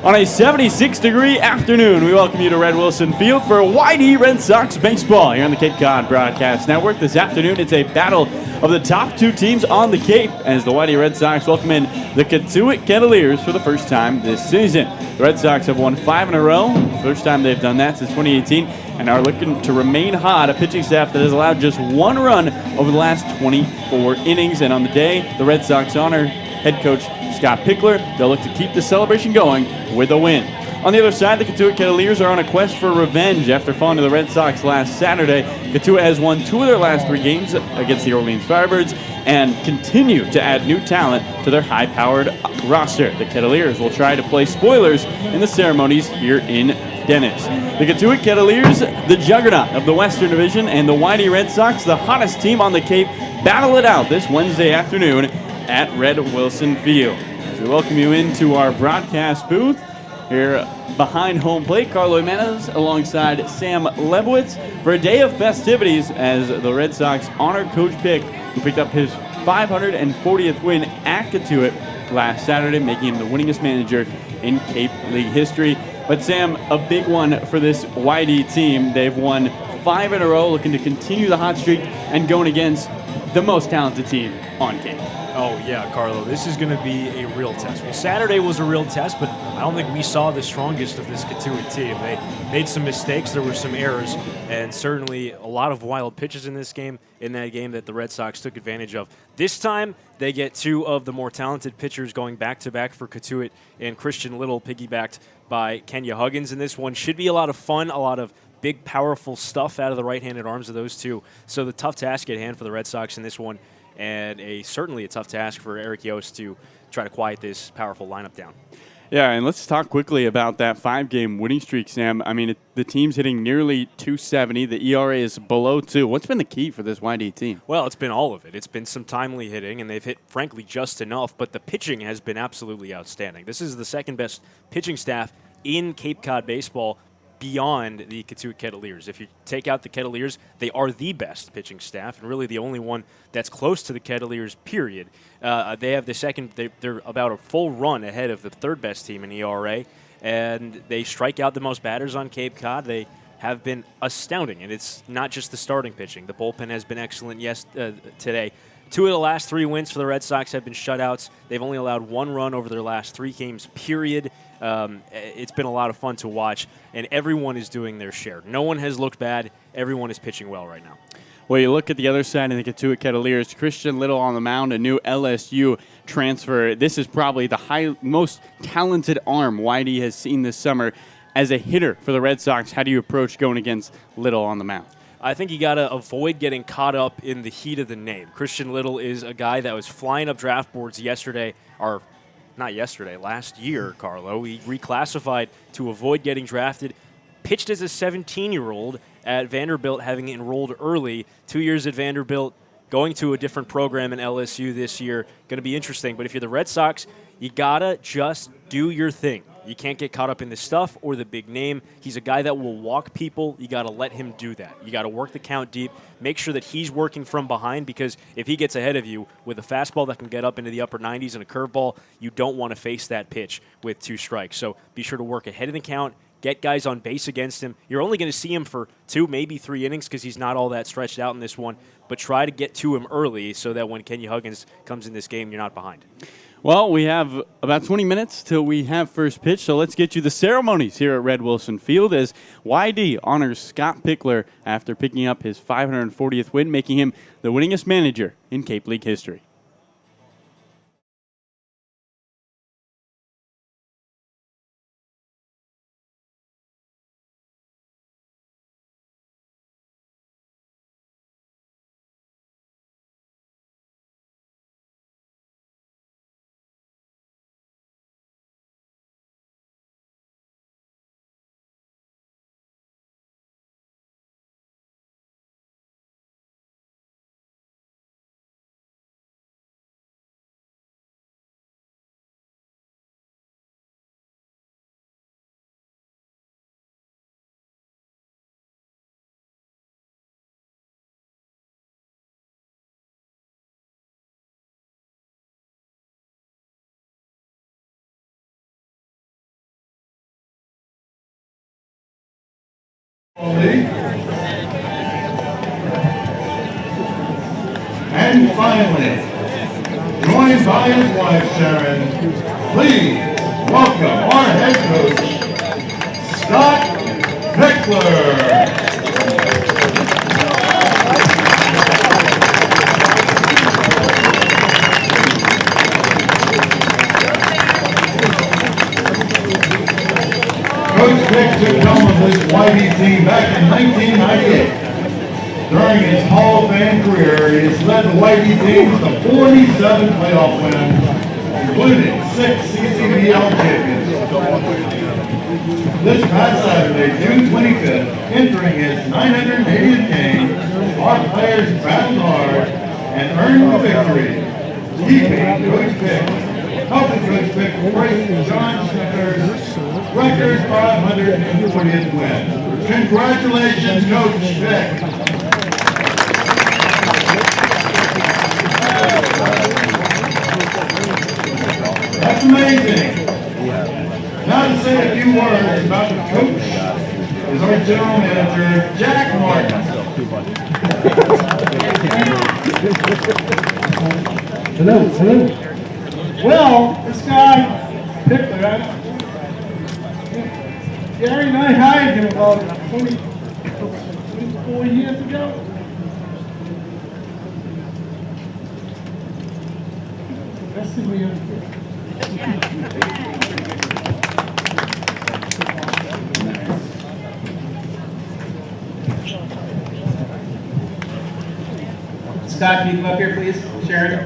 On a 76-degree afternoon, we welcome you to Red Wilson Field for Whitey Red Sox baseball here on the Cape Cod Broadcast Network. This afternoon, it's a battle of the top two teams on the Cape as the Whitey Red Sox welcome in the Cotuit Cavaliers for the first time this season. The Red Sox have won 5 in a row, first time they've done that since 2018, and are looking to remain hot, a pitching staff that has allowed just 1 run over the last 24 innings. And on the day, the Red Sox honor head coach Scott Pickler. They'll look to keep the celebration going with a win. On the other side, the Cotuit Cavaliers are on a quest for revenge after falling to the Red Sox last Saturday. Cotuit has won 2 of their last 3 games against the Orleans Firebirds and continue to add new talent to their high-powered roster. The Cavaliers will try to play spoilers in the ceremonies here in Dennis. The Cotuit Cavaliers, the juggernaut of the Western Division, and the Whitey Red Sox, the hottest team on the Cape, battle it out this Wednesday afternoon at Red Wilson Field. As we welcome you into our broadcast booth here behind home plate, Carlo Jimenez alongside Sam Lebowitz for a day of festivities as the Red Sox honor Coach Pick, who picked up his 540th win at Cotuit last Saturday, making him the winningest manager in Cape League history. But Sam, a big one for this Whitey team. They've won 5 in a row, looking to continue the hot streak and going against the most talented team on Cape. Oh, yeah, Carlo, this is going to be a real test. Well, Saturday was a real test, but I don't think we saw the strongest of this Cotuit team. They made some mistakes, there were some errors, and certainly a lot of wild pitches in this game, in that game that the Red Sox took advantage of. This time, they get 2 of the more talented pitchers going back-to-back for Cotuit, and Christian Little piggybacked by Kenya Huggins. And this one should be a lot of fun, a lot of big, powerful stuff out of the right-handed arms of those two. So the tough task at hand for the Red Sox in this one, and certainly a tough task for Eric Yost to try to quiet this powerful lineup down. Yeah, and let's talk quickly about that 5-game winning streak, Sam. I mean, the team's hitting nearly 270. The ERA is below 2. What's been the key for this YD team? Well, it's been all of it. It's been some timely hitting, and they've hit, frankly, just enough, but the pitching has been absolutely outstanding. This is the second-best pitching staff in Cape Cod baseball beyond the Cotuit Cavaliers. If you take out the Cavaliers, they are the best pitching staff and really the only one that's close to the Cavaliers, period. They have the second, they're about a full run ahead of the third best team in ERA, and they strike out the most batters on Cape Cod. They have been astounding, and it's not just the starting pitching. The bullpen has been excellent today. 2 of the last 3 wins for the Red Sox have been shutouts. They've only allowed 1 run over their last 3 games, period. It's been a lot of fun to watch, and everyone is doing their share. No one has looked bad. Everyone is pitching well right now. Well, you look at the other side and the Cotuit Cavaliers, Christian Little on the mound, a new LSU transfer. This is probably the most talented arm Whitey has seen this summer. As a hitter for the Red Sox, how do you approach going against Little on the mound? I think you got to avoid getting caught up in the heat of the name. Christian Little is a guy that was flying up draft boards last year, Carlo. He reclassified to avoid getting drafted, pitched as a 17-year-old at Vanderbilt, having enrolled early, 2 years at Vanderbilt, going to a different program in LSU this year. Going to be interesting. But if you're the Red Sox, you got to just do your thing. You can't get caught up in the stuff or the big name. He's a guy that will walk people. You got to let him do that. You got to work the count deep. Make sure that he's working from behind, because if he gets ahead of you with a fastball that can get up into the upper 90s and a curveball, you don't want to face that pitch with 2 strikes. So be sure to work ahead of the count. Get guys on base against him. You're only going to see him for 2, maybe 3 innings because he's not all that stretched out in this one. But try to get to him early so that when Kenya Huggins comes in this game, you're not behind. Well, we have about 20 minutes till we have first pitch, so let's get you the ceremonies here at Red Wilson Field as YD honors Scott Pickler after picking up his 540th win, making him the winningest manager in Cape League history. And finally, joined by his wife Sharon, please welcome our head coach, Scott Pickler. Coach Pick took helm of this Whitey team back in 1998. During his Hall of Fame career, he has led the Whitey teams to 47 playoff wins, including 6 CCBL championships. This past Saturday, June 25th, entering his 980th game, our players battled hard and earned the victory, keeping Coach Pick, helping Coach Pick break John Schneider's record 540th win. Congratulations, Coach Pick. That's amazing. Now to say a few words about the coach is our general manager, Jack Martin. Hello. Well, this guy, Pickler, Gary and I hired him about 24 years ago. Best thing we ever did. Scott, can you come up here, please? Sharon.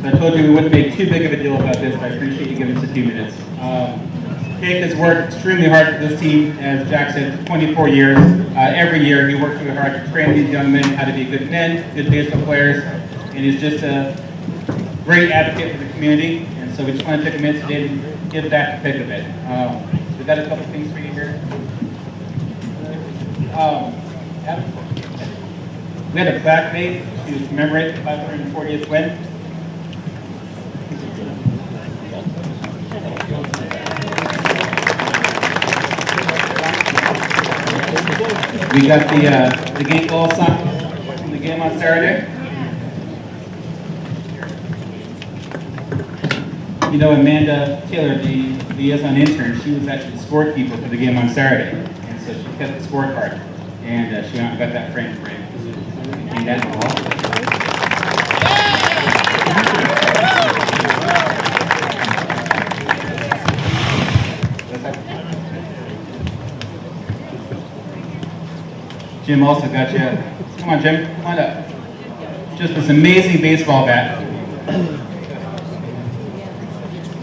I told you we wouldn't make too big of a deal about this, but I appreciate you giving us a few minutes. Jake has worked extremely hard for this team, as Jack said, for 24 years. Every year he works really hard to train these young men how to be good men, good baseball players, and he's just a great advocate for the community. And so we just want to take a minute today to give back a bit of it. We've got a couple things for you here. We had a plaque made to commemorate the 540th win. We got the game ball sign from the game on Saturday. You know, Amanda Taylor, the liaison intern, she was actually the scorekeeper for the game on Saturday. And so she kept the scorecard. And she went and got that framed for him. And that's all. Jim also got you. Come on, Jim. Come on up. Just this amazing baseball bat.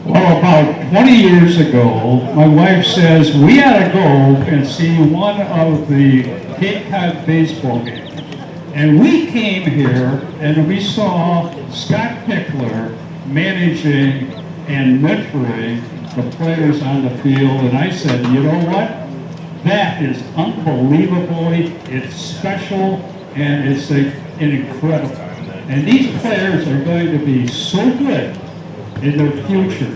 Well, about 20 years ago, my wife says we ought to go and see one of the Cape Cod baseball games. And we came here and we saw Scott Pickler managing and mentoring the players on the field. And I said, you know what? That is unbelievably, it's special, and it's incredible. And these players are going to be so good in their future.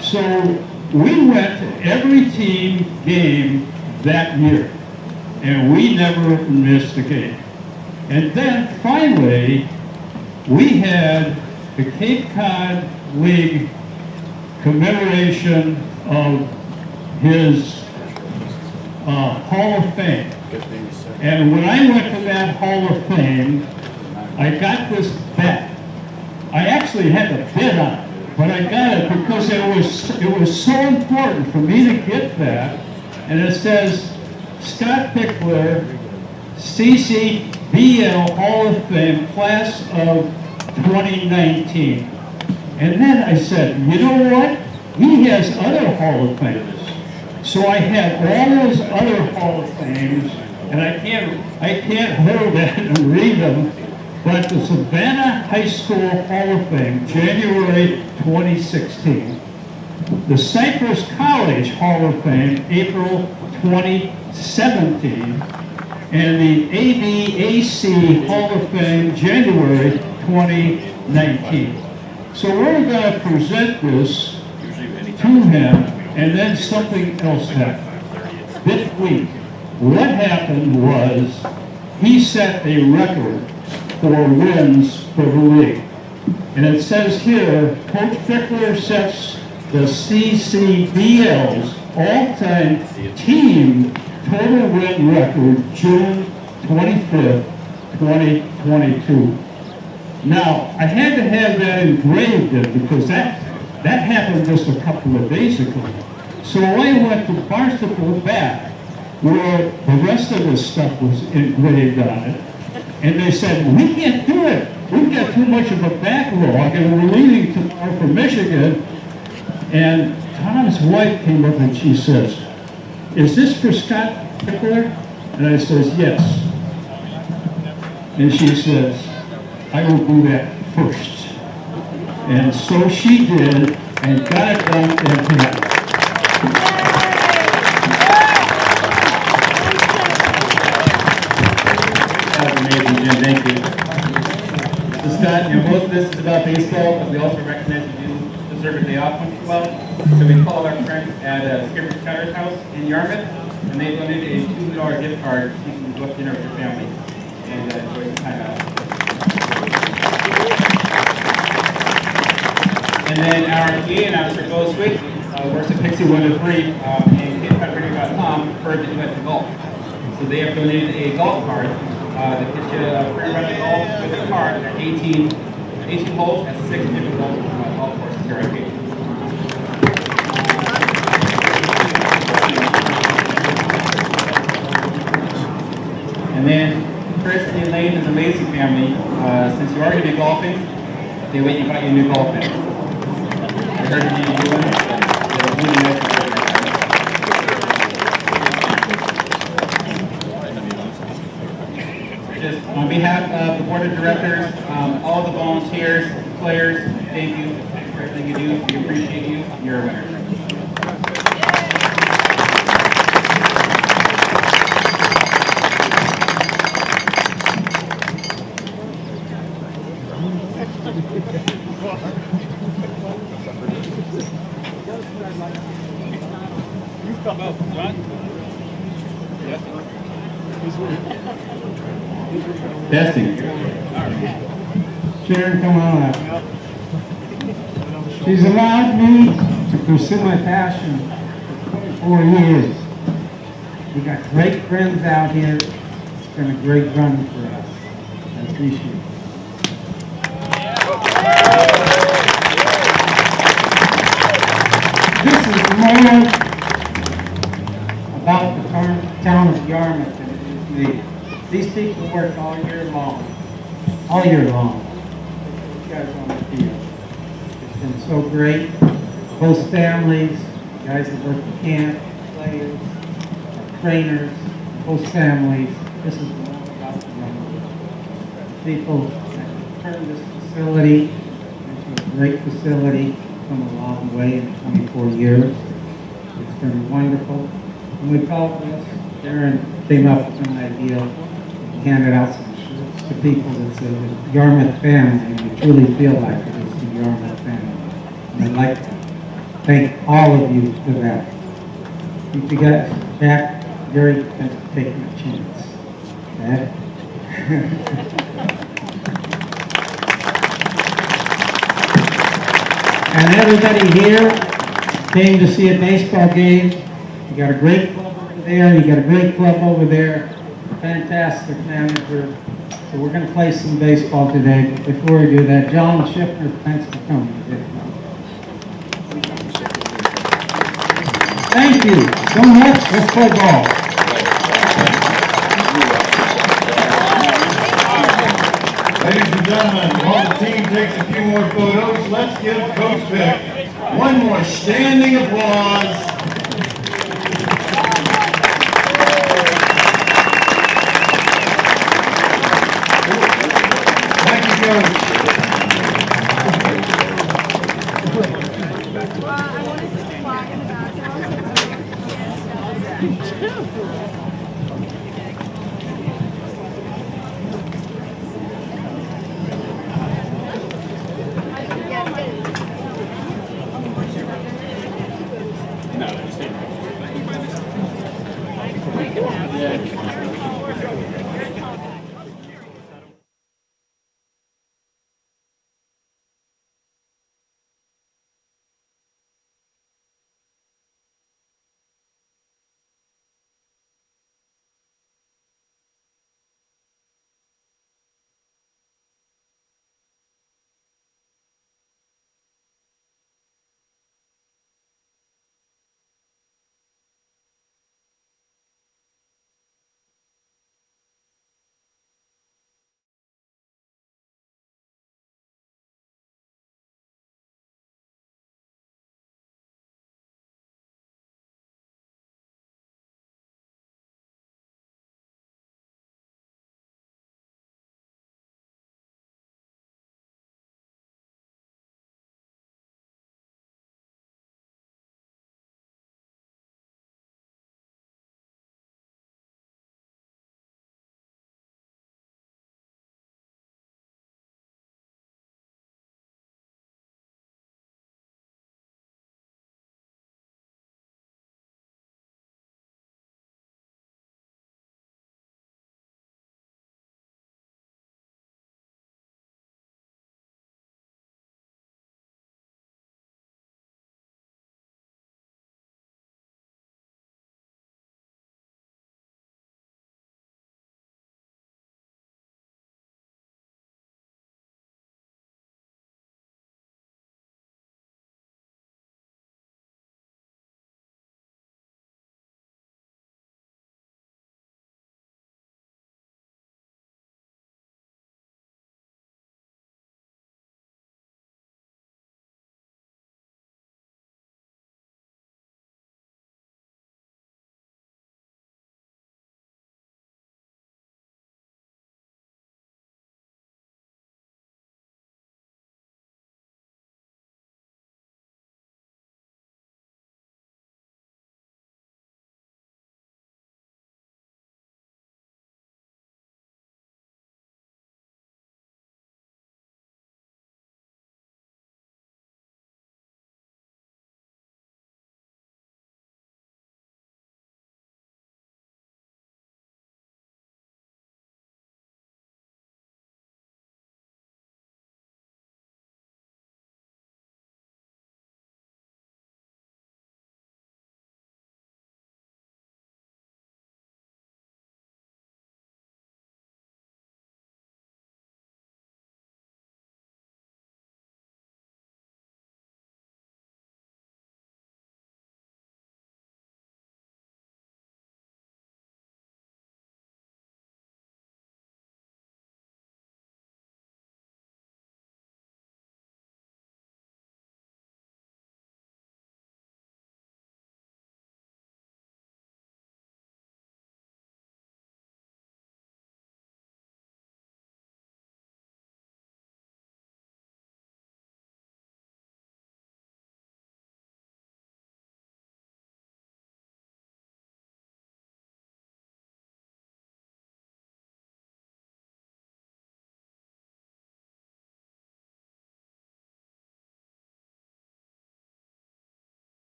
So we went to every team game that year, and we never missed a game. And then finally, we had the Cape Cod League commemoration of his Hall of Fame. And when I went to that Hall of Fame, I got this bat. I actually had to bid on it, but I got it because it was so important for me to get that. And it says, Scott Pickler, CCBL Hall of Fame, class of 2019. And then I said, you know what? He has other Hall of Famers. So I had all those other Hall of Fames, and I can't hold that and read them, but the Savannah High School Hall of Fame, January 2016. The Cypress College Hall of Fame, April 2017. And the ABAC Hall of Fame, January 2019. So we're going to present this to him, and then something else happened. This week, what happened was he set a record for wins for the league. And it says here, Coach Pickler sets the CCBL's all-time team total win record June 25th, 2022. Now, I had to have that engraved in because that happened just a couple of days ago. So I went to Barnstable back where the rest of this stuff was engraved on it. And they said, we can't do it. We've got too much of a backlog and we're leaving tomorrow for Michigan. And Tom's wife came up and she says, is this for Scott Pickler? And I says, yes. And she says, I will do that first. And so she did and got it done and happened. Amazing, Jim. Thank you. So Scott, most of this is about baseball, but we also recognize you do deserve a day off once in a while. So we called our friends at Skipper's Cotter's House in Yarmouth, and they donated a $2 gift card so you can go up dinner with your family and enjoy some time out. And then our PA announcer, Cotuit, works at Pixie 103 and KidCutRadio.com, referred to at the golf. So they have donated a golf card that gets you a free run of golf with a card at 18 holes at 6 different golf courses here at Cape. And then Chris and Elaine and the Lacey family, since you are going to be golfing, they went and got you a new golf bag. I heard you need a new one. They're really nice. Just on behalf of the board of directors, all the volunteers, players, thank you for everything you do. We appreciate you. You're a winner. Testing. Sharon, come on up. She's allowed me to pursue my passion for 4 years. We got great friends out here. It's been a great run for us. I appreciate it. This is more about the town of Yarmouth than it is me. These people work all year long. All year long. You guys on the field. It's been so great. Host families, guys that work at camp, players, trainers, host families. This is all about the Yarmouth. People that turned this facility into a great facility, come a long way in 24 years. It's been wonderful. When we called this, Darren came up with an idea, handed out some shirts to people that said the Yarmouth family, and you truly feel like it is the Yarmouth family. And I'd like to thank all of you for that. You guys, Jack, Gary, thanks for taking a chance. That. And everybody here came to see a baseball game. You got a great club over there, you got a great club over there. Fantastic manager. So we're going to play some baseball today. But before we do that, John Schiffner, thanks for coming. Thank you so much. Let's play ball. Ladies and gentlemen, while the team takes a few more photos, let's give Coach Vic one more standing applause. Thank you, Coach.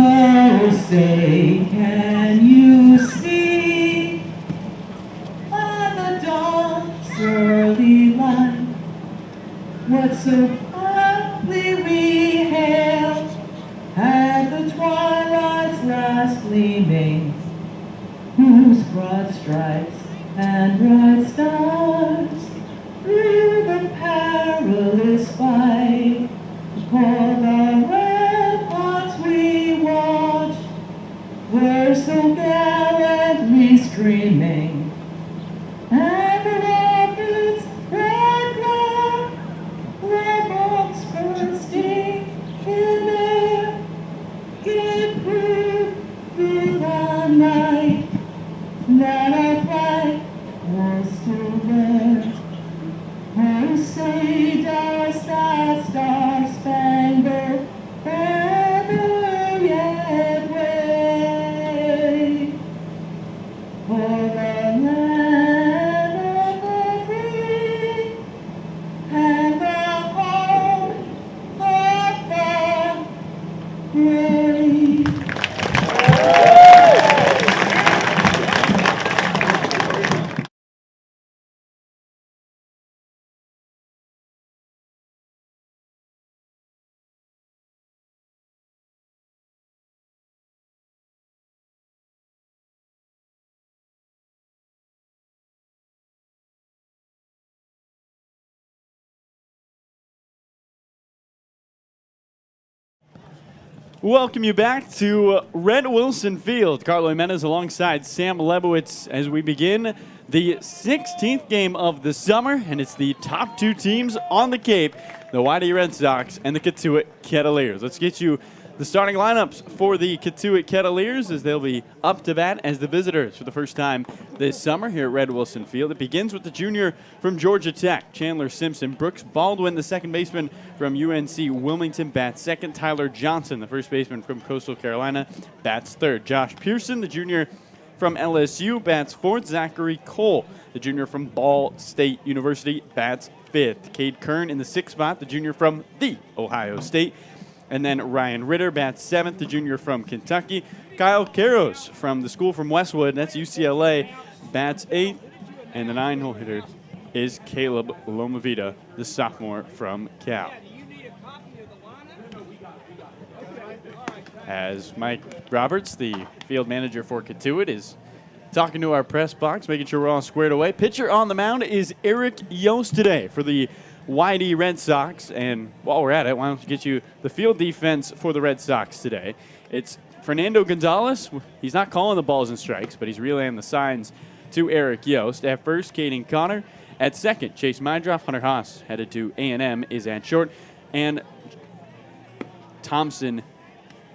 Oh, say, can you see by the dawn's early light what so proudly we hailed at the twilight's last gleaming, whose broad stripes and bright stars through the perilous fight for the red hearts we watched were so gallantly streaming, and the rocket's red glare, rebels bursting in air, gave proof through the night that our flag was still there. Oh, say does that star-spangled banner yet wave for the land of the free and the home of the brave? Welcome you back to Red Wilson Field. Carlo Jimenez alongside Sam Lebowitz as we begin the 16th game of the summer, and it's the top two teams on the Cape, the Whitey Red Sox and the Cotuit Kettleers. Let's get you the starting lineups for the Cotuit Kettleers as they'll be up to bat as the visitors for the first time this summer here at Red Wilson Field. It begins with the junior from Georgia Tech, Chandler Simpson. Brooks Baldwin, the second baseman from UNC Wilmington, bats second. Tyler Johnson, the first baseman from Coastal Carolina, bats third. Josh Pearson, the junior from LSU, bats fourth. Zachary Cole, the junior from Ball State University, bats fifth. Cade Kern in the sixth spot, the junior from The Ohio State. And then Ryan Ritter bats seventh, the junior from Kentucky. Kyle Caros from the school from Westwood, that's UCLA, bats eighth. And the 9-hole hitter is Caleb Lomavita, the sophomore from Cal. As Mike Roberts, the field manager for Cotuit, is talking to our press box, making sure we're all squared away. Pitcher on the mound is Eric Yost today for the Whitey Red Sox. And while we're at it, why don't you get you the field defense for the Red Sox today? It's Fernando Gonzalez. He's not calling the balls and strikes, but he's relaying the signs to Eric Yost. At first, Caden Connor. At second, Chase Mydroff. Hunter Haas, headed to A&M, is at short. And Thompson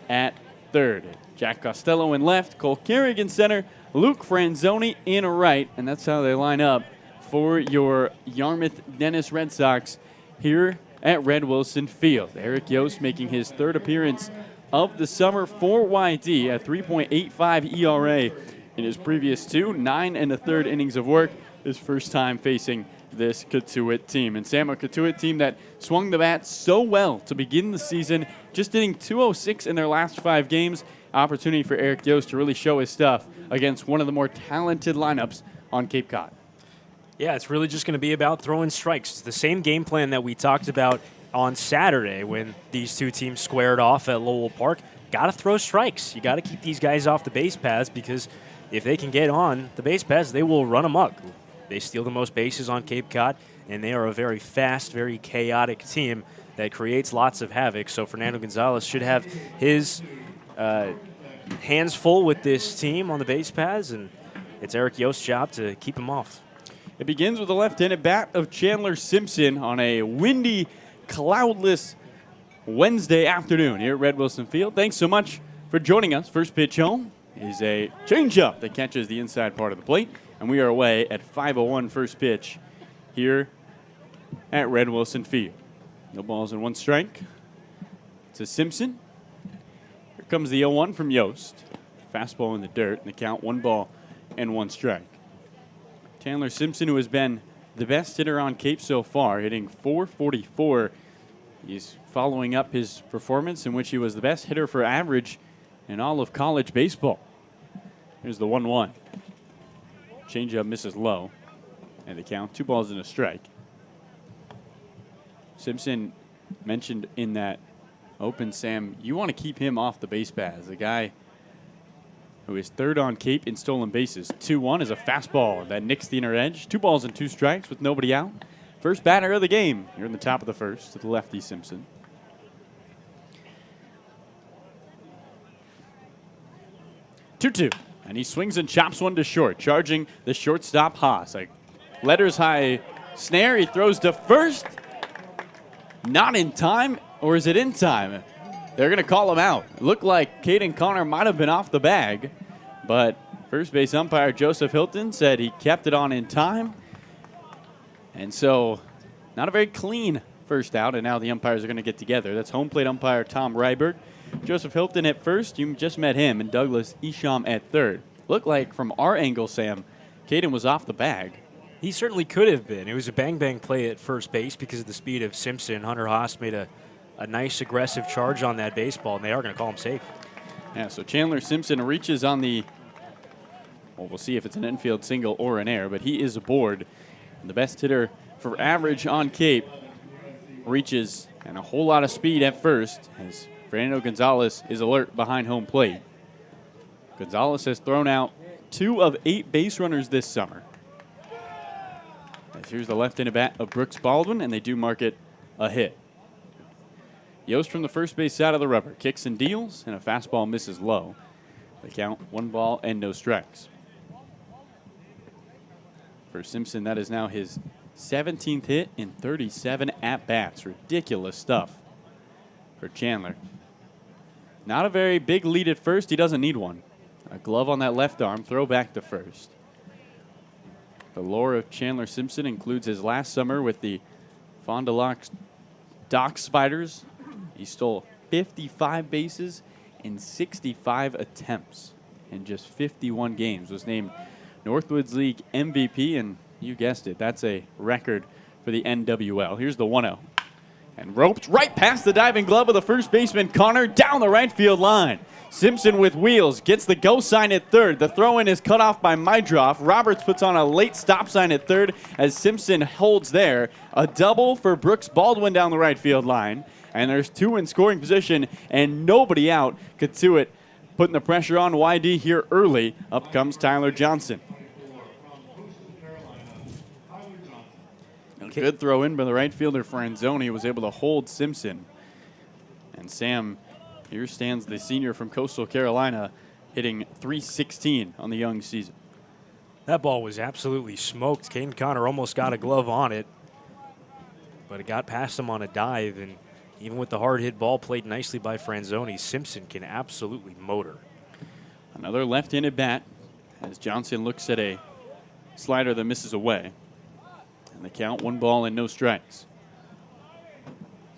at third. Jack Costello in left. Cole Kerrigan center. Luke Franzoni in right. And that's how they line up for your Yarmouth Dennis Red Sox here at Red Wilson Field. Eric Yost making his third appearance of the summer for YD at 3.85 ERA in his previous two, 9 1/3 innings of work. His first time facing this Cotuit team. And Sam, a Cotuit team that swung the bat so well to begin the season, just hitting .206 in their last 5 games. Opportunity for Eric Yost to really show his stuff against one of the more talented lineups on Cape Cod. Yeah, it's really just going to be about throwing strikes. It's the same game plan that we talked about on Saturday when these two teams squared off at Lowell Park. Got to throw strikes. You got to keep these guys off the base paths because if they can get on the base paths, they will run amok. They steal the most bases on Cape Cod, and they are a very fast, very chaotic team that creates lots of havoc. So Fernando Gonzalez should have his hands full with this team on the base paths, and it's Eric Yost's job to keep them off. It begins with the left-handed bat of Chandler Simpson on a windy, cloudless Wednesday afternoon here at Red Wilson Field. Thanks so much for joining us. First pitch home is a changeup that catches the inside part of the plate, and we are away at 5:01 first pitch here at Red Wilson Field. No balls and one strike to Simpson. Here comes the 0-1 from Yost. Fastball in the dirt, and the count 1 ball and 1 strike. Chandler Simpson, who has been the best hitter on Cape so far, hitting .444. He's following up his performance in which he was the best hitter for average in all of college baseball. Here's the 1-1. Changeup misses low. And the count, 2 balls and a strike. Simpson mentioned in that open, Sam, you want to keep him off the base paths. The guy who is third on Cape in stolen bases. 2-1 is a fastball that nicks the inner edge. 2 balls and 2 strikes with nobody out. First batter of the game here in the top of the first to the lefty Simpson. 2-2, and he swings and chops one to short, charging the shortstop Haas. A letters high snare, he throws to first. Not in time, or is it in time? They're going to call him out. It looked like Caden Connor might have been off the bag, but first base umpire Joseph Hilton said he kept it on in time. And so, not a very clean first out, and now the umpires are going to get together. That's home plate umpire Tom Ryberg. Joseph Hilton at first, you just met him, and Douglas Isham at third. Looked like from our angle, Sam, Caden was off the bag. He certainly could have been. It was a bang-bang play at first base because of the speed of Simpson. Hunter Haas made a nice aggressive charge on that baseball, and they are going to call him safe. Yeah, so Chandler Simpson reaches on the, well, we'll see if it's an infield single or an error, but he is aboard. And the best hitter for average on Cape reaches, and a whole lot of speed at first as Fernando Gonzalez is alert behind home plate. Gonzalez has thrown out 2 of 8 base runners this summer. As here's the left-handed bat of Brooks Baldwin, and they do mark it a hit. Yost from the first base side of the rubber kicks and deals, and a fastball misses low. They count 1 ball and no strikes. For Simpson, that is now his 17th hit in 37 at-bats. Ridiculous stuff for Chandler. Not a very big lead at first. He doesn't need one. A glove on that left arm, throw back to first. The lore of Chandler Simpson includes his last summer with the Fond du Lac Dock Spiders. He stole 55 bases in 65 attempts in just 51 games. Was named Northwoods League MVP, and you guessed it, that's a record for the NWL. Here's the 1-0. And roped right past the diving glove of the first baseman Connor down the right field line. Simpson with wheels gets the go sign at third. The throw-in is cut off by Mydroff. Roberts puts on a late stop sign at third as Simpson holds there. A double for Brooks Baldwin down the right field line. And there's 2 in scoring position and nobody out. Cotuit putting the pressure on YD here early. Up comes Tyler Johnson. A good throw in by the right fielder Franzoni, was able to hold Simpson. And Sam, here stands the senior from Coastal Carolina, hitting .316 on the young season. That ball was absolutely smoked. Caden Connor almost got a glove on it, but it got past him on a dive, and even with the hard hit ball played nicely by Franzoni, Simpson can absolutely motor. Another left-handed bat as Johnson looks at a slider that misses away. And the count, 1 ball and no strikes.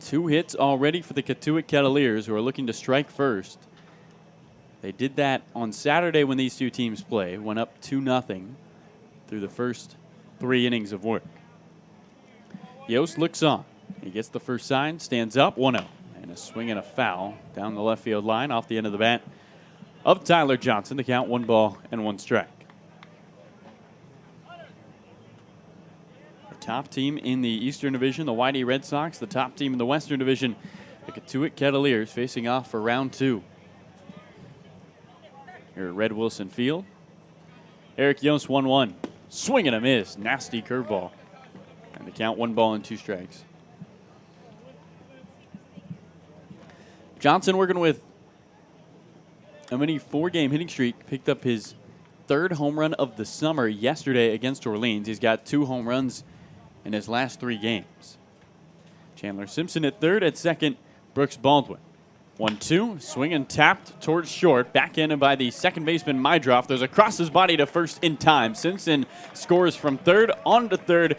2 hits already for the Cotuit Cavaliers, who are looking to strike first. They did that on Saturday when these 2 teams play. Went up 2-0 through the first 3 innings of work. Yost looks on. He gets the first sign, stands up, 1-0. And a swing and a foul down the left field line off the end of the bat of Tyler Johnson. The count, 1 ball and 1 strike. The top team in the Eastern Division, the YD Red Sox. The top team in the Western Division, the Cotuit Cavaliers, facing off for round 2. Here at Red Wilson Field. Eric Yost, 1-1. Swing and a miss. Nasty curveball. And the count, 1 ball and 2 strikes. Johnson working with a mini 4-game hitting streak. Picked up his 3rd home run of the summer yesterday against Orleans. He's got 2 home runs in his last 3 games. Chandler Simpson at third. At second, Brooks Baldwin. 1-2, swing and tapped towards short. Backhanded by the second baseman Mydroff. There's a cross his body to first in time. Simpson scores from third. On to third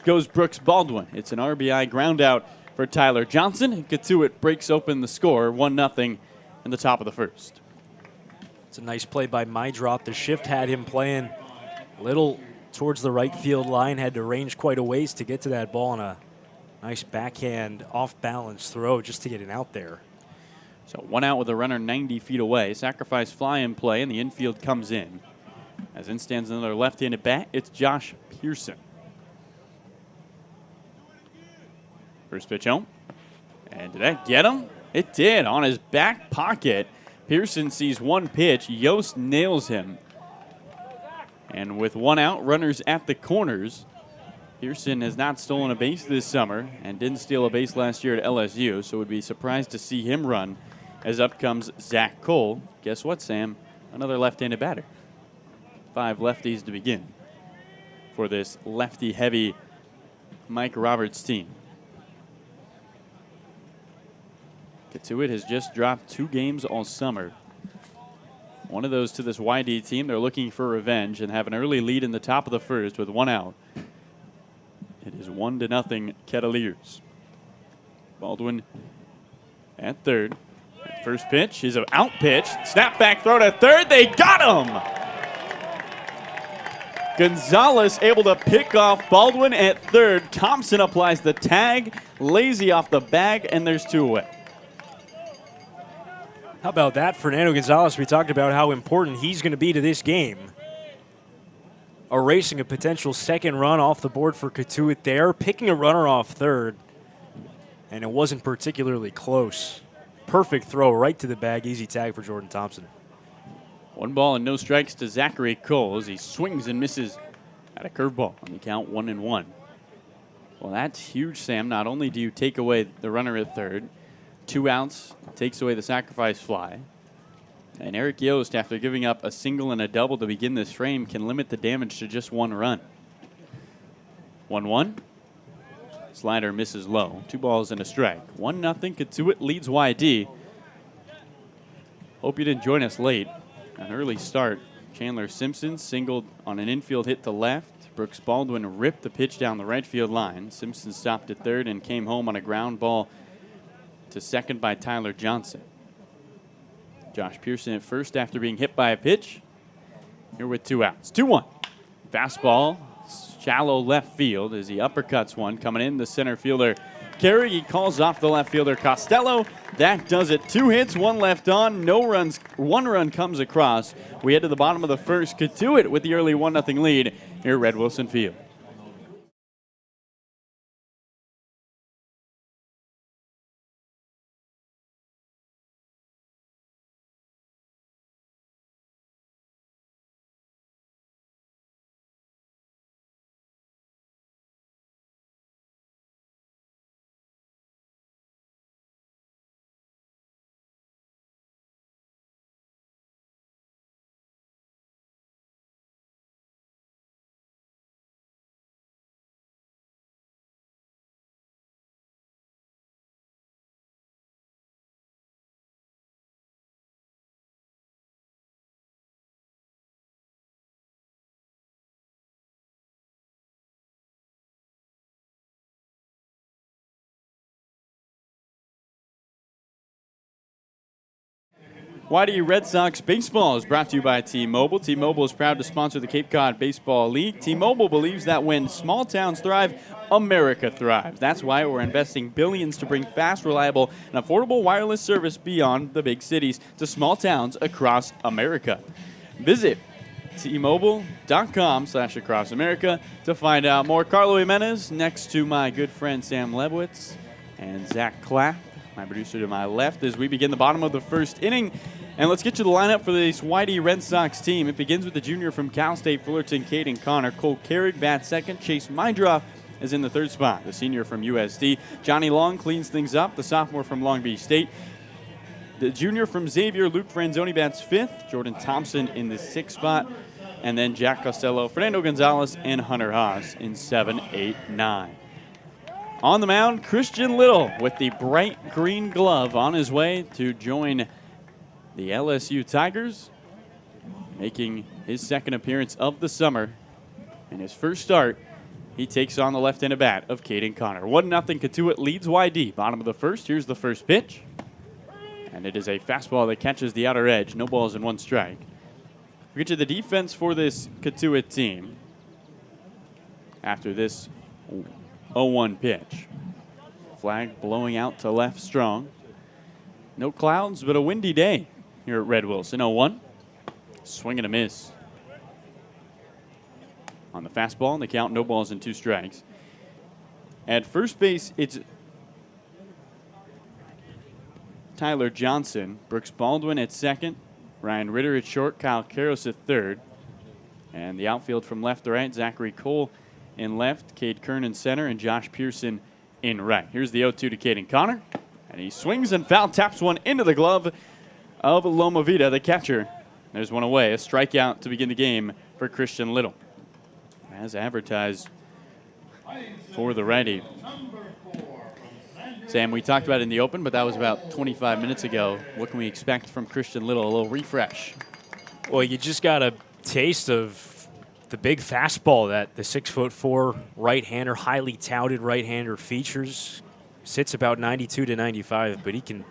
goes Brooks Baldwin. It's an RBI ground out for Tyler Johnson. Cotuit breaks open the score, 1-0 in the top of the first. It's a nice play by Mydroff. The shift had him playing a little towards the right field line. Had to range quite a ways to get to that ball, and a nice backhand off-balance throw just to get it out there. So 1 out with a runner 90 feet away. Sacrifice fly in play, and the infield comes in. As in stands another left-handed bat, it's Josh Pearson. First pitch home. And did that get him? It did. On his back pocket, Pearson sees one pitch. Yost nails him. And with 1 out, runners at the corners. Pearson has not stolen a base this summer and didn't steal a base last year at LSU, so would be surprised to see him run. As up comes Zach Cole. Guess what, Sam? Another left-handed batter. 5 lefties to begin for this lefty-heavy Mike Roberts team. Cotuit has just dropped 2 games all summer. One of those to this YD team. They're looking for revenge and have an early lead in the top of the first with 1 out. It is 1-0 Kettleers. Baldwin at third. First pitch is an out pitch. Snap back throw to third. They got him! Gonzalez able to pick off Baldwin at third. Thompson applies the tag. Lazy off the bag, and there's 2 away. How about that, Fernando Gonzalez? We talked about how important he's going to be to this game. Erasing a potential second run off the board for Cotuit there, picking a runner off third, and it wasn't particularly close. Perfect throw right to the bag, easy tag for Jordan Thompson. 1 ball and no strikes to Zachary Cole as he swings and misses at a curveball on the count 1-1. Well, that's huge, Sam. Not only do you take away the runner at third, 2 outs, takes away the sacrifice fly. And Eric Yost, after giving up a single and a double to begin this frame, can limit the damage to just 1 run. 1-1. Slider misses low. 2 balls and a strike. 1-0. Cotuit leads YD. Hope you didn't join us late. An early start. Chandler Simpson singled on an infield hit to left. Brooks Baldwin ripped the pitch down the right field line. Simpson stopped at third and came home on a ground ball to second by Tyler Johnson. Josh Pearson at first after being hit by a pitch. Here with 2 outs. 2-1. Fastball, shallow left field as he uppercuts one. Coming in, the center fielder, Carey. He calls off the left fielder, Costello. That does it. 2 hits, 1 left on. No runs. 1 run comes across. We head to the bottom of the first. Cotuit with the early 1-0 lead here at Red Wilson Field. YD Red Sox baseball is brought to you by T-Mobile. T-Mobile is proud to sponsor the Cape Cod Baseball League. T-Mobile believes that when small towns thrive, America thrives. That's why we're investing billions to bring fast, reliable, and affordable wireless service beyond the big cities to small towns across America. Visit T-Mobile.com/across America to find out more. Carlo Jimenez next to my good friend Sam Lebowitz and Zach Clapp, my producer to my left, as we begin the bottom of the first inning. And let's get you the lineup for this YD Red Sox team. It begins with the junior from Cal State Fullerton, Caden Connor. Cole Carrick bats second. Chase Mydroff is in the third spot. The senior from USD. Johnny Long cleans things up. The sophomore from Long Beach State. The junior from Xavier, Luke Franzoni, bats fifth. Jordan Thompson in the sixth spot. And then Jack Costello, Fernando Gonzalez, and Hunter Haas in 7, 8, 9. On the mound, Christian Little with the bright green glove on his way to join the LSU Tigers, making his second appearance of the summer. In his first start, he takes on the left-handed bat of Caden Connor. 1-0 Cotuit leads YD. Bottom of the first, here's the first pitch. And it is a fastball that catches the outer edge. No balls and 1 strike. We get to the defense for this Cotuit team after this 0-1 pitch. Flag blowing out to left strong. No clouds, but a windy day here at Red Wilson. 0-1. Swing and a miss. On the fastball, and the count, no balls and 2 strikes. At first base, it's Tyler Johnson. Brooks Baldwin at second. Ryan Ritter at short. Kyle Karros at third. And the outfield from left to right, Zachary Cole in left, Cade Kern in center, and Josh Pearson in right. Here's the 0-2 to Caden Connor. And he swings and foul taps one into the glove of Loma Vida, the catcher. There's one away. A strikeout to begin the game for Christian Little. As advertised for the righty. Sam, we talked about it in the open, but that was about 25 minutes ago. What can we expect from Christian Little? A little refresh. Well, you just got a taste of the big fastball that the 6'4" right-hander, highly touted right-hander features. Sits about 92 to 95, but he can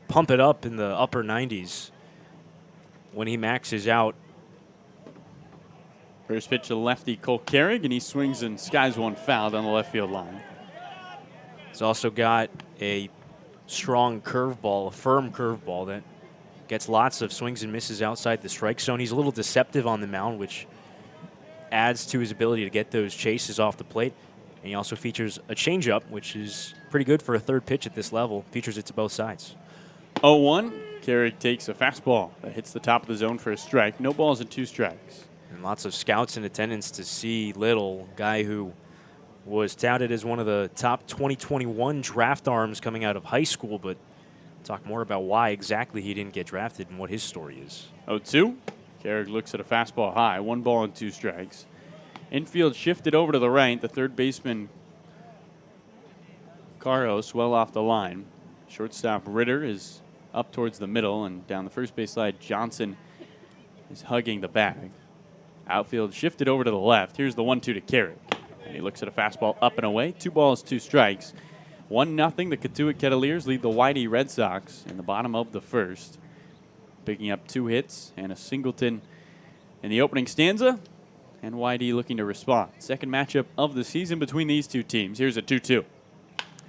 pump it up in the upper 90s when he maxes out. First pitch to lefty Cole Carrig, and he swings and skies one foul down the left field line. He's also got a strong curveball, a firm curveball that gets lots of swings and misses outside the strike zone. He's a little deceptive on the mound, which adds to his ability to get those chases off the plate. And he also features a changeup, which is pretty good for a third pitch at this level. Features it to both sides. 0-1. Carrig takes a fastball that hits the top of the zone for a strike. No balls and 2 strikes. And lots of scouts in attendance to see Little, guy who was touted as one of the top 2021 draft arms coming out of high school, but talk more about why exactly he didn't get drafted and what his story is. 0-2. Carrig looks at a fastball high. 1 ball and 2 strikes. Infield shifted over to the right. The third baseman, Carros, well off the line. Shortstop Ritter is up towards the middle, and down the first base side, Johnson is hugging the bag. Outfield shifted over to the left. Here's the 1-2 to Carrig. And he looks at a fastball up and away. 2 balls, 2 strikes. 1-0. The Cotuit Kettleers lead the Whitey Red Sox in the bottom of the first, picking up 2 hits and a singleton in the opening stanza. And Whitey looking to respond. Second matchup of the season between these two teams. Here's a 2-2.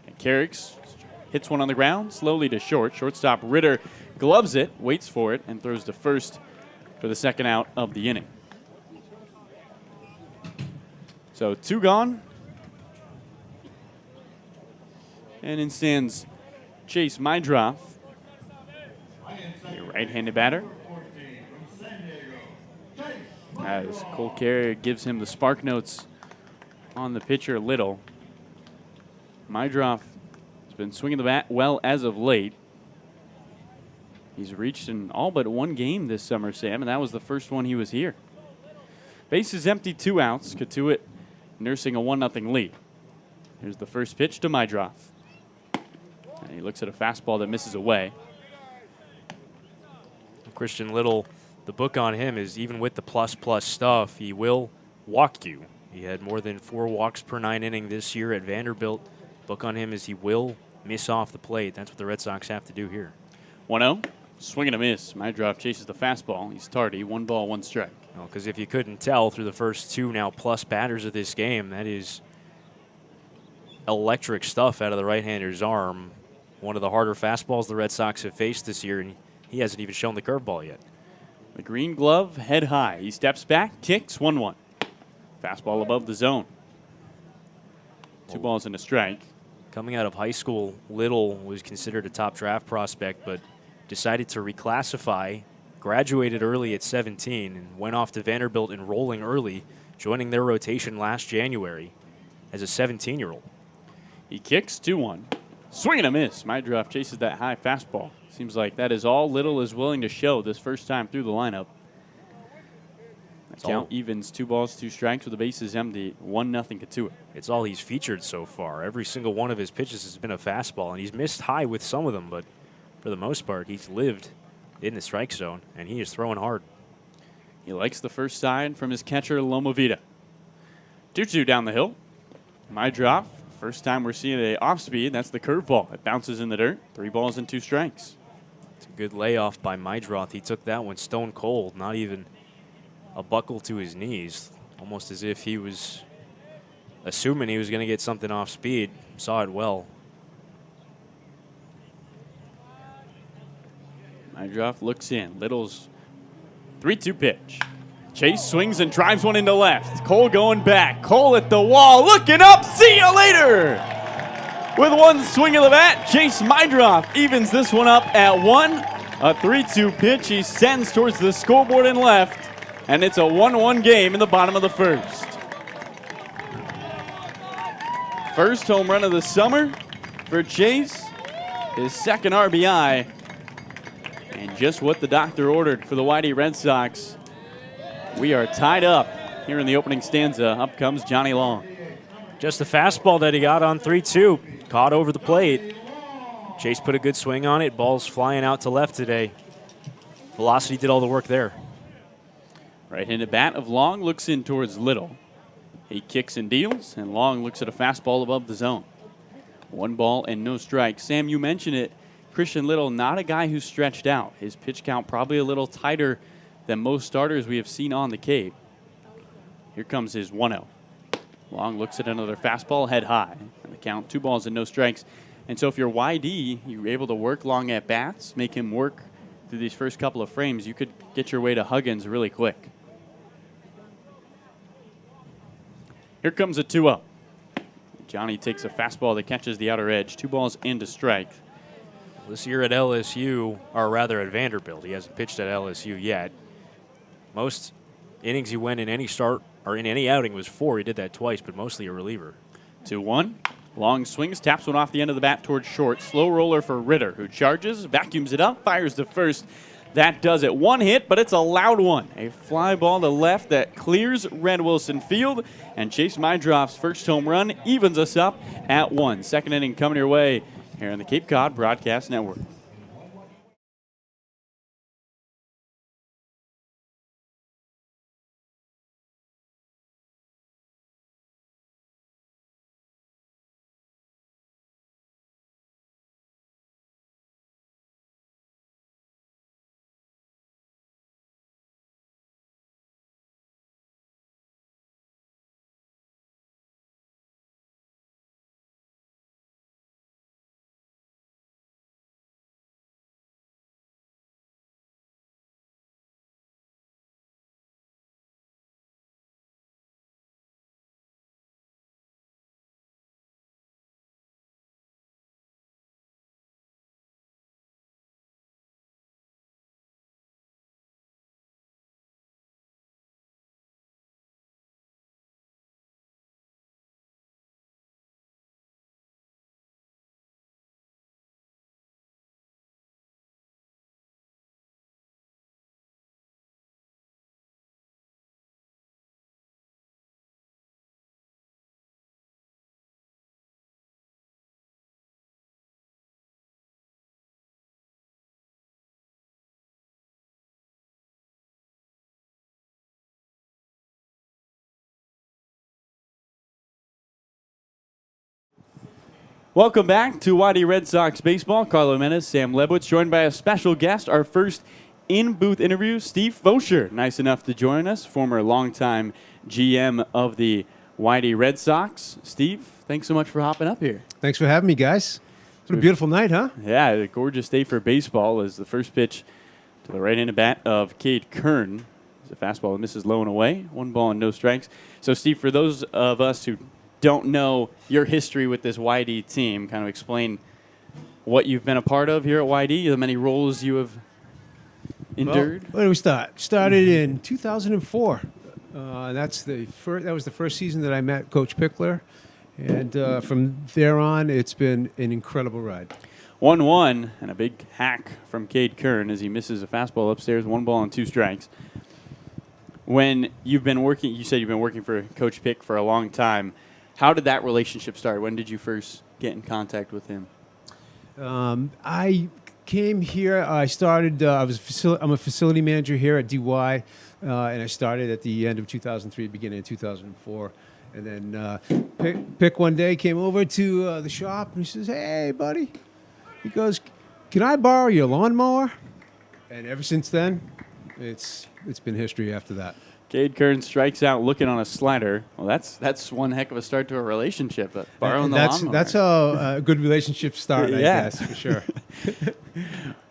And Carrig hits one on the ground, slowly to short. Shortstop Ritter gloves it, waits for it, and throws to first for the second out of the inning. So 2 gone. And in stands Chase Mydroff, a right-handed batter. As Cole Carrier gives him the spark notes on the pitcher Little. Mydroff has been swinging the bat well as of late. He's reached in all but 1 game this summer, Sam, and that was the first one he was here. Base is empty, 2 outs. Cotuit nursing a 1-0 lead. Here's the first pitch to Mydroff. And he looks at a fastball that misses away. Christian Little, the book on him is even with the plus stuff, he will walk you. He had more than 4 walks per 9 inning this year at Vanderbilt. Book on him is he will miss off the plate. That's what the Red Sox have to do here. 1-0. Swing and a miss. Mydroff chases the fastball. He's tardy. 1 ball, 1 strike. Because if you couldn't tell through the first 2 now plus batters of this game, that is electric stuff out of the right-hander's arm. One of the harder fastballs the Red Sox have faced this year, and he hasn't even shown the curveball yet. The green glove, head high. He steps back, kicks, 1-1. Fastball above the zone. 2 balls and a strike. Coming out of high school, Little was considered a top draft prospect, but decided to reclassify, graduated early at 17, and went off to Vanderbilt enrolling early, joining their rotation last January as a 17-year-old. He kicks, 2-1. Swing and a miss. Mydroff chases that high fastball. Seems like that is all Little is willing to show this first time through the lineup. Count evens 2 balls, 2 strikes with the bases empty. 1-0 Cotuit. It's all he's featured so far. Every single one of his pitches has been a fastball, and he's missed high with some of them, but for the most part, he's lived in the strike zone, and he is throwing hard. He likes the first sign from his catcher, Loma Vida. 2-2 down the hill. Mydroff, first time we're seeing a off-speed. That's the curveball. It bounces in the dirt. 3 balls and 2 strikes. It's a good layoff by Mydroff. He took that one stone cold, not even a buckle to his knees, almost as if he was assuming he was going to get something off speed. Saw it well. Hydroff looks in. Little's 3-2 pitch. Chase swings and drives one into left. Cole going back. Cole at the wall, looking up. See you later. With one swing of the bat, Chase Mydroff evens this one up at 1. A 3-2 pitch he sends towards the scoreboard and left, and it's a 1-1 game in the bottom of the first. First home run of the summer for Chase, his second RBI, and just what the doctor ordered for the Whitey Red Sox. We are tied up here in the opening stanza. Up comes Johnny Long. Just a fastball that he got on 3-2. Caught over the plate. Chase put a good swing on it. Ball's flying out to left today. Velocity did all the work there. Right-handed bat of Long looks in towards Little. He kicks and deals, and Long looks at a fastball above the zone. 1 ball and no strikes. Sam, you mentioned it. Christian Little, not a guy who's stretched out. His pitch count probably a little tighter than most starters we have seen on the Cape. Here comes his 1-0. Long looks at another fastball, head high. And the count, 2 balls and no strikes. And so if you're YD, you're able to work Long at bats, make him work through these first couple of frames, you could get your way to Huggins really quick. Here comes a 2-0. Johnny takes a fastball that catches the outer edge. 2 balls and a strike. This year at LSU, or rather at Vanderbilt, he hasn't pitched at LSU yet. Most innings he went in any start or in any outing was 4. He did that twice, but mostly a reliever. 2-1. Long swings, taps one off the end of the bat towards short. Slow roller for Ritter, who charges, vacuums it up, fires to first. That does it. 1 hit, but it's a loud one. A fly ball to left that clears Red Wilson Field, and Chase Mydroff's first home run evens us up at 1. Second inning coming your way here on the Cape Cod Broadcast Network. Welcome back to Whitey Red Sox Baseball. Carlo Menes, Sam Lebowitz, joined by a special guest, our first in-booth interview, Steve Fosher. Nice enough to join us, former longtime GM of the Whitey Red Sox. Steve, thanks so much for hopping up here. Thanks for having me, guys. What a beautiful night, huh? Yeah, a gorgeous day for baseball as the first pitch to the right-handed bat of Cade Kern. It's a fastball that misses low and away. 1 ball and no strikes. So, Steve, for those of us who don't know your history with this YD team, kind of explain what you've been a part of here at YD, the many roles you have endured. Well, where do we start? Started in 2004. That was the first season that I met Coach Pickler, and from there on, it's been an incredible ride. 1-1 and a big hack from Cade Kern as he misses a fastball upstairs. 1 ball and 2 strikes. When you've been working, you said you've been working for Coach Pick for a long time. How did that relationship start? When did you first get in contact with him? I came here. I started. I'm a facility manager here at DY, and I started at the end of 2003, beginning of 2004. And then Pick one day came over to the shop and he says, "Hey, buddy," he goes, "Can I borrow your lawnmower?" And ever since then, it's been history after that. Cade Kern strikes out looking on a slider. Well, that's one heck of a start to a relationship. Borrowing the lawnmower. That's how good relationships start, I guess, for sure.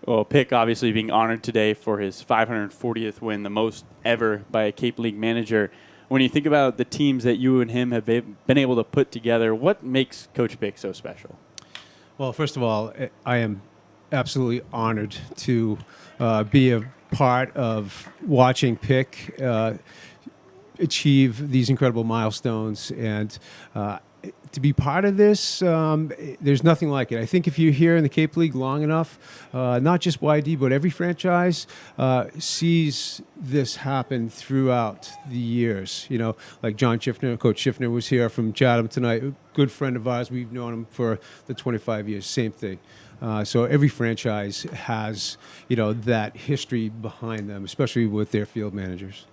Well, Pick obviously being honored today for his 540th win, the most ever by a Cape League manager. When you think about the teams that you and him have been able to put together, what makes Coach Pick so special? Well, first of all, I am absolutely honored to be a part of watching Pick achieve these incredible milestones, and to be part of this, there's nothing like it. I think if you're here in the Cape League long enough, not just YD, but every franchise sees this happen throughout the years. You know, like John Schiffner, Coach Schiffner was here from Chatham tonight, a good friend of ours. We've known him for the 25 years, same thing. So every franchise has, that history behind them, especially with their field managers.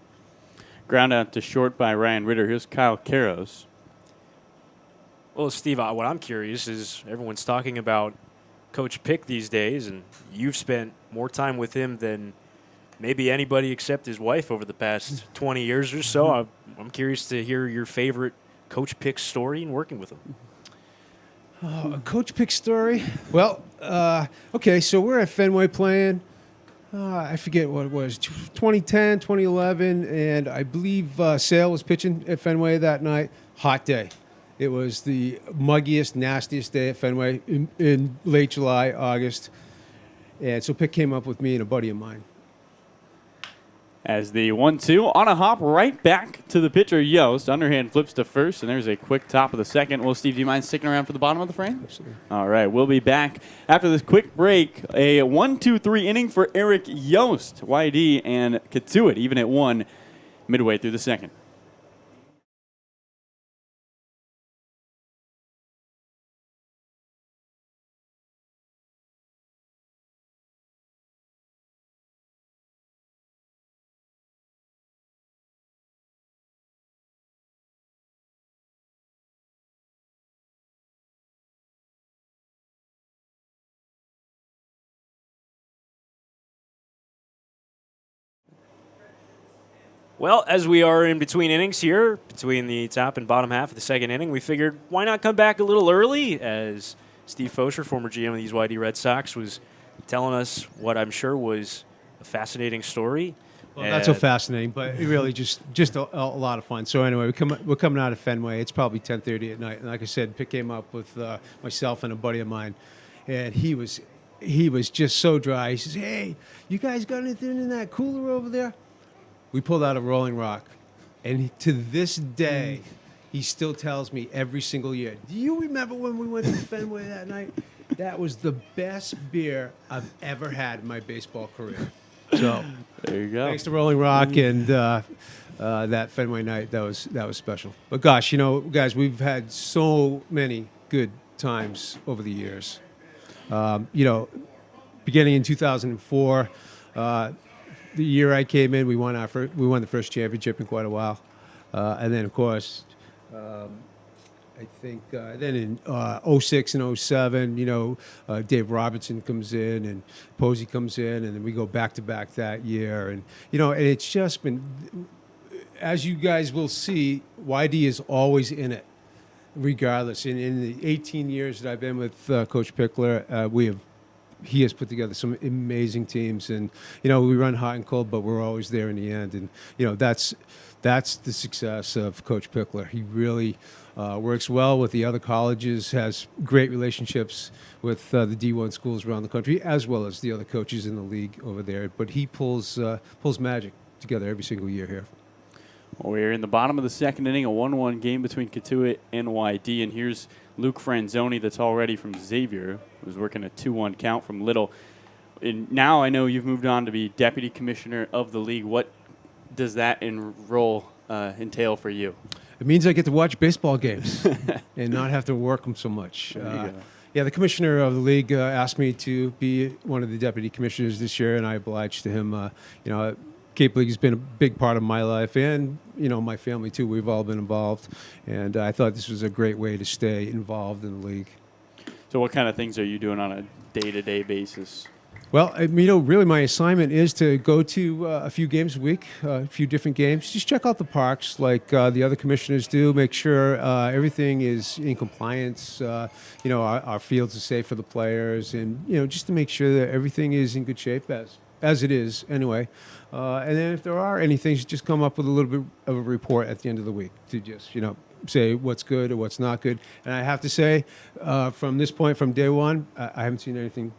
Ground out to short by Ryan Ritter. Here's Kyle Caros. Well, Steve, what I'm curious is everyone's talking about Coach Pick these days, and you've spent more time with him than maybe anybody except his wife over the past 20 years or so. I'm curious to hear your favorite Coach Pick story in working with him. A Coach Pick story? Well, okay, so we're at Fenway playing. I forget what it was, 2010, 2011, and I believe Sale was pitching at Fenway that night. Hot day. It was the muggiest, nastiest day at Fenway in late July, August. And so Pick came up with me and a buddy of mine. As the 1-2 on a hop right back to the pitcher, Yost. Underhand flips to first, and there's a quick top of the second. Well, Steve, do you mind sticking around for the bottom of the frame? Absolutely. All right, we'll be back after this quick break. A 1-2-3 inning for Eric Yost. YD and Cotuit even at 1 midway through the second. Well, as we are in between innings here, between the top and bottom half of the second inning, we figured why not come back a little early, as Steve Fosher, former GM of these YD Red Sox, was telling us what I'm sure was a fascinating story. Well, not so fascinating, but it really just a lot of fun. So anyway, we're coming out of Fenway. It's probably 10:30 at night, and like I said, Pick came up with myself and a buddy of mine, and he was just so dry. He says, "Hey, you guys got anything in that cooler over there?" We pulled out a Rolling Rock, and to this day, he still tells me every single year, "Do you remember when we went to Fenway that night? That was the best beer I've ever had in my baseball career." So there you go. Thanks to Rolling Rock and that Fenway night, that was special. But gosh, guys, we've had so many good times over the years. Beginning in 2004. The year I came in, we won the first championship in quite a while, and then of course, I think then in 06 and 07, Dave Robertson comes in and Posey comes in, and then we go back to back that year, and and it's just been, as you guys will see, YD is always in it, regardless. In the 18 years that I've been with Coach Pickler, he has put together some amazing teams, and we run hot and cold, but we're always there in the end. And that's the success of Coach Pickler. He really works well with the other colleges, has great relationships with the D1 schools around the country, as well as the other coaches in the league over there. But he pulls magic together every single year here. Well, we're in the bottom of the second inning, a 1-1 game between Cotuit and YD, and here's Luke Franzoni that's already from Xavier, who's working a 2-1 count from Little. And now I know you've moved on to be deputy commissioner of the league. What does that role entail for you? It means I get to watch baseball games and not have to work them so much. Yeah, the commissioner of the league asked me to be one of the deputy commissioners this year, and I obliged to him. Cape League has been a big part of my life, and my family too. We've all been involved, and I thought this was a great way to stay involved in the league. So what kind of things are you doing on a day-to-day basis? Well, really my assignment is to go to a few games a week, a few different games. Just check out the parks like the other commissioners do. Make sure everything is in compliance. Our fields are safe for the players, and just to make sure that everything is in good shape as it is anyway. And then if there are any things, just come up with a little bit of a report at the end of the week to just say what's good or what's not good. And I have to say, from this point, from day one, I haven't seen anything.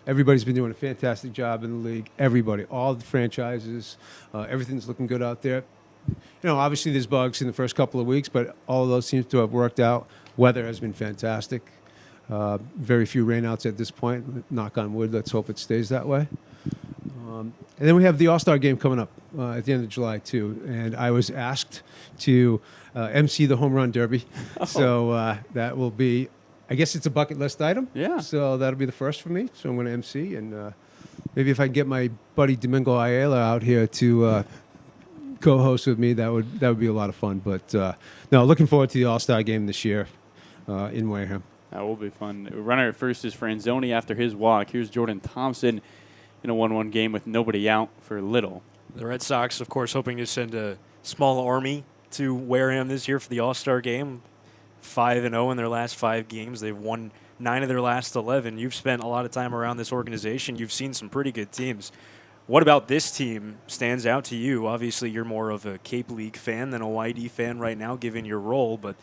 Everybody's been doing a fantastic job in the league. Everybody, all the franchises, everything's looking good out there. Obviously there's bugs in the first couple of weeks, but all of those seem to have worked out. Weather has been fantastic. Very few rainouts at this point. Knock on wood. Let's hope it stays that way. And then we have the All-Star game coming up at the end of July, too. And I was asked to MC the Home Run Derby. Oh. So that will be, I guess it's a bucket list item. Yeah. So that'll be the first for me. So I'm going to MC. And maybe if I can get my buddy Domingo Ayala out here to co-host with me, that would be a lot of fun. But no, looking forward to the All-Star game this year in Wareham. That will be fun. Runner at first is Franzoni after his walk. Here's Jordan Thompson in a 1-1 game with nobody out for little. The Red Sox, of course, hoping to send a small army to Wareham this year for the All-Star game. 5-0 in their last 5 games. They've won 9 of their last 11. You've spent a lot of time around this organization. You've seen some pretty good teams. What about this team stands out to you? Obviously, you're more of a Cape League fan than a YD fan right now, given your role, but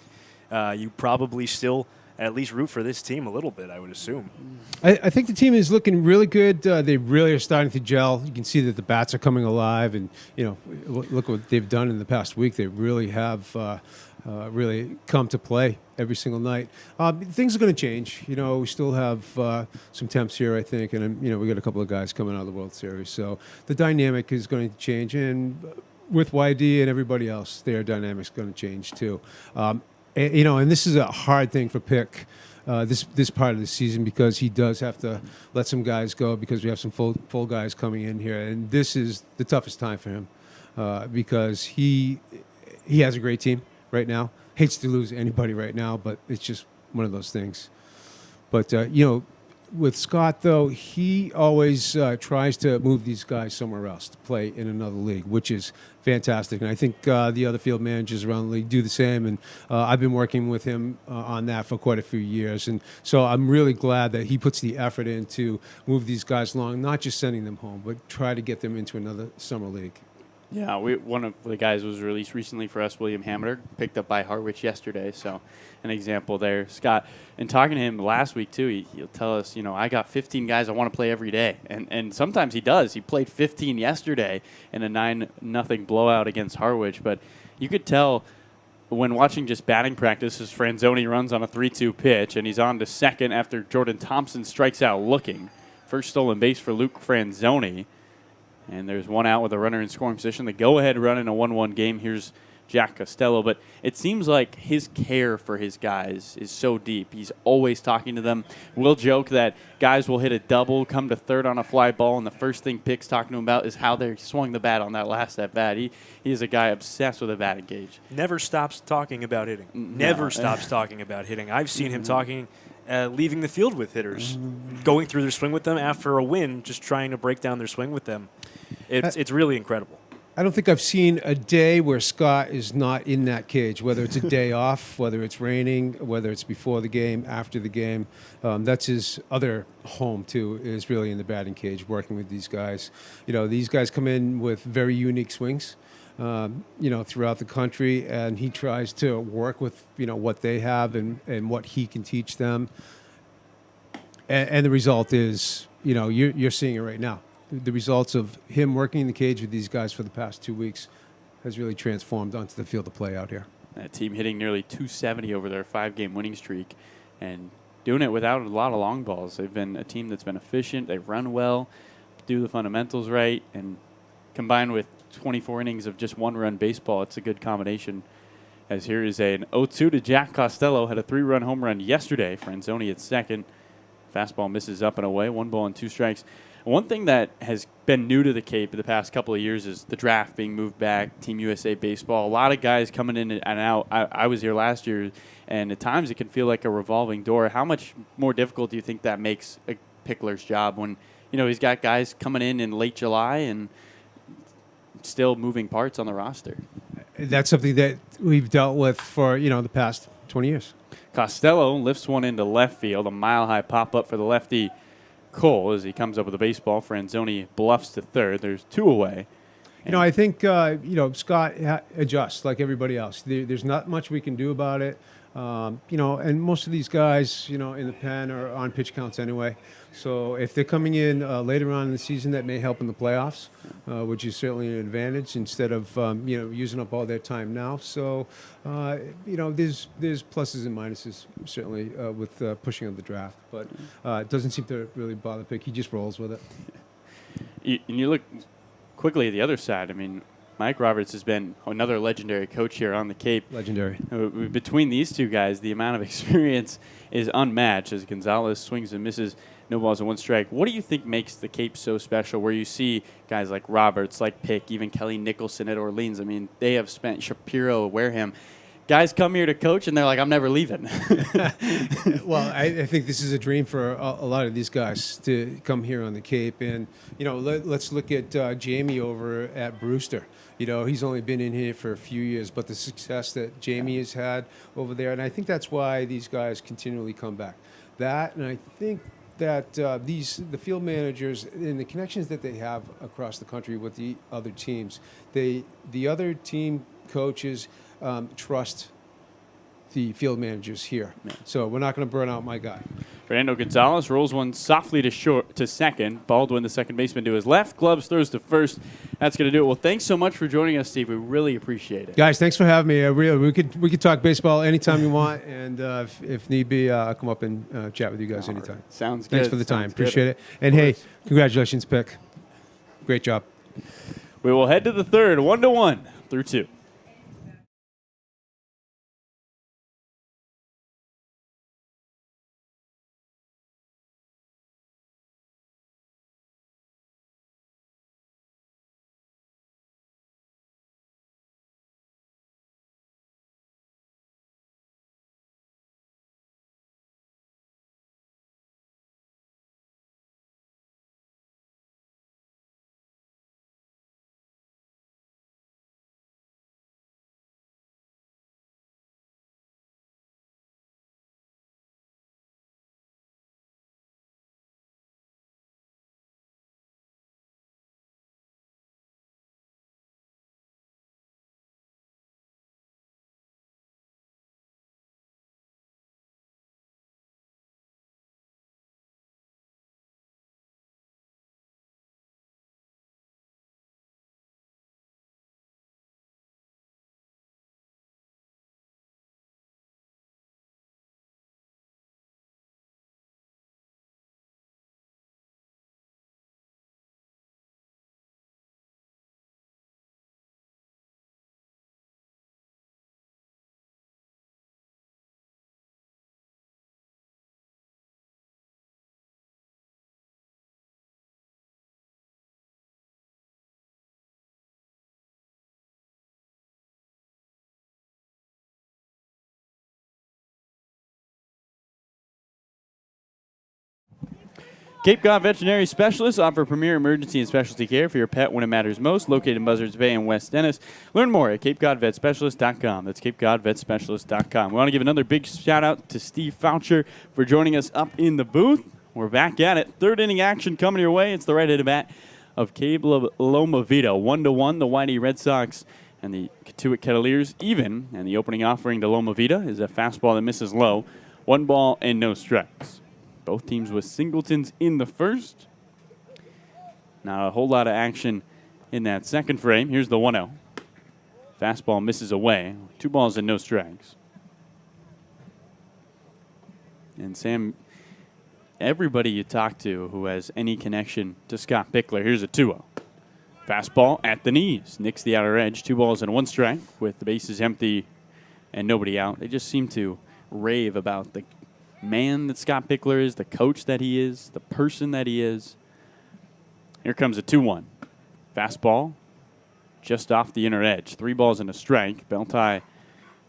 you probably still at least root for this team a little bit, I would assume. I think the team is looking really good. They really are starting to gel. You can see that the bats are coming alive, and look what they've done in the past week. They really have really come to play every single night. Things are going to change. We still have some temps here, I think, and we got a couple of guys coming out of the World Series. So the dynamic is going to change, and with YD and everybody else, their dynamic's going to change too. And this is a hard thing for Pick this part of the season because he does have to let some guys go because we have some full guys coming in here, and this is the toughest time for him because he has a great team right now. Hates to lose anybody right now, but it's just one of those things. But with Scott though, he always tries to move these guys somewhere else to play in another league, which is fantastic. And I think the other field managers around the league do the same. And I've been working with him on that for quite a few years. And so I'm really glad that he puts the effort in to move these guys along, not just sending them home, but try to get them into another summer league. Yeah, one of the guys was released recently for us, William Hammer, picked up by Harwich yesterday. So an example there. Scott, and talking to him last week, too, he'll tell us, I got 15 guys I want to play every day. And sometimes he does. He played 15 yesterday in a 9-0 blowout against Harwich. But you could tell when watching just batting practices, Franzoni runs on a 3-2 pitch, and he's on to second after Jordan Thompson strikes out looking. First stolen base for Luke Franzoni. And there's one out with a runner in scoring position. The go-ahead run in a 1-1 game. Here's Jack Costello. But it seems like his care for his guys is so deep. He's always talking to them. We'll joke that guys will hit a double, come to third on a fly ball, and the first thing Pick's talking to him about is how they swung the bat on that last at-bat. He is a guy obsessed with a batting cage. Never stops talking about hitting. Never stops talking about hitting. I've seen him talking leaving the field with hitters, going through their swing with them after a win, just trying to break down their swing with them. It's really incredible. I don't think I've seen a day where Scott is not in that cage, whether it's a day off, whether it's raining, whether it's before the game, after the game. That's his other home, too, is really in the batting cage, working with these guys. These guys come in with very unique swings, throughout the country, and he tries to work with, what they have and what he can teach them. And the result is, you're seeing it right now. The results of him working in the cage with these guys for the past 2 weeks has really transformed onto the field of play out here. That team hitting nearly 270 over their 5-game winning streak and doing it without a lot of long balls. They've been a team that's been efficient. They run well, do the fundamentals right, and combined with 24 innings of just 1-run baseball, it's a good combination. As here is an 0-2 to Jack Costello. Had a 3-run home run yesterday. Franzoni at second. Fastball misses up and away. 1 ball and 2 strikes. One thing that has been new to the Cape the past couple of years is the draft being moved back, Team USA Baseball. A lot of guys coming in and out. I was here last year, and at times it can feel like a revolving door. How much more difficult do you think that makes a Pickler's job when he's got guys coming in late July and still moving parts on the roster. That's something that we've dealt with for, the past 20 years. Costello lifts one into left field, a mile-high pop-up for the lefty Cole as he comes up with a baseball. Franzoni bluffs to third. There's 2 away. I think, Scott adjusts like everybody else. There's not much we can do about it. And most of these guys, in the pen are on pitch counts anyway. So if they're coming in later on in the season, that may help in the playoffs, which is certainly an advantage instead of, using up all their time now. So, there's pluses and minuses certainly with pushing on the draft. But it doesn't seem to really bother Pick. He just rolls with it. You look quickly at the other side. I mean, Mike Roberts has been another legendary coach here on the Cape. Legendary. Between these two guys, the amount of experience is unmatched as Gonzalez swings and misses, no balls and 1 strike. What do you think makes the Cape so special where you see guys like Roberts, like Pick, even Kelly Nicholson at Orleans? I mean, they have spent Shapiro, Wareham. Guys come here to coach, and they're like, I'm never leaving. Well, I think this is a dream for a lot of these guys to come here on the Cape. And, let's look at Jamie over at Brewster. He's only been in here for a few years, but the success that Jamie has had over there, and I think that's why these guys continually come back. That, and I think that the field managers and the connections that they have across the country with the other teams, the other team coaches trust the field managers here. Yeah. So we're not going to burn out my guy. Fernando Gonzalez rolls one softly to second. Baldwin, the second baseman, to his left. Gloves throws to first. That's going to do it. Well, thanks so much for joining us, Steve. We really appreciate it. Guys, thanks for having me. We could talk baseball anytime you want, and if need be, I'll come up and chat with you guys anytime. Right. Sounds good. Thanks for the time. Appreciate it. And hey, congratulations, Pick. Great job. We will head to the third, 1-1 through 2. Cape Cod Veterinary Specialists offer premier emergency and specialty care for your pet when it matters most. Located in Buzzards Bay and West Dennis. Learn more at CapeCodVetSpecialist.com. That's CapeCodVetSpecialist.com. We want to give another big shout-out to Steve Foucher for joining us up in the booth. We're back at it. Third inning action coming your way. It's the right-handed bat of Cape Loma Vita. 1-1, the Whitey Red Sox and the Cotuit Kettleers even. And the opening offering to Loma Vita is a fastball that misses low. 1 ball and no strikes. Both teams with singletons in the first. Not a whole lot of action in that second frame. Here's the 1-0. Fastball misses away. 2 balls and no strikes. And Sam, everybody you talk to who has any connection to Scott Pickler, here's a 2-0. Fastball at the knees. Nicks the outer edge. 2 balls and 1 strike with the bases empty and nobody out. They just seem to rave about the man that Scott Pickler is, the coach that he is, the person that he is. Here comes a 2-1. Fastball just off the inner edge. 3 balls and a strike. Bell tie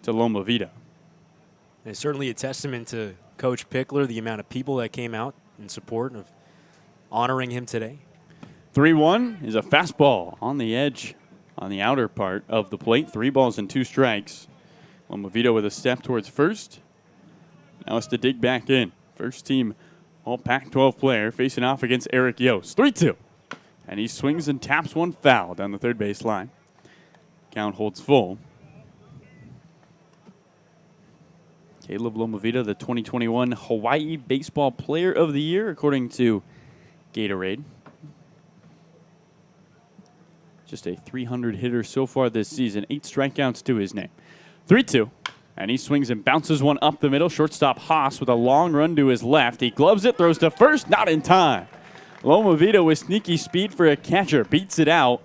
to Loma Vita. It's certainly a testament to Coach Pickler, the amount of people that came out in support of honoring him today. 3-1 is a fastball on the edge, on the outer part of the plate. 3 balls and 2 strikes. Lomovito with a step towards first. Now it's to dig back in. First team All Pac-12 player facing off against Eric Yost. 3-2. And he swings and taps one foul down the third base line. Count holds full. Caleb Lomovito, the 2021 Hawaii Baseball Player of the Year, according to Gatorade. Just a 300 hitter so far this season. 8 strikeouts to his name. 3-2. And he swings and bounces one up the middle. Shortstop Haas with a long run to his left. He gloves it, throws to first, not in time. Lomovito with sneaky speed for a catcher. Beats it out.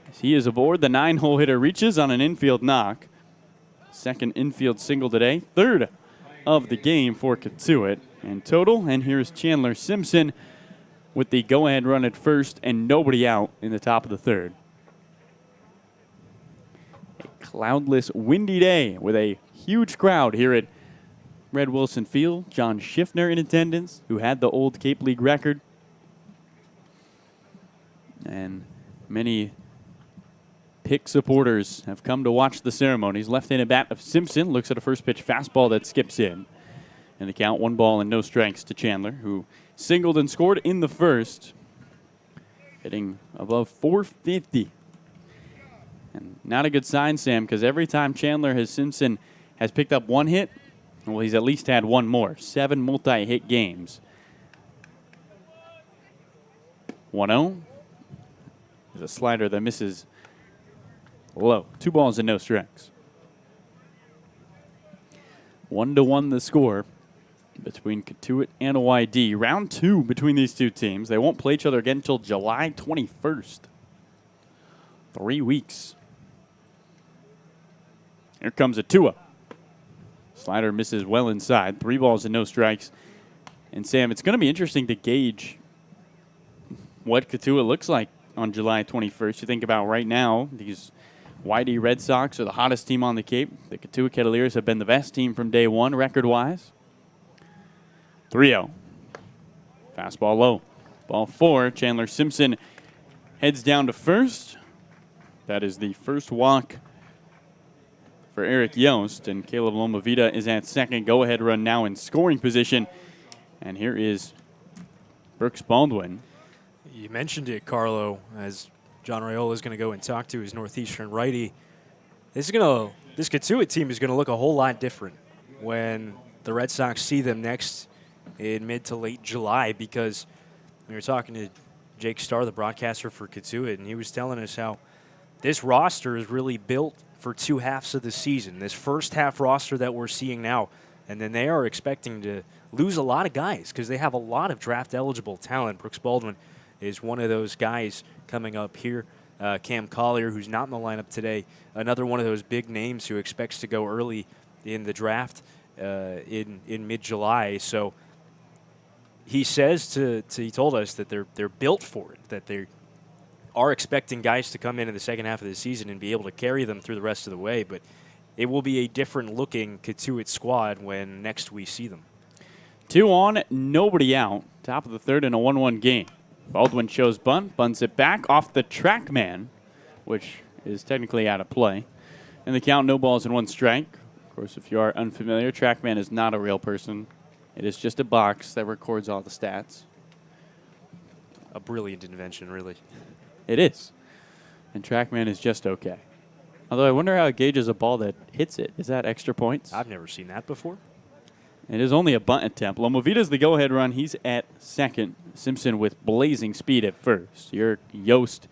As he is aboard, the 9-hole hitter reaches on an infield knock. Second infield single today. Third of the game for Cotuit in total. And here's Chandler Simpson with the go-ahead run at first and nobody out in the top of the third. A cloudless, windy day with a huge crowd here at Red Wilson Field. John Schiffner in attendance, who had the old Cape League record. And many Pick supporters have come to watch the ceremonies. Left-handed bat of Simpson looks at a first pitch fastball that skips in. And the count, 1 ball and no strikes to Chandler, who singled and scored in the first, hitting above 450. And not a good sign, Sam, because every time Simpson has picked up 1 hit, well, he's at least had 1 more. 7 multi-hit games. 1-0 is a slider that misses low. 2 balls and no strikes. 1-1 the score between Cotuit and OID. Round 2 between these two teams. They won't play each other again until July 21st. 3 weeks. Here comes a 2-0. Slider misses well inside. 3 balls and no strikes. And Sam, it's going to be interesting to gauge what Cotuit looks like on July 21st. You think about right now, these YD Red Sox are the hottest team on the Cape. The Cotuit Cavaliers have been the best team from day one, record-wise. 3-0. Fastball low. Ball 4. Chandler Simpson heads down to first. That is the first walk for Eric Yost. And Caleb Lomovito is at second. Go-ahead run now in scoring position. And here is Brooks Baldwin. You mentioned it, Carlo, as John Raiola is going to go and talk to his Northeastern righty. This Cotuit team is going to look a whole lot different when the Red Sox see them next in mid to late July, because we were talking to Jake Starr, the broadcaster for Cotuit, and he was telling us how this roster is really built for 2 halves of the season. This first half roster that we're seeing now, and then they are expecting to lose a lot of guys because they have a lot of draft-eligible talent. Brooks Baldwin is one of those guys coming up here. Cam Collier, who's not in the lineup today, another one of those big names who expects to go early in the draft in mid-July. So he says he told us that they're built for it, that they are expecting guys to come in the second half of the season and be able to carry them through the rest of the way. But it will be a different-looking Cotuit squad when next we see them. 2 on, nobody out. Top of the third in a 1-1 game. Baldwin shows bunt, bunts it back off the track man, which is technically out of play. And the count, no balls and 1 strike. Of course, if you are unfamiliar, TrackMan is not a real person. It is just a box that records all the stats. A brilliant invention, really. It is. And TrackMan is just okay. Although I wonder how it gauges a ball that hits it. Is that extra points? I've never seen that before. It is only a bunt attempt. Lomovito's the go-ahead run. He's at second. Simpson with blazing speed at first. Yost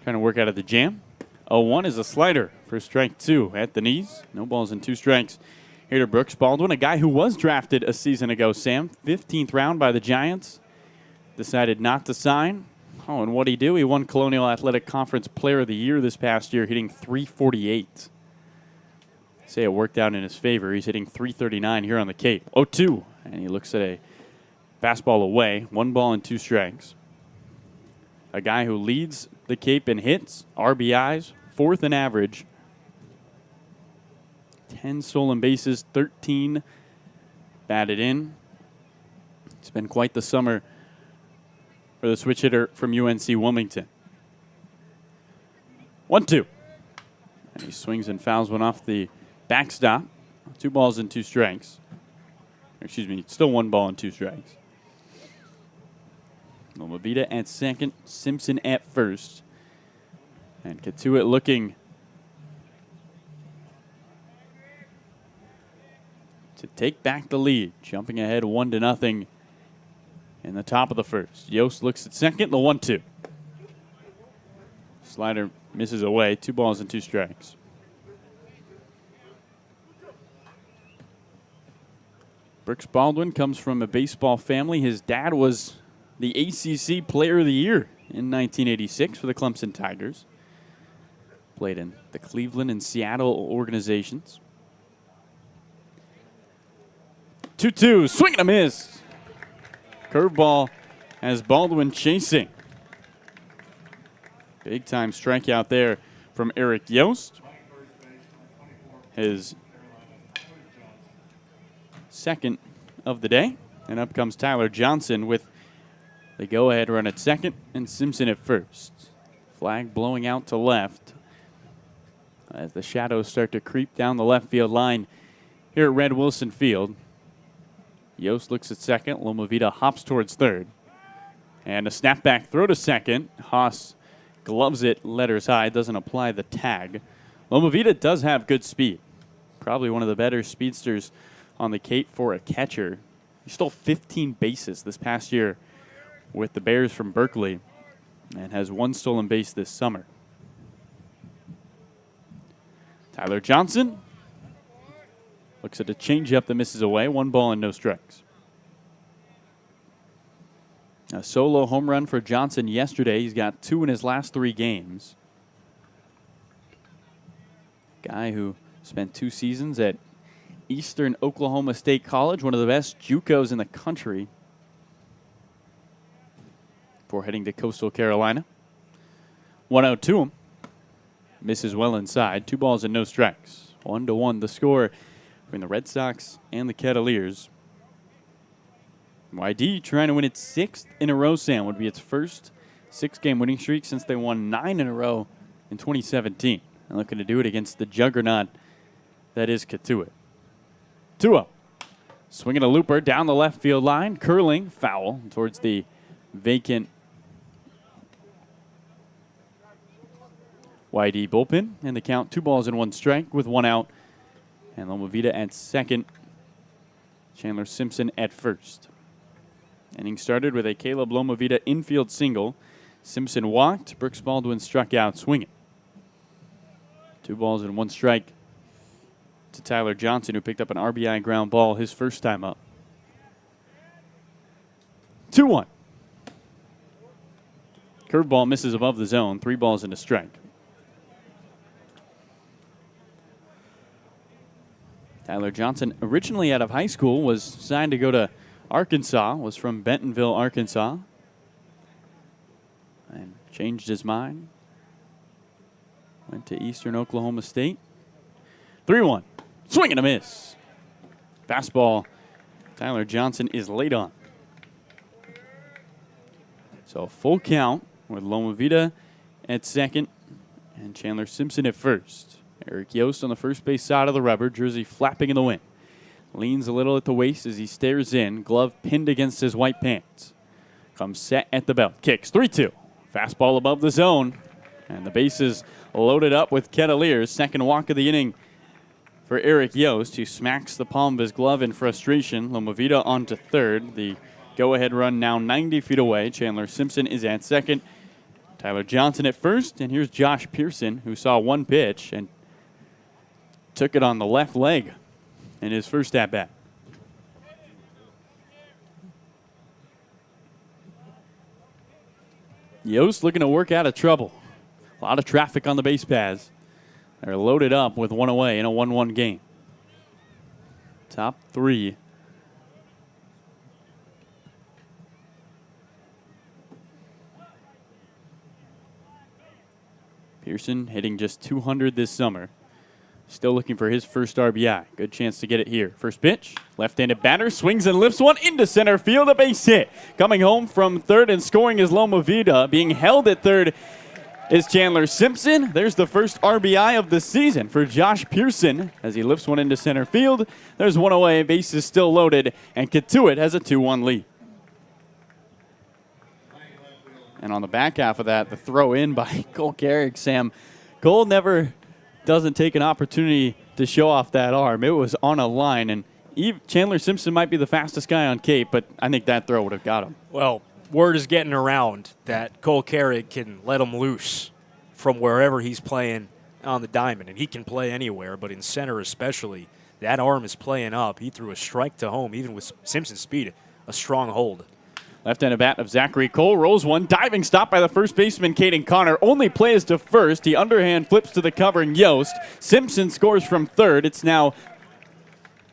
trying to work out of the jam. 0-1 is a slider for strike 2 at the knees. No balls and 2 strikes. Here to Brooks Baldwin, a guy who was drafted a season ago, Sam. 15th round by the Giants. Decided not to sign. Oh, and what'd he do? He won Colonial Athletic Conference Player of the Year this past year, hitting .348. Say it worked out in his favor. He's hitting .339 here on the Cape. 0-2, and he looks at a fastball away. 1 ball and 2 strikes. A guy who leads the Cape in hits, RBIs, 4th in average. 10 stolen bases, 13 batted in. It's been quite the summer for for the switch hitter from UNC Wilmington. 1-2. And he swings and fouls one off the backstop. 2 balls and 2 strikes. Excuse me, still 1 ball and 2 strikes. Lomavita at second, Simpson at first. And Cotuit looking to take back the lead, jumping ahead 1-0 in the top of the first. Yost looks at second, the 1-2. Slider misses away, 2 balls and 2 strikes. Brooks Baldwin comes from a baseball family. His dad was the ACC Player of the Year in 1986 for the Clemson Tigers. Played in the Cleveland and Seattle organizations. 2-2, swing and a miss. Curveball has Baldwin chasing. Big time strikeout there from Eric Yost. His second of the day. And up comes Tyler Johnson with the go-ahead run at second and Simpson at first. Flag blowing out to left as the shadows start to creep down the left field line here at Red Wilson Field. Yost looks at second. Lomavita hops towards third. And a snapback throw to second. Haas gloves it, letters high, doesn't apply the tag. Lomavita does have good speed. Probably one of the better speedsters on the Cape for a catcher. He stole 15 bases this past year with the Bears from Berkeley and has 1 stolen base this summer. Tyler Johnson looks at a changeup that misses away. 1 ball and no strikes. A solo home run for Johnson yesterday. He's got 2 in his last 3 games. Guy who spent 2 seasons at Eastern Oklahoma State College, one of the best JUCOs in the country, before heading to Coastal Carolina. 1-0 to him. Misses well inside. 2 balls and no strikes. 1-1 the score between the Red Sox and the Cavaliers. YD trying to win its 6th in a row, Sam. Would be its first 6-game winning streak since they won 9 in a row in 2017. And looking to do it against the juggernaut that is Cotuit. 2-0. Swinging a looper down the left field line. Curling, foul towards the vacant YD bullpen. And the count 2 balls and 1 strike with 1 out. And Lomavita at second. Chandler Simpson at first. Inning started with a Caleb Lomavita infield single. Simpson walked. Brooks Baldwin struck out swinging. 2 balls and 1 strike to Tyler Johnson, who picked up an RBI ground ball his first time up. 2-1. Curveball misses above the zone. 3 balls and a strike. Tyler Johnson, originally out of high school, was signed to go to Arkansas, was from Bentonville, Arkansas, and changed his mind. Went to Eastern Oklahoma State. 3-1. Swing and a miss. Fastball. Tyler Johnson is late on. So full count with Lomavita at second and Chandler Simpson at first. Eric Yost on the first base side of the rubber, jersey flapping in the wind. Leans a little at the waist as he stares in, glove pinned against his white pants. Comes set at the belt. Kicks 3-2. Fastball above the zone. And the bases loaded up with Cavaliers. Second walk of the inning for Eric Yost, who smacks the palm of his glove in frustration. Lomavita on to third. The go-ahead run now 90 feet away. Chandler Simpson is at second. Tyler Johnson at first. And here's Josh Pearson, who saw 1 pitch and took it on the left leg in his first at-bat. Yost looking to work out of trouble. A lot of traffic on the base paths. They're loaded up with 1 away in a 1-1 game. Top 3. Pearson hitting just 200 this summer. Still looking for his first RBI. Good chance to get it here. First pitch, left-handed batter, swings and lifts one into center field, a base hit. Coming home from third and scoring is Loma Vida. Being held at third is Chandler Simpson. There's the first RBI of the season for Josh Pearson as he lifts one into center field. There's one away, base is still loaded, and Cotuit has a 2-1 lead. And on the back half of that, the throw in by Cole Carrick, Sam. Cole never doesn't take an opportunity to show off that arm. It was on a line, and Chandler Simpson might be the fastest guy on Cape, but I think that throw would have got him. Well, word is getting around that Cole Carrick can let him loose from wherever he's playing on the diamond, and he can play anywhere, but in center especially, that arm is playing up. He threw a strike to home, even with Simpson's speed, a strong hold. Left-handed bat of Zachary Cole rolls one. Diving stop by the first baseman, Caden Connor. Only plays to first. He underhand flips to the covering Yost. Simpson scores from third. It's now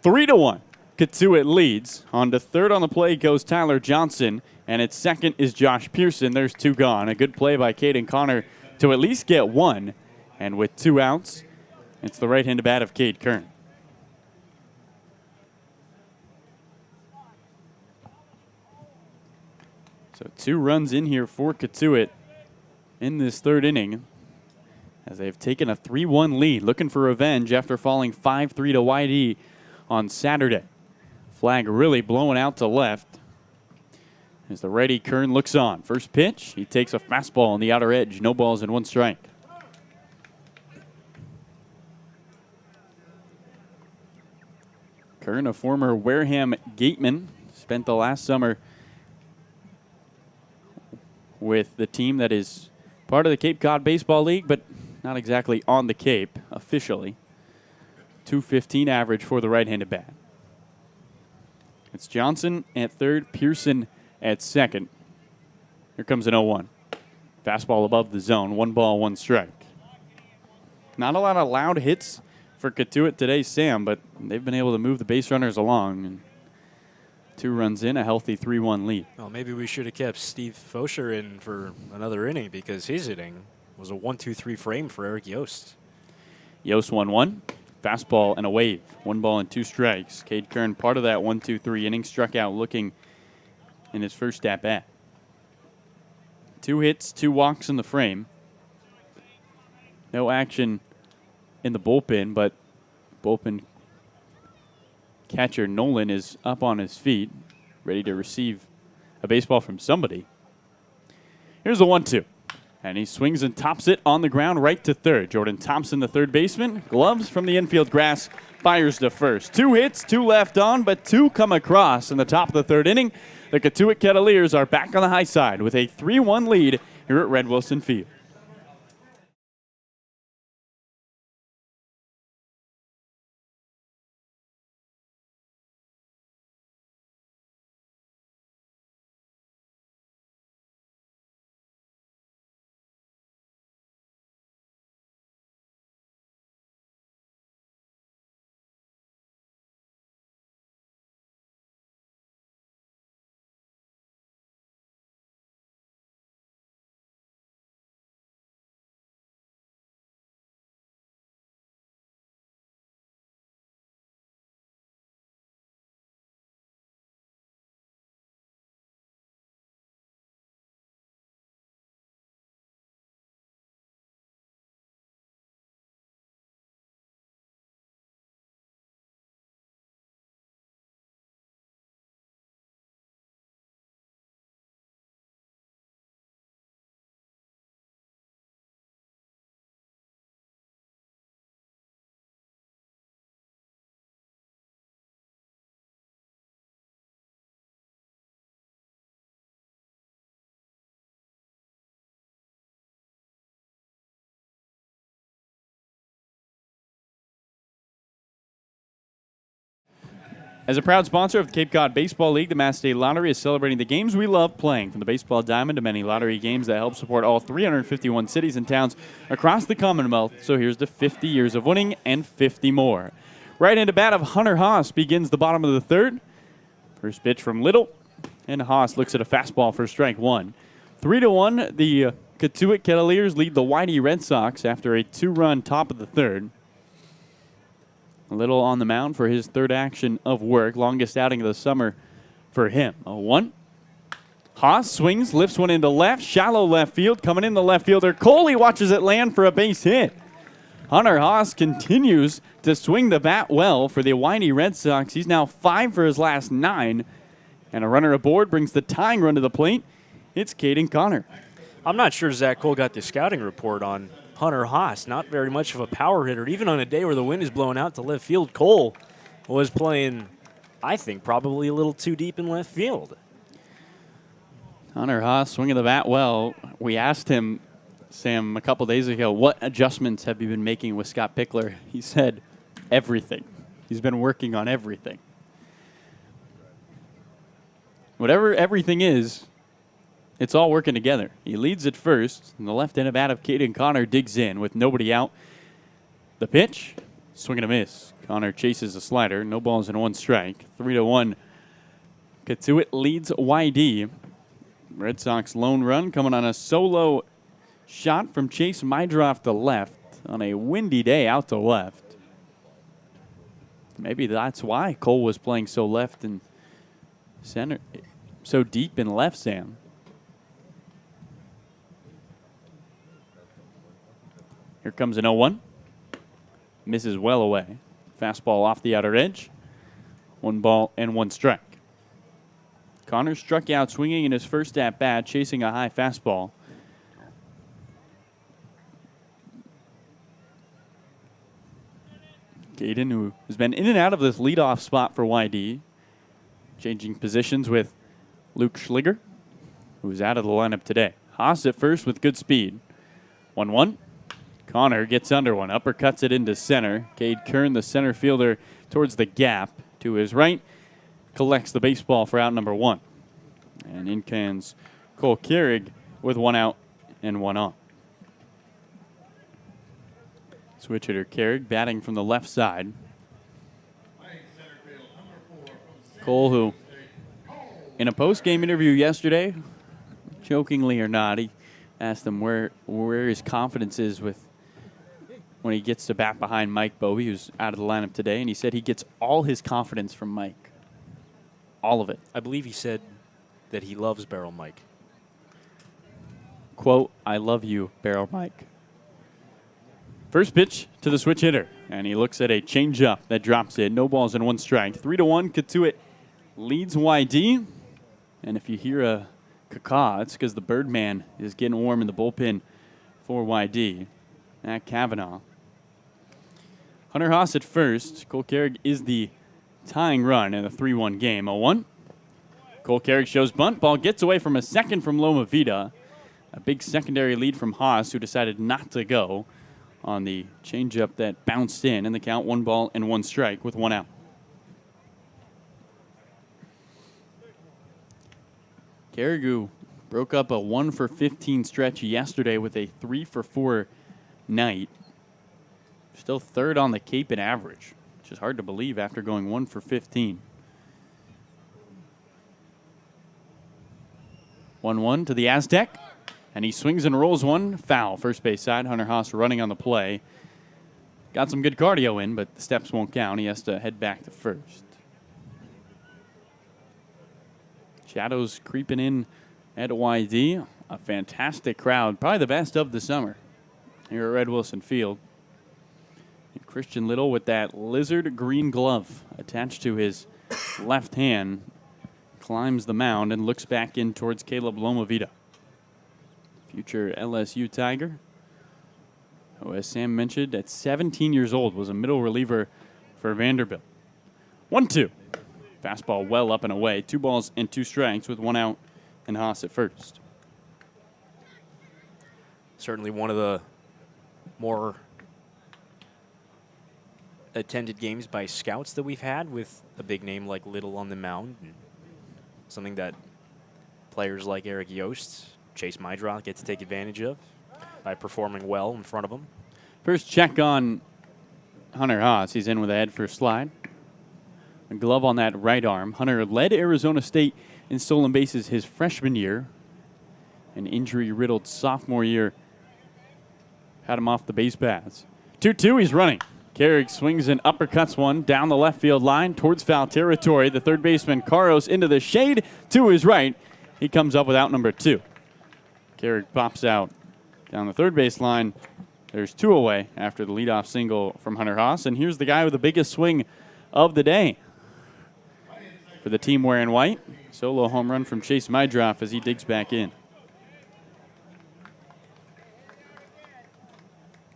3-1. Cotuit leads. On to third on the play goes Tyler Johnson. And at second is Josh Pearson. There's two gone. A good play by Caden Connor to at least get one. And with 2 outs, it's the right-handed bat of Cade Kern. So 2 runs in here for Cotuit in this third inning as they've taken a 3-1 lead, looking for revenge after falling 5-3 to YD on Saturday. Flag really blowing out to left as the righty Kern looks on. First pitch, he takes a fastball on the outer edge. No balls and 1 strike. Kern, a former Wareham Gateman, spent the last summer with the team that is part of the Cape Cod Baseball League, but not exactly on the Cape officially. .215 average for the right-handed bat. It's Johnson at third, Pearson at second. Here comes an 0-1. Fastball above the zone, 1 ball, 1 strike. Not a lot of loud hits for Cotuit today, Sam, but they've been able to move the base runners along. And 2 runs in, a healthy 3-1 lead. Well, maybe we should have kept Steve Fosher in for another inning because his inning was a 1-2-3 frame for Eric Yost. Yost 1-1. Fastball and a wave. 1 ball and 2 strikes. Cade Kern, part of that 1-2-3 inning, struck out looking in his first at-bat. 2 hits, 2 walks in the frame. No action in the bullpen, but bullpen catcher Nolan is up on his feet, ready to receive a baseball from somebody. Here's the 1-2. And he swings and tops it on the ground right to third. Jordan Thompson, the third baseman, gloves from the infield grass, fires to first. 2 hits, 2 left on, but 2 come across in the top of the third inning. The Cotuit Cavaliers are back on the high side with a 3-1 lead here at Red Wilson Field. As a proud sponsor of the Cape Cod Baseball League, the Mass State Lottery is celebrating the games we love playing. From the baseball diamond to many lottery games that help support all 351 cities and towns across the Commonwealth. So here's to 50 years of winning and 50 more. Right-handed bat of Hunter Haas begins the bottom of the third. First pitch from Little, and Haas looks at a fastball for strike 1. 3-1, the Cotuit Cavaliers lead the YD Red Sox after a 2-run top of the third. Little on the mound for his third action of work. Longest outing of the summer for him. 0-1. Haas swings, lifts one into left. Shallow left field. Coming in the left fielder. Coley watches it land for a base hit. Hunter Haas continues to swing the bat well for the Whitey Red Sox. He's now 5 for his last 9. And a runner aboard brings the tying run to the plate. It's Caden Connor. I'm not sure Zach Cole got the scouting report on Hunter Haas. Not very much of a power hitter. Even on a day where the wind is blowing out to left field, Cole was playing, I think, probably a little too deep in left field. Hunter Haas swinging the bat well. We asked him, Sam, a couple days ago, what adjustments have you been making with Scott Pickler? He said, everything. He's been working on everything. Whatever everything is, it's all working together. He leads at first, and the left-handed bat of Caden Connor digs in with nobody out. The pitch, swing and a miss. Connor chases a slider. No balls and 1 strike. 3-1. Cotuit leads YD. Red Sox lone run coming on a solo shot from Chase Mydroff to left on a windy day out to left. Maybe that's why Cole was playing so left and center, so deep in left, Sam. Here comes an 0-1. Misses well away. Fastball off the outer edge. 1 ball and 1 strike. Connor struck out swinging in his first at-bat, chasing a high fastball. Caden, who has been in and out of this leadoff spot for YD, changing positions with Luke Schliger, who's out of the lineup today. Haas at first with good speed. 1-1. Connor gets under one, uppercuts it into center. Cade Kern, the center fielder, towards the gap to his right, collects the baseball for out number 1. And in cans Cole Keurig with 1 out and 1 on. Switch hitter Keurig batting from the left side. Cole, who in a post-game interview yesterday, jokingly or not, he asked him where his confidence is with when he gets to bat behind Mike Bovee, who's out of the lineup today, and he said he gets all his confidence from Mike. All of it. I believe he said that he loves Barrel Mike. Quote, I love you, Barrel Mike. First pitch to the switch hitter, and he looks at a changeup that drops in. No balls and 1 strike. 3-1, Cotuit leads YD. And if you hear a caw, it's because the Birdman is getting warm in the bullpen for YD. Matt Kavanaugh. Hunter Haas at first. Cole Keurig is the tying run in a 3-1 game. 0-1. Cole Keurig shows bunt. Ball gets away from a second from Loma Vida. A big secondary lead from Haas, who decided not to go on the changeup that bounced in the count. 1 ball and 1 strike with 1 out. Keurig, who broke up a 1-for-15 stretch yesterday with a 3-for-4 night. Still 3rd on the Cape in average, which is hard to believe after going 1-for-15. 1-1 to the Aztec, and he swings and rolls one foul. First base side, Hunter Haas running on the play. Got some good cardio in, but the steps won't count. He has to head back to first. Shadows creeping in at YD. A fantastic crowd, probably the best of the summer here at Red Wilson Field. And Christian Little with that lizard green glove attached to his left hand climbs the mound and looks back in towards Caleb Lomavita, future LSU Tiger, who, as Sam mentioned, at 17 years old was a middle reliever for Vanderbilt. 1-2. Fastball well up and away. 2 balls and 2 strikes with 1 out and Haas at first. Certainly one of the more attended games by scouts that we've had, with a big name like Little on the mound, and something that players like Eric Yost, Chase Mydroth get to take advantage of by performing well in front of them. First check on Hunter Haas. He's in with a head first slide. A glove on that right arm. Hunter led Arizona State in stolen bases his freshman year. An injury-riddled sophomore year had him off the base paths. 2-2, he's running. Carrick swings and uppercuts one down the left field line towards foul territory. The third baseman, Carros, into the shade to his right. He comes up with out number 2. Carrick pops out down the third base line. There's 2 away after the leadoff single from Hunter Haas. And here's the guy with the biggest swing of the day for the team wearing white. Solo home run from Chase Mydroff as he digs back in.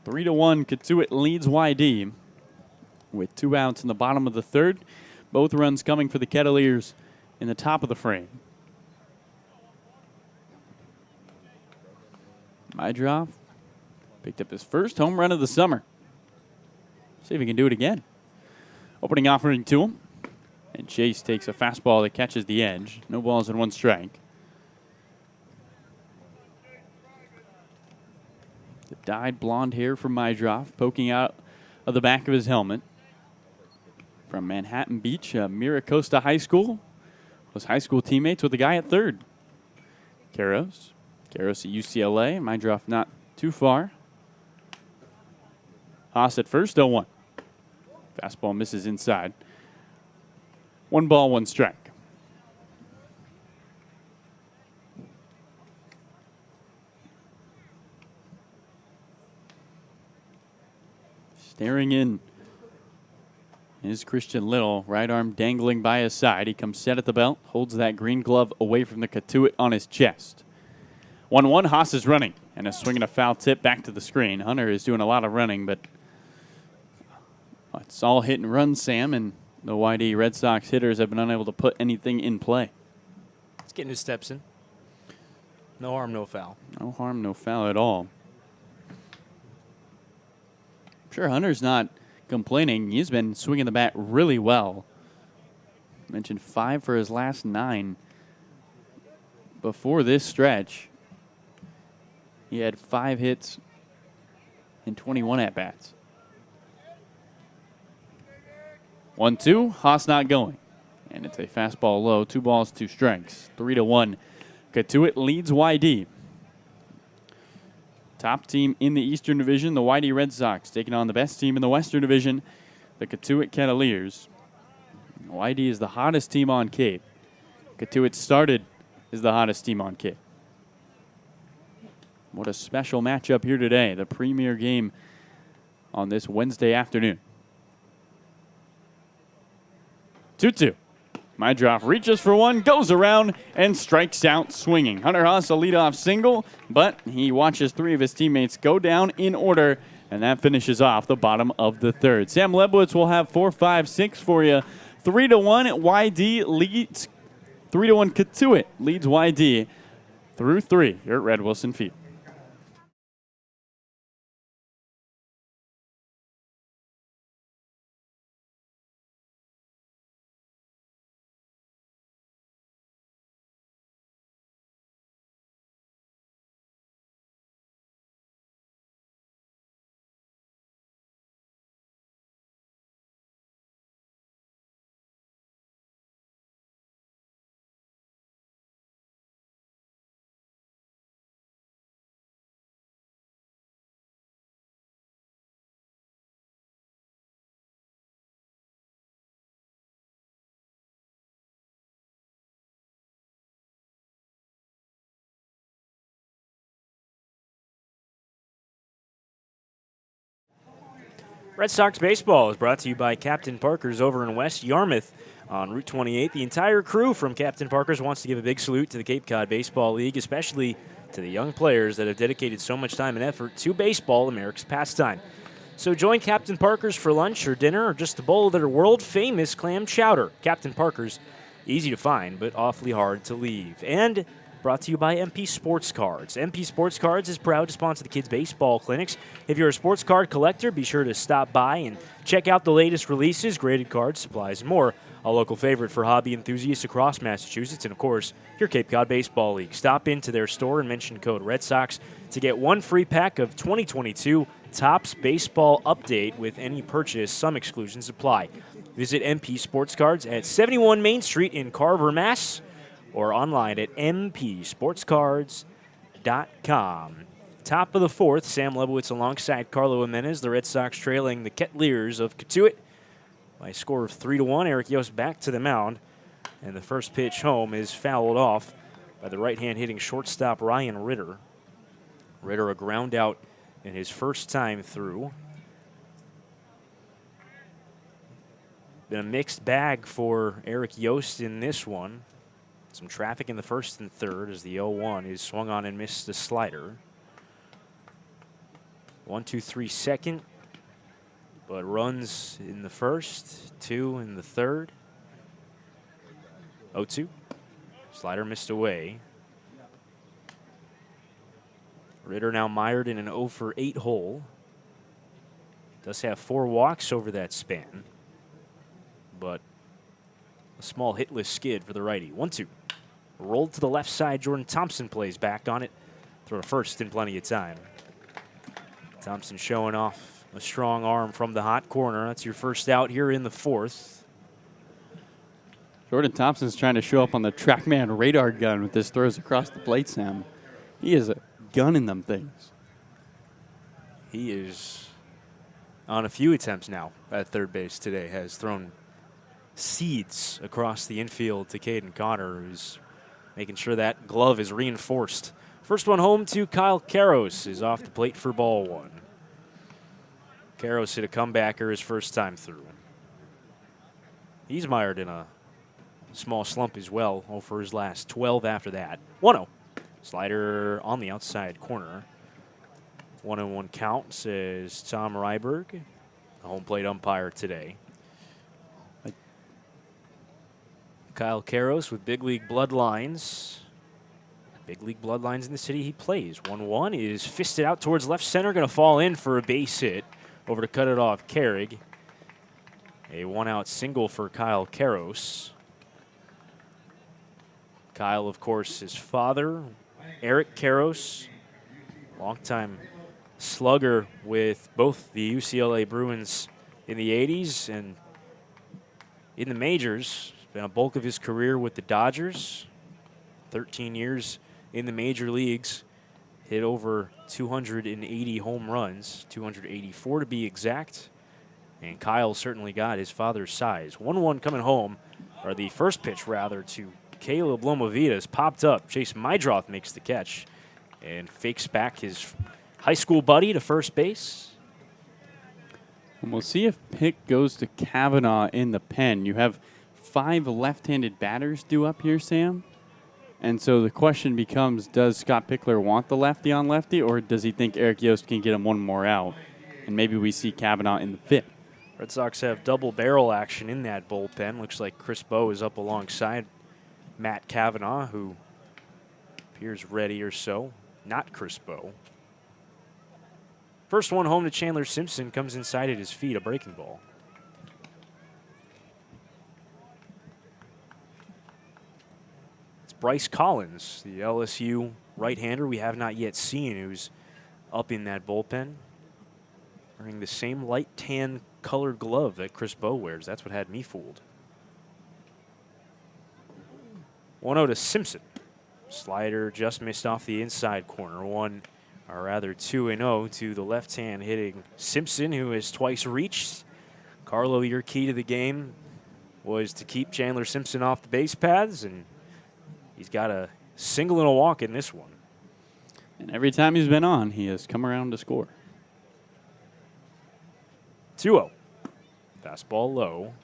3-1, Cotuit leads YD with 2 outs in the bottom of the third. Both runs coming for the Kettleers in the top of the frame. Mydroff picked up his first home run of the summer. See if he can do it again. Opening offering to him. And Chase takes a fastball that catches the edge. No balls and 1 strike. The dyed blonde hair from Mydroff poking out of the back of his helmet. From Manhattan Beach, Miracosta High School. Was high school teammates with the guy at third. Carros at UCLA. Mydroff not too far. Haas at first, 0-1. Fastball misses inside. 1 ball, 1 strike. Staring in is Christian Little, right arm dangling by his side. He comes set at the belt, holds that green glove away from the Cotuit on his chest. 1-1, Haas is running, and a swing and a foul tip back to the screen. Hunter is doing a lot of running, but it's all hit and run, Sam, and the YD Red Sox hitters have been unable to put anything in play. He's getting his steps in. No harm, no foul. No harm, no foul at all. I'm sure Hunter's not complaining. He's been swinging the bat really well. Mentioned 5 for his last 9. Before this stretch, he had 5 hits and 21 at-bats. 1-2, Haas not going. And it's a fastball low, 2 balls, 2 strikes. 3-1, Cotuit leads YD. Top team in the Eastern Division, the YD Red Sox, taking on the best team in the Western Division, the Cotuit Kettleers. YD is the hottest team on Cape. Cotuit started as the hottest team on Cape. What a special matchup here today, the premier game on this Wednesday afternoon. 2-2. Mydroff reaches for one, goes around, and strikes out swinging. Hunter Haas a leadoff single, but he watches 3 of his teammates go down in order, and that finishes off the bottom of the third. Sam Lebowitz will have 4, 5, 6 for you. 3-1, YD leads. 3-1, Cotuit leads YD through 3 here at Red Wilson Field. Red Sox baseball is brought to you by Captain Parker's over in West Yarmouth on Route 28. The entire crew from Captain Parker's wants to give a big salute to the Cape Cod Baseball League, especially to the young players that have dedicated so much time and effort to baseball, America's pastime. So join Captain Parker's for lunch or dinner or just a bowl of their world-famous clam chowder. Captain Parker's, easy to find, but awfully hard to leave. And brought to you by MP Sports Cards. MP Sports Cards is proud to sponsor the kids' baseball clinics. If you're a sports card collector, be sure to stop by and check out the latest releases, graded cards, supplies, and more. A local favorite for hobby enthusiasts across Massachusetts and, of course, your Cape Cod Baseball League. Stop into their store and mention code Red Sox to get 1 free pack of 2022 Topps Baseball Update with any purchase. Some exclusions apply. Visit MP Sports Cards at 71 Main Street in Carver, Mass., or online at mpsportscards.com. Top of the fourth, Sam Lebowitz alongside Carlo Jimenez. The Red Sox trailing the Kettleers of Cotuit by a score of 3-1. Eric Yost back to the mound. And the first pitch home is fouled off by the right-hand hitting shortstop Ryan Ritter. Ritter a ground out in his first time through. Been a mixed bag for Eric Yost in this one. Some traffic in the first and third as the 0-1 is swung on and missed the slider. 1-2-3 second, but runs in the first, 2 in the third. 0-2. Slider missed away. Ritter now mired in an 0-for-8 hole. Does have 4 walks over that span, but a small hitless skid for the righty. 1-2. Rolled to the left side. Jordan Thompson plays back on it. Throw to first in plenty of time. Thompson showing off a strong arm from the hot corner. That's your first out here in the fourth. Jordan Thompson's trying to show up on the TrackMan radar gun with his throws across the plate, Sam. He is a gun in them things. He is on a few attempts now at third base today. Has thrown seeds across the infield to Caden Connor, who's making sure that glove is reinforced. First one home to Kyle Karros is off the plate for ball 1. Karros hit a comebacker his first time through. He's mired in a small slump as well over his last 12 after that. 1-0. Slider on the outside corner. 1-1 count, says Tom Ryberg, the home plate umpire today. Kyle Karros with big league bloodlines. Big league bloodlines in the city he plays. 1-1 is fisted out towards left center. Going to fall in for a base hit. Over to cut it off, Carrig. A 1-out single for Kyle Karros. Kyle, of course, his father, Eric Karros, longtime slugger with both the UCLA Bruins in the 80s and in the majors. Been a bulk of his career with the Dodgers. 13 years in the major leagues. Hit over 280 home runs, 284 to be exact. And Kyle certainly got his father's size. 1-1 coming home, or the first pitch rather, to Caleb Lomovidas. Popped up. Chase Mydroth makes the catch and fakes back his high school buddy to first base. And we'll see if Pick goes to Kavanaugh in the pen. You have 5 left-handed batters due up here, Sam. And so the question becomes, does Scott Pickler want the lefty on lefty, or does he think Eric Yost can get him one more out? And maybe we see Kavanaugh in the 5th. Red Sox have double barrel action in that bullpen. Looks like Chris Bowe is up alongside Matt Kavanaugh, who appears ready or so. Not Chris Bowe. First one home to Chandler Simpson, comes inside at his feet, a breaking ball. It's Bryce Collins, the LSU right-hander we have not yet seen, who's up in that bullpen, wearing the same light tan colored glove that Chris Bowe wears. That's what had me fooled. 1-0 to Simpson. Slider just missed off the inside corner. 2-0 to the left-hand hitting Simpson, who has twice reached. Carlo, your key to the game was to keep Chandler Simpson off the base paths, and he's got a single and a walk in this one. And every time he's been on, he has come around to score. 2-0. Fastball low.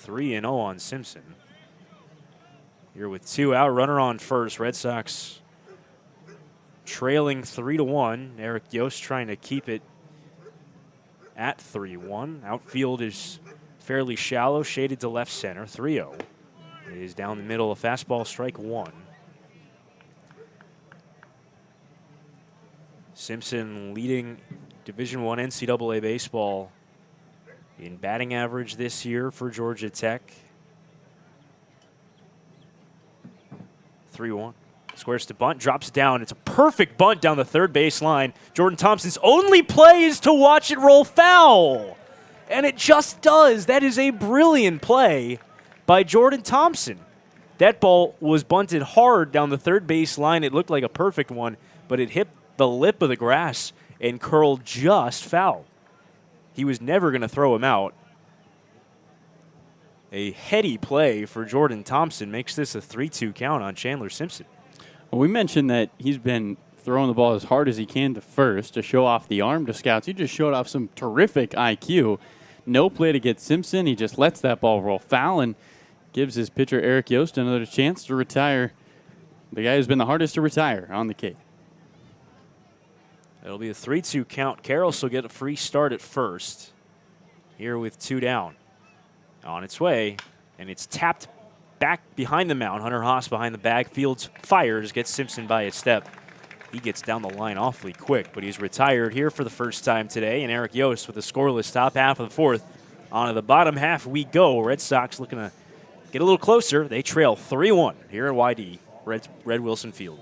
3-0 on Simpson. Here with 2 out, runner on first. Red Sox trailing 3-1. Eric Yost trying to keep it at 3-1. Outfield is fairly shallow, shaded to left center. 3-0 is down the middle. A fastball, strike 1. Simpson leading Division I NCAA baseball in batting average this year for Georgia Tech. 3-1. Squares to bunt, drops down. It's a perfect bunt down the third base line. Jordan Thompson's only play is to watch it roll foul. And it just does. That is a brilliant play by Jordan Thompson. That ball was bunted hard down the third base line. It looked like a perfect one, but it hit the lip of the grass and curled just foul. He was never going to throw him out. A heady play for Jordan Thompson makes this a 3-2 count on Chandler Simpson. Well, we mentioned that he's been throwing the ball as hard as he can to first to show off the arm to scouts. He just showed off some terrific IQ. No play to get Simpson. He just lets that ball roll foul and gives his pitcher Eric Yost another chance to retire. The guy who's been the hardest to retire on the Cape. It'll be a 3-2 count. Carroll's will get a free start at first. Here with 2 down. On its way, and it's tapped back behind the mound. Hunter Haas behind the bag. Fields fires, gets Simpson by a step. He gets down the line awfully quick, but he's retired here for the first time today. And Eric Yost with a scoreless top half of the fourth. On to the bottom half we go. Red Sox looking to get a little closer. They trail 3-1 here at YD, Red Wilson Field.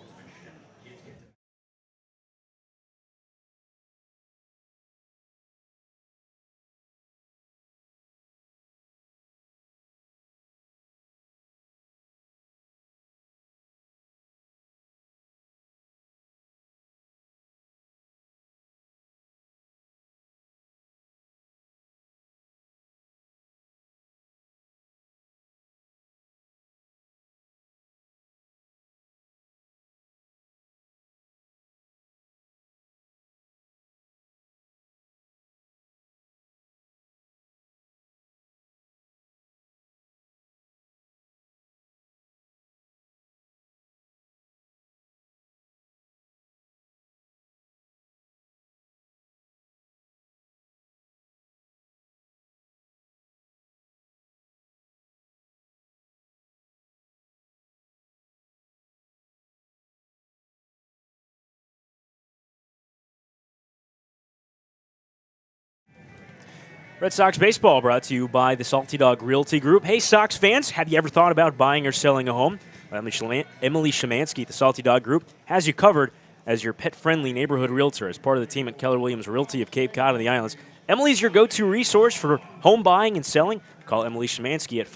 Red Sox baseball brought to you by the Salty Dog Realty Group. Hey, Sox fans, have you ever thought about buying or selling a home? Emily Shemansky at the Salty Dog Group has you covered as your pet-friendly neighborhood realtor. As part of the team at Keller Williams Realty of Cape Cod and the Islands, Emily's your go-to resource for home buying and selling. Call Emily Shemansky at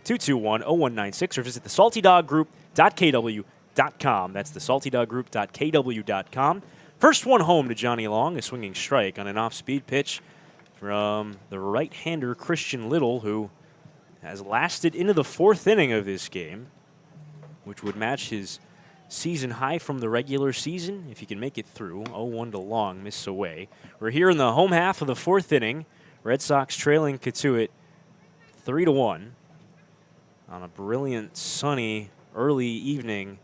508-221-0196 or visit thesaltydoggroup.kw.com. That's thesaltydoggroup.kw.com. First one home to Johnny Long, a swinging strike on an off-speed pitch from the right-hander Christian Little, who has lasted into the fourth inning of this game, which would match his season high from the regular season if he can make it through. 0-1 to Long, miss away. We're here in the home half of the fourth inning. Red Sox trailing Cotuit 3-1 on a brilliant, sunny, early evening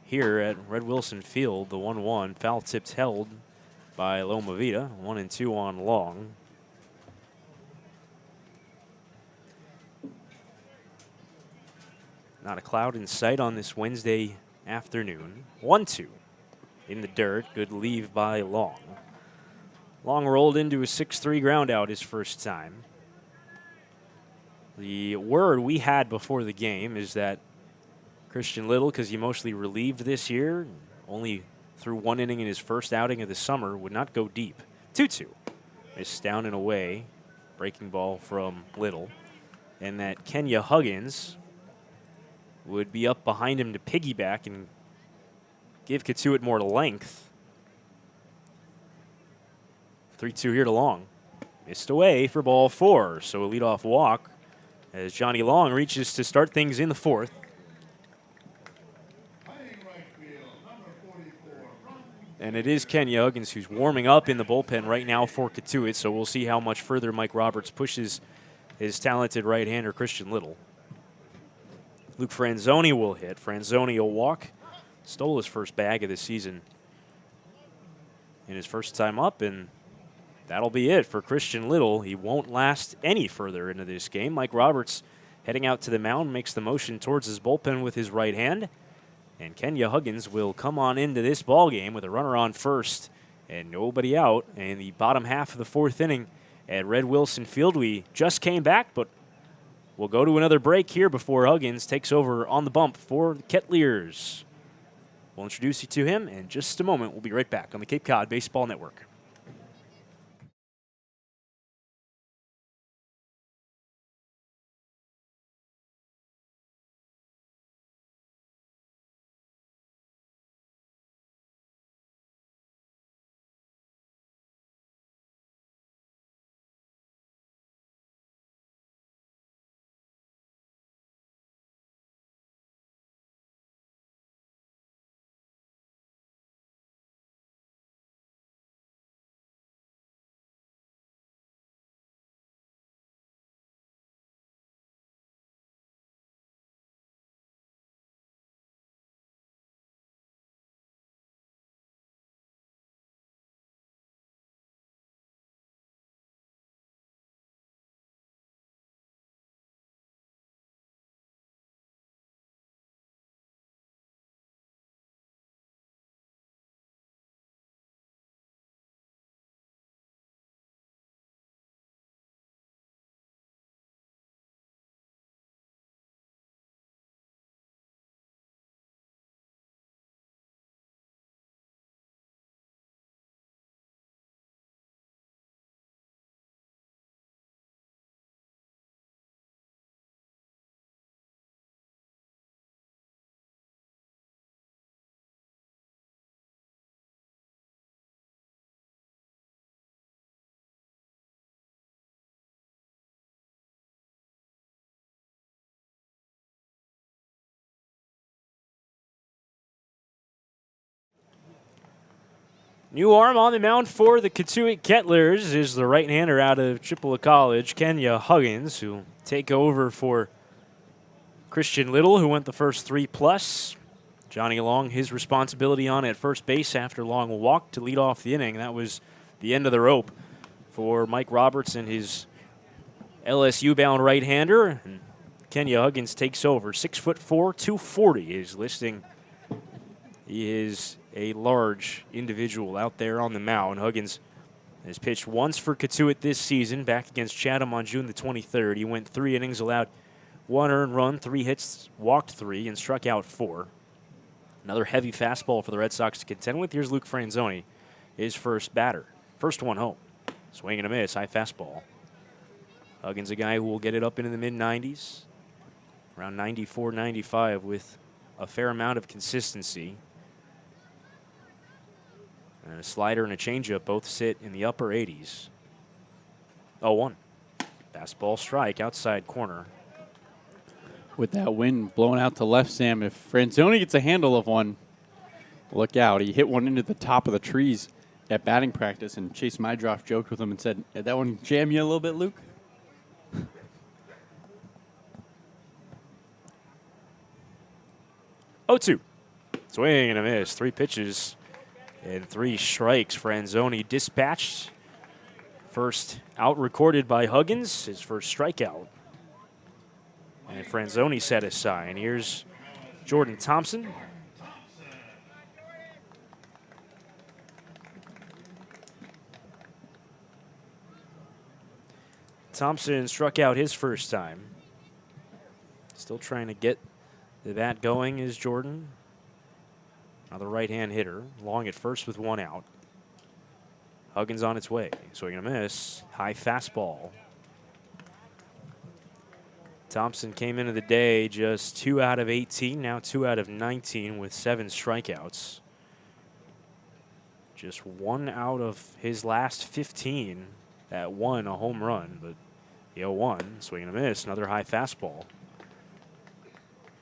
here at Red Wilson Field. The 1-1 foul tipped held by Loma Vida, 1-2 on Long. Not a cloud in sight on this Wednesday afternoon. 1-2 in the dirt. Good leave by Long. Long rolled into a 6-3 ground out his first time. The word we had before the game is that Christian Little, because he mostly relieved this year, only through one inning in his first outing of the summer, would not go deep. 2-2. Missed down and away. Breaking ball from Little. And that Kenya Huggins would be up behind him to piggyback and give Cotuit more length. 3-2 here to Long. Missed away for ball 4, so a leadoff walk as Johnny Long reaches to start things in the fourth. And it is Kenya Huggins who's warming up in the bullpen right now for Cotuit, so we'll see how much further Mike Roberts pushes his talented right-hander Christian Little. Luke Franzoni will hit. Franzoni will walk. Stole his first bag of the season in his first time up, and that'll be it for Christian Little. He won't last any further into this game. Mike Roberts heading out to the mound, makes the motion towards his bullpen with his right hand. And Kenya Huggins will come on into this ball game with a runner on first and nobody out. And the bottom half of the fourth inning at Red Wilson Field. We just came back, but we'll go to another break here before Huggins takes over on the bump for the Kettleers. We'll introduce you to him in just a moment. We'll be right back on the Cape Cod Baseball Network. New arm on the mound for the Cotuit Kettlers is the right-hander out of Chippewa College, Kenya Huggins, who will take over for Christian Little, who went the first 3+. Johnny Long, his responsibility on at first base after Long walked to lead off the inning. That was the end of the rope for Mike Robertson, his LSU-bound right-hander. And Kenya Huggins takes over. 6'4", 240 is listing. He is a large individual out there on the mound. Huggins has pitched once for Cotuit this season, back against Chatham on June the 23rd. He went 3 innings, allowed 1 earned run, 3 hits, walked 3, and struck out 4. Another heavy fastball for the Red Sox to contend with. Here's Luke Franzoni, his first batter. First one home. Swing and a miss, high fastball. Huggins, a guy who will get it up into the mid-90s, around 94, 95, with a fair amount of consistency. And a slider and a changeup both sit in the upper 80s. 0-1. Fastball strike, outside corner. With that wind blowing out to left, Sam, if Franzoni gets a handle of one, look out. He hit one into the top of the trees at batting practice, and Chase Mydroff joked with him and said, "Did that one jam you a little bit, Luke?" 0-2. Swing and a miss. 3 pitches and 3 strikes. Franzoni dispatched. First out recorded by Huggins, his first strikeout. And Franzoni set aside. Here's Jordan Thompson. Thompson struck out his first time. Still trying to get the bat going is Jordan. Another right-hand hitter. Long at first with 1 out. Huggins on its way. Swing and a miss. High fastball. Thompson came into the day just 2 out of 18, now 2 out of 19 with 7 strikeouts. Just 1 out of his last 15 at 1, a home run, but the 0-1, swing and a miss, another high fastball.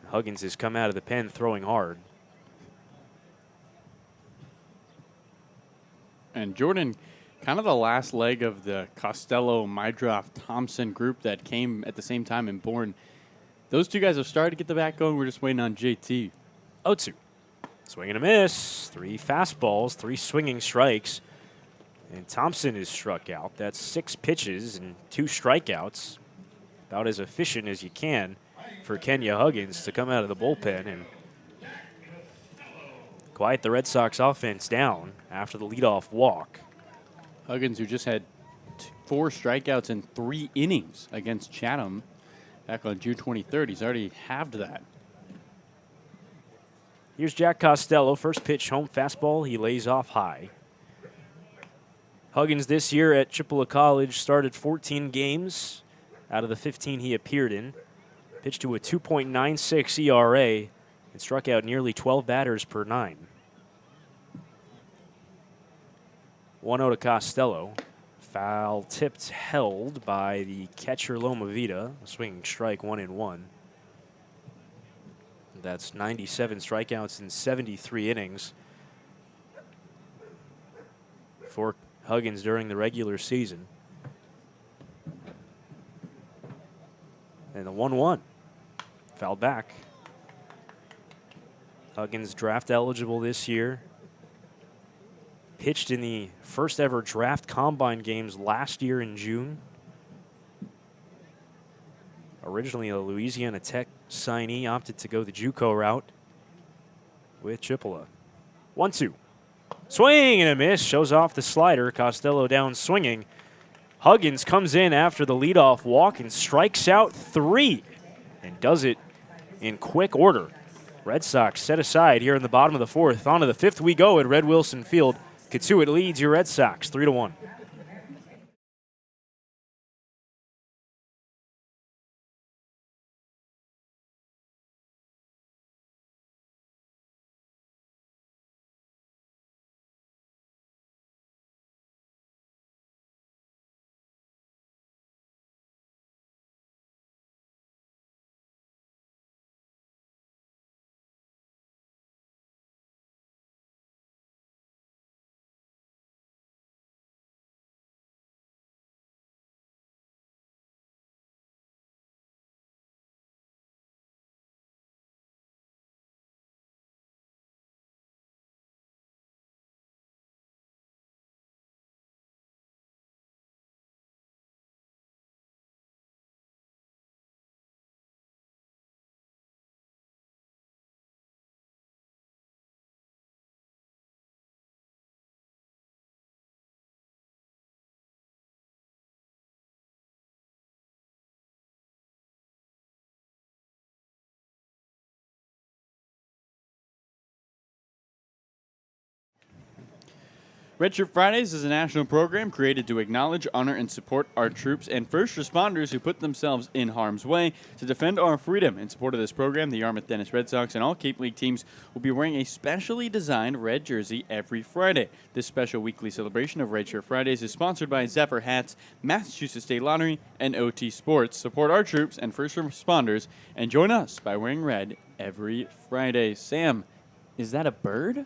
Huggins has come out of the pen throwing hard. And Jordan, kind of the last leg of the Costello, Mydroff, Thompson group that came at the same time in Bourne. Those 2 guys have started to get the bat going. We're just waiting on JT. 0-2. Swing and a miss. 3 fastballs, 3 swinging strikes. And Thompson is struck out. That's 6 pitches and 2 strikeouts. About as efficient as you can for Kenya Huggins to come out of the bullpen and quiet the Red Sox offense down after the leadoff walk. Huggins, who just had 4 strikeouts in 3 innings against Chatham back on June 23rd. He's already halved that. Here's Jack Costello. First pitch, home fastball. He lays off high. Huggins this year at Chippewa College started 14 games out of the 15 he appeared in. Pitched to a 2.96 ERA and struck out nearly 12 batters per 9. 1-0 to Costello. Foul tipped held by the catcher Loma Vida. A swinging strike, 1-1. That's 97 strikeouts in 73 innings for Huggins during the regular season. And the 1-1. Fouled back. Huggins draft eligible this year. Pitched in the first ever draft combine games last year in June. Originally a Louisiana Tech signee, opted to go the JUCO route with Chippewa. 1-2. Swing and a miss. Shows off the slider. Costello down swinging. Huggins comes in after the leadoff walk and strikes out 3 and does it in quick order. Red Sox set aside here in the bottom of the 4th. On to the 5th we go at Red Wilson Field. Cotuit leads your Red Sox 3-1. Red Shirt Fridays is a national program created to acknowledge, honor, and support our troops and first responders who put themselves in harm's way to defend our freedom. In support of this program, the Yarmouth Dennis Red Sox and all Cape League teams will be wearing a specially designed red jersey every Friday. This special weekly celebration of Red Shirt Fridays is sponsored by Zephyr Hats, Massachusetts State Lottery, and OT Sports. Support our troops and first responders and join us by wearing red every Friday. Sam, is that a bird?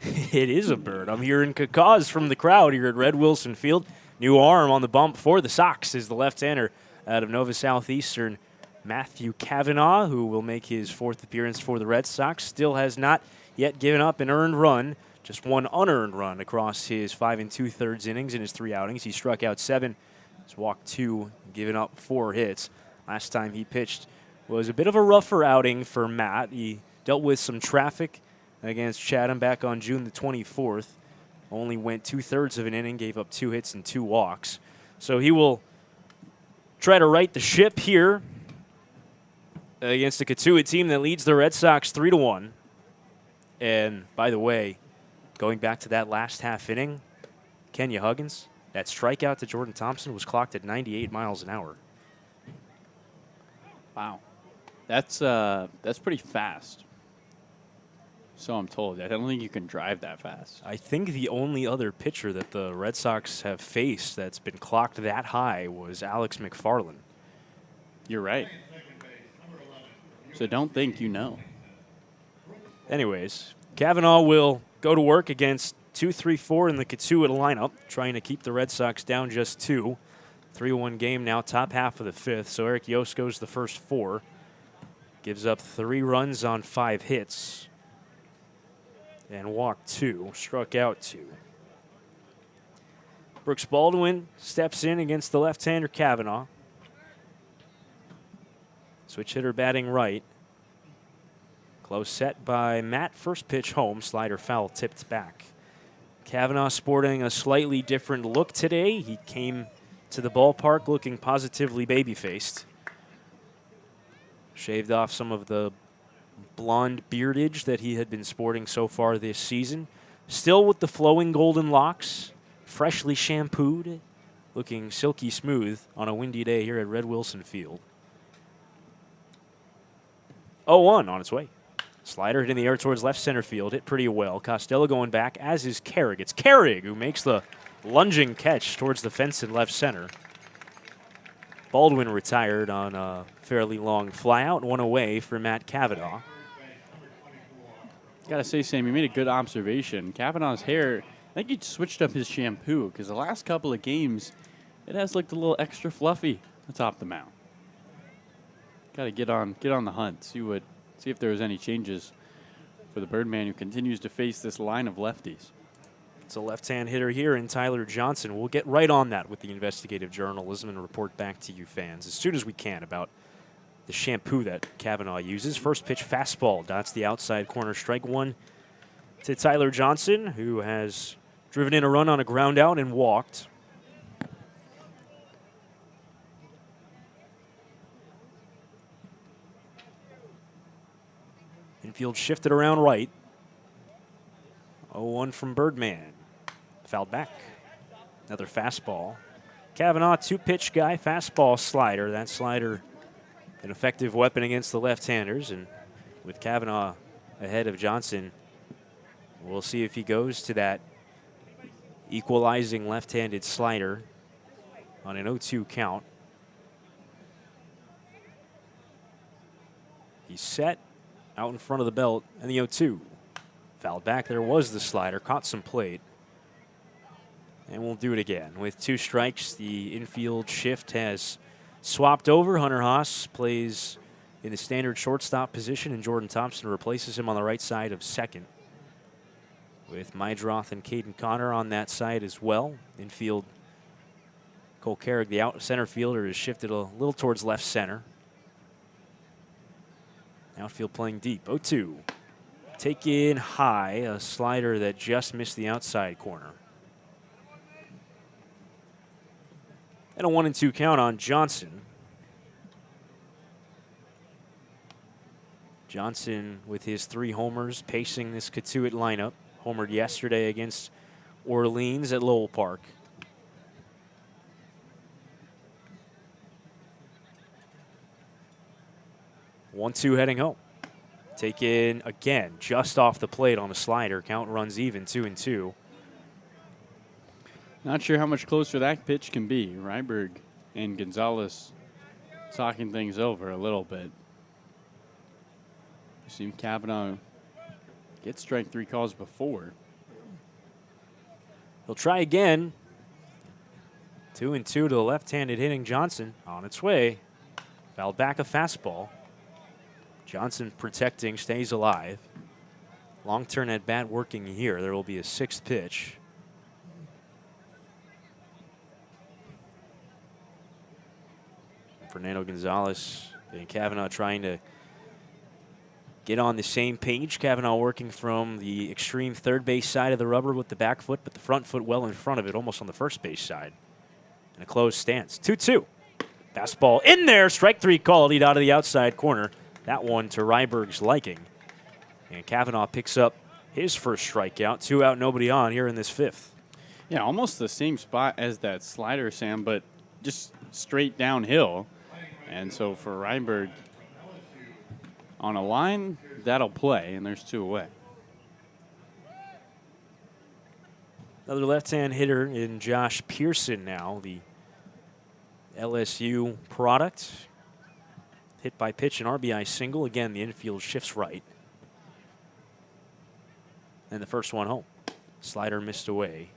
It is a bird. I'm hearing cacaws from the crowd here at Red Wilson Field. New arm on the bump for the Sox is the left-hander out of Nova Southeastern, Matthew Kavanaugh, who will make his 4th appearance for the Red Sox. Still has not yet given up an earned run, just one unearned run across his 5 2/3 innings in his 3 outings. He struck out 7, has walked 2, given up 4 hits. Last time he pitched was a bit of a rougher outing for Matt. He dealt with some traffic against Chatham back on June the 24th. Only went 2/3 of an inning, gave up 2 hits and 2 walks. So he will try to right the ship here against a Cotuit team that leads the Red Sox 3-1. And by the way, going back to that last half inning, Kenya Huggins, that strikeout to Jordan Thompson was clocked at 98 miles an hour. Wow. That's pretty fast. So I'm told. I don't think you can drive that fast. I think the only other pitcher that the Red Sox have faced that's been clocked that high was Alex McFarland. You're right. So don't think you know. Anyways, Kavanaugh will go to work against 2-3-4 in the Cotuit lineup, trying to keep the Red Sox down just 2. 3-1 game now, top half of the 5th. So Eric Yost goes the first 4. Gives up 3 runs on 5 hits. And walked 2, struck out 2. Brooks Baldwin steps in against the left-hander Kavanaugh. Switch hitter batting right. Close set by Matt. First pitch home, slider foul tipped back. Kavanaugh sporting a slightly different look today. He came to the ballpark looking positively baby-faced. Shaved off some of the blonde beardage that he had been sporting so far this season. Still with the flowing golden locks, freshly shampooed, looking silky smooth on a windy day here at Red Wilson Field. 0-1 on its way. Slider hit in the air towards left center field, hit pretty well. Costello going back, as is Carrig. It's Carrig who makes the lunging catch towards the fence in left center. Baldwin retired on a fairly long flyout, 1 away for Matt Kavanaugh. Gotta say, Sam, you made a good observation. Kavanaugh's hair, I think he switched up his shampoo because the last couple of games, it has looked a little extra fluffy atop the mound. Gotta get on the hunt, see if there was any changes for the Birdman who continues to face this line of lefties. It's a left-hand hitter here in Tyler Johnson. We'll get right on that with the investigative journalism and report back to you fans as soon as we can about the shampoo that Kavanaugh uses. First pitch fastball dots the outside corner, strike 1 to Tyler Johnson, who has driven in a run on a ground out and walked. Infield shifted around right. 0-1 from Birdman. Fouled back. Another fastball. Kavanaugh, 2-pitch guy, fastball, slider. That slider, an effective weapon against the left-handers. And with Kavanaugh ahead of Johnson, we'll see if he goes to that equalizing left-handed slider on an 0-2 count. He's set out in front of the belt, and the 0-2. Fouled back. There was the slider. Caught some plate. And we'll do it again. With 2 strikes, the infield shift has swapped over. Hunter Haas plays in the standard shortstop position, and Jordan Thompson replaces him on the right side of second. With Mydroth and Caden Connor on that side as well. Infield, Cole Carrig, the out center fielder, is shifted a little towards left center. Outfield playing deep. 0-2. Take in high, a slider that just missed the outside corner. And a 1-2 count on Johnson. Johnson with his 3 homers pacing this Cotuit lineup. Homered yesterday against Orleans at Lowell Park. One-two heading home. Taken again, just off the plate on a slider. Count runs even, 2-2. Not sure how much closer that pitch can be. Ryberg and Gonzalez talking things over a little bit. We've seen Kavanaugh get strike 3 calls before. He'll try again. 2-2 to the left-handed hitting Johnson. On its way. Fouled back a fastball. Johnson protecting, stays alive. Long turn at bat working here. There will be a 6th pitch. Fernando Gonzalez and Kavanaugh trying to get on the same page. Kavanaugh working from the extreme third base side of the rubber with the back foot, but the front foot well in front of it, almost on the first base side. And a closed stance. 2-2. Fastball in there. Strike 3 called. Out of the outside corner. That one to Ryberg's liking. And Kavanaugh picks up his first strikeout. 2 out, nobody on here in this 5th. Yeah, almost the same spot as that slider, Sam, but just straight downhill. And so for Ryberg, on a line, that'll play, and there's 2 away. Another left-hand hitter in Josh Pearson now, the LSU product. Hit by pitch, an RBI single. Again, the infield shifts right. And the first one home. Slider missed away.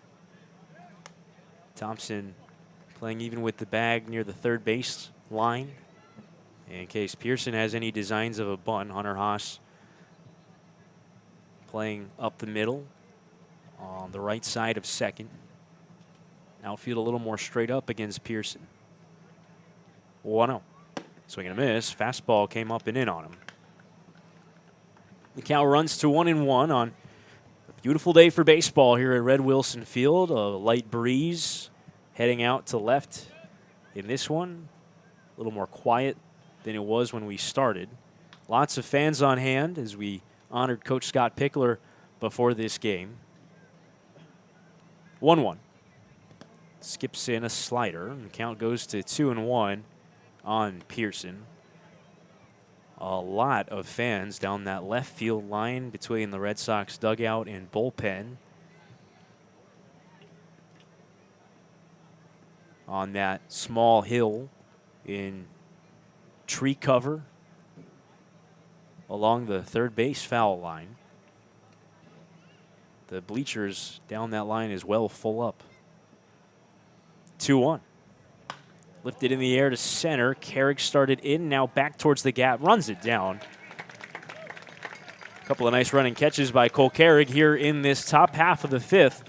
Thompson playing even with the bag near the third base line. In case Pearson has any designs of a bunt, Hunter Haas playing up the middle on the right side of second. Outfield a little more straight up against Pearson. 1-0. Swing and a miss. Fastball came up and in on him. The count runs to 1-1 on a beautiful day for baseball here at Red Wilson Field. A light breeze heading out to left in this one. A little more quiet than it was when we started. Lots of fans on hand as we honored Coach Scott Pickler before this game. 1-1. Skips in a slider, and the count goes to 2-1 on Pearson. A lot of fans down that left field line between the Red Sox dugout and bullpen. On that small hill in tree cover along the third base foul line. The bleachers down that line as well full up. 2-1. Lifted in the air to center. Carrick started in, now back towards the gap, runs it down. A couple of nice running catches by Cole Carrick here in this top half of the 5th.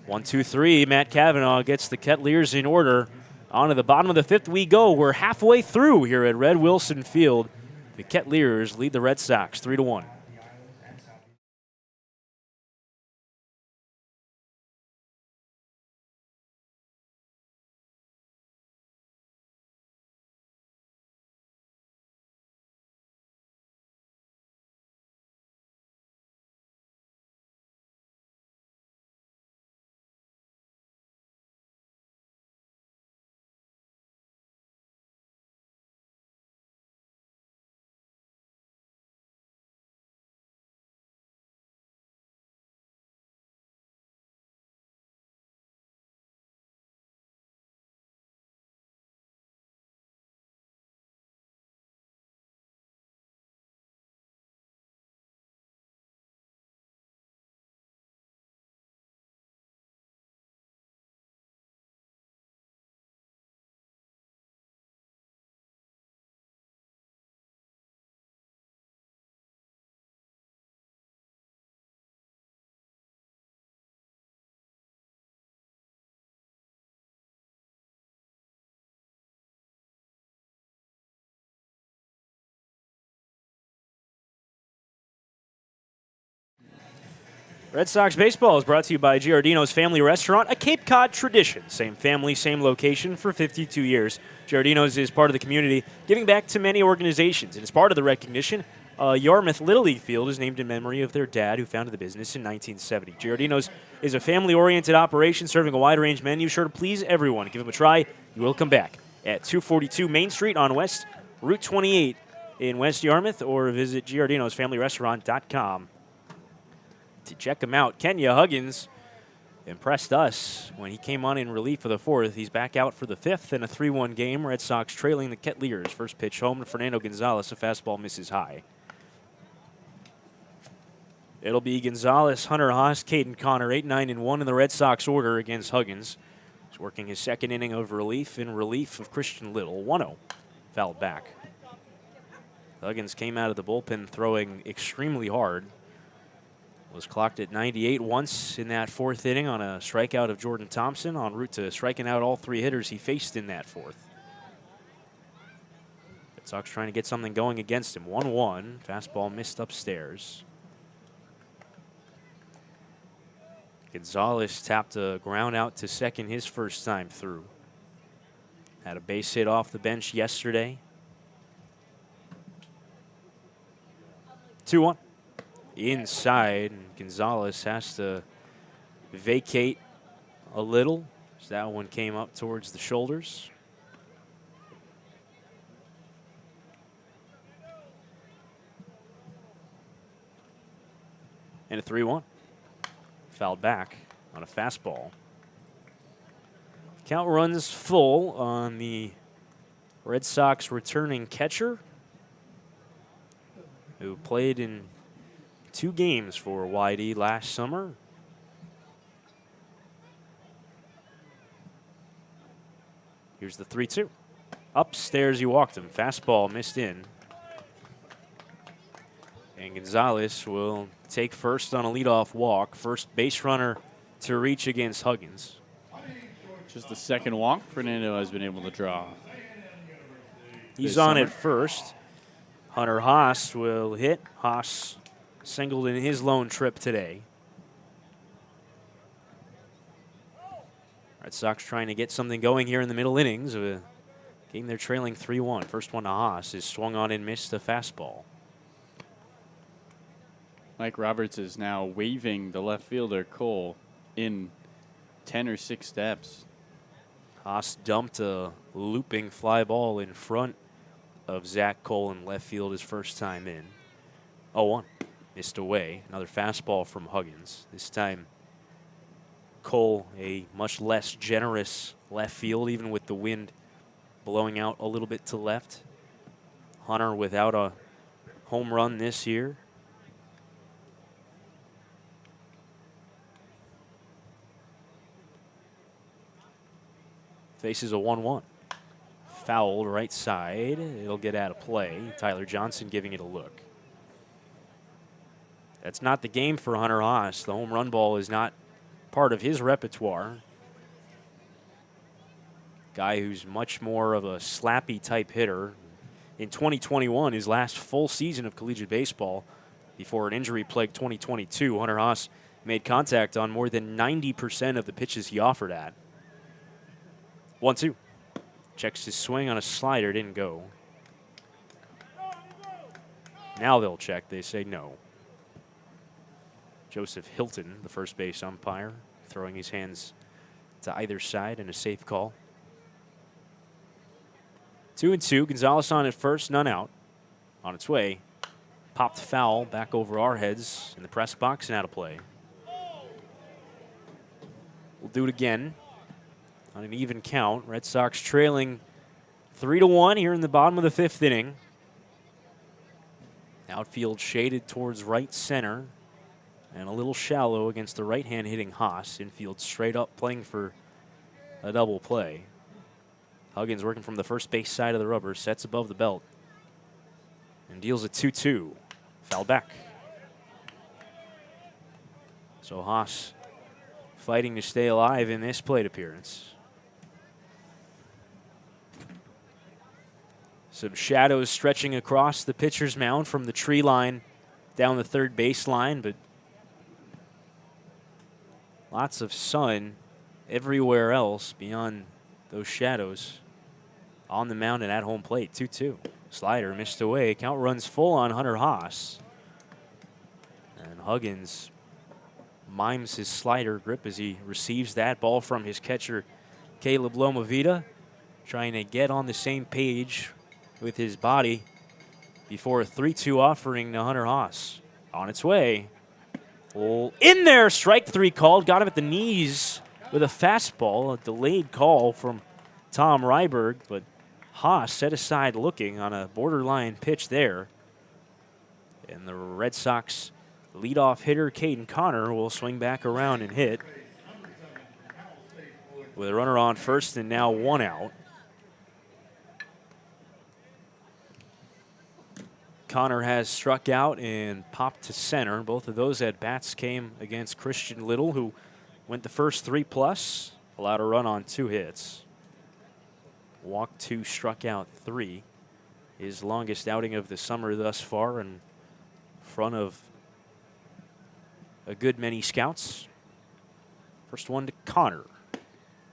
1-2-3, Matt Kavanaugh gets the Kettleers in order. On to the bottom of the 5th we go. We're halfway through here at Red Wilson Field. The Kettleers lead the Red Sox 3-1. Red Sox baseball is brought to you by Giardino's Family Restaurant, a Cape Cod tradition. Same family, same location for 52 years. Giardino's is part of the community, giving back to many organizations, and it's part of the recognition Yarmouth Little League field is named in memory of their dad, who founded the business in 1970. Giardino's is a family-oriented operation serving a wide-range menu, sure to please everyone. Give them a try. You will come back at 242 Main Street on West Route 28 in West Yarmouth, or visit giardinosfamilyrestaurant.com to check them out. Kenya Huggins impressed us when he came on in relief for the fourth. He's back out for the fifth in a 3-1 game. Red Sox trailing the Kettleers. First pitch home to Fernando Gonzalez. A fastball misses high. It'll be Gonzalez, Hunter Haas, Caden Connor, 8, 9, and 1 in the Red Sox order against Huggins. He's working his second inning of relief in relief of Christian Little. 1-0, fouled back. Huggins came out of the bullpen throwing extremely hard. Was clocked at 98 once in that fourth inning on a strikeout of Jordan Thompson, en route to striking out all three hitters he faced in that fourth. Red Sox trying to get something going against him. 1-1, fastball missed upstairs. Gonzalez tapped a ground out to second his first time through. Had a base hit off the bench yesterday. 2-1. Inside, and Gonzalez has to vacate a little, as that one came up towards the shoulders. And a 3-1. Fouled back on a fastball. Count runs full on the Red Sox returning catcher, who played in 2 games for YD last summer. Here's the 3-2. Upstairs he walked him. Fastball missed in. And Gonzalez will take first on a leadoff walk. First base runner to reach against Huggins. Just the second walk Fernando has been able to draw. He's on at first. Hunter Haas will hit. Haas singled in his lone trip today. Red Sox trying to get something going here in the middle innings of a game they're trailing 3-1. First one to Haas is swung on and missed a fastball. Mike Roberts is now waving the left fielder, Cole, in 10 or 6 steps. Haas dumped a looping fly ball in front of Zach Cole in left field his first time in. 0-1. Missed away. Another fastball from Huggins. This time, Cole, a much less generous left field, even with the wind blowing out a little bit to left. Hunter without a home run this year. Faces a 1-1. Fouled right side. It'll get out of play. Tyler Johnson giving it a look. That's not the game for Hunter Haas. The home run ball is not part of his repertoire. Guy who's much more of a slappy type hitter. In 2021, his last full season of collegiate baseball, before an injury-plagued 2022, Hunter Haas made contact on more than 90% of the pitches he offered at. 1-2. Checks his swing on a slider, didn't go. Now they'll check. They say no. Joseph Hilton, the first base umpire, throwing his hands to either side in a safe call. 2-2. Gonzalez on at first, none out. On its way. Popped foul back over our heads in the press box and out of play. We'll do it again on an even count. Red Sox trailing 3-1 here in the bottom of the 5th inning. Outfield shaded towards right center and a little shallow against the right-hand hitting Haas. Infield straight up playing for a double play. Huggins working from the first base side of the rubber, sets above the belt and deals a 2-2. Foul back. So Haas fighting to stay alive in this plate appearance. Some shadows stretching across the pitcher's mound from the tree line down the third base line, but lots of sun everywhere else beyond those shadows on the mound and at home plate. 2-2. Slider missed away. Count runs full on Hunter Haas. And Huggins mimes his slider grip as he receives that ball from his catcher, Caleb Lomavita, trying to get on the same page with his body before a 3-2 offering to Hunter Haas. On its way. Oh, in there, strike 3 called. Got him at the knees with a fastball. A delayed call from Tom Ryberg, but Haas set aside looking on a borderline pitch there. And the Red Sox leadoff hitter, Caden Connor, will swing back around and hit. With a runner on first and now 1 out. Connor has struck out and popped to center. Both of those at-bats came against Christian Little, who went the first 3+, allowed a run on 2 hits. Walked 2, struck out 3. His longest outing of the summer thus far in front of a good many scouts. First one to Connor.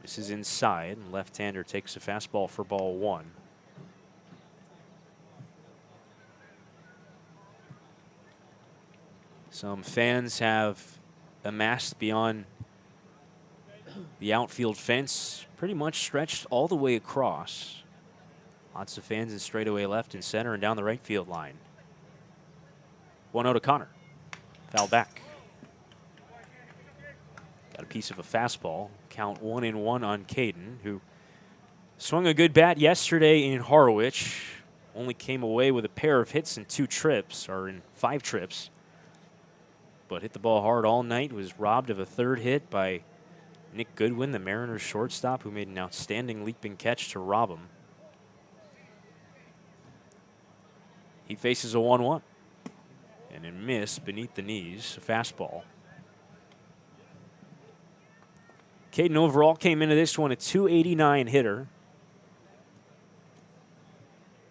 This is inside, and left-hander takes a fastball for ball 1. Some fans have amassed beyond the outfield fence, pretty much stretched all the way across. Lots of fans in straightaway left and center and down the right field line. 1-0 to Connor. Foul back. Got a piece of a fastball. Count 1-1 on Caden, who swung a good bat yesterday in Harwich. Only came away with a pair of hits in 2 trips, or in 5 trips. But hit the ball hard all night, was robbed of a 3rd hit by Nick Goodwin, the Mariners shortstop, who made an outstanding leaping catch to rob him. He faces a 1-1. And a miss beneath the knees, a fastball. Caden overall came into this one a .289 hitter.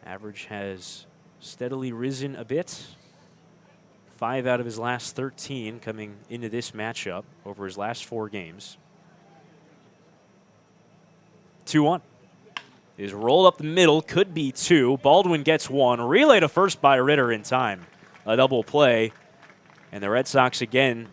Average has steadily risen a bit. 5 out of his last 13 coming into this matchup over his last 4 games. 2-1. Is rolled up the middle, could be 2. Baldwin gets 1. Relay to first by Ritter in time. A double play. And the Red Sox again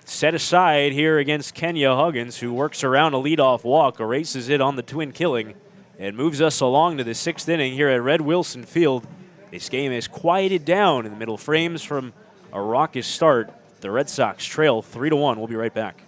set aside here against Kenya Huggins, who works around a leadoff walk, erases it on the twin killing, and moves us along to the 6th inning here at Red Wilson Field. This game is quieted down in the middle frames from a raucous start. The Red Sox trail 3-1. We'll be right back.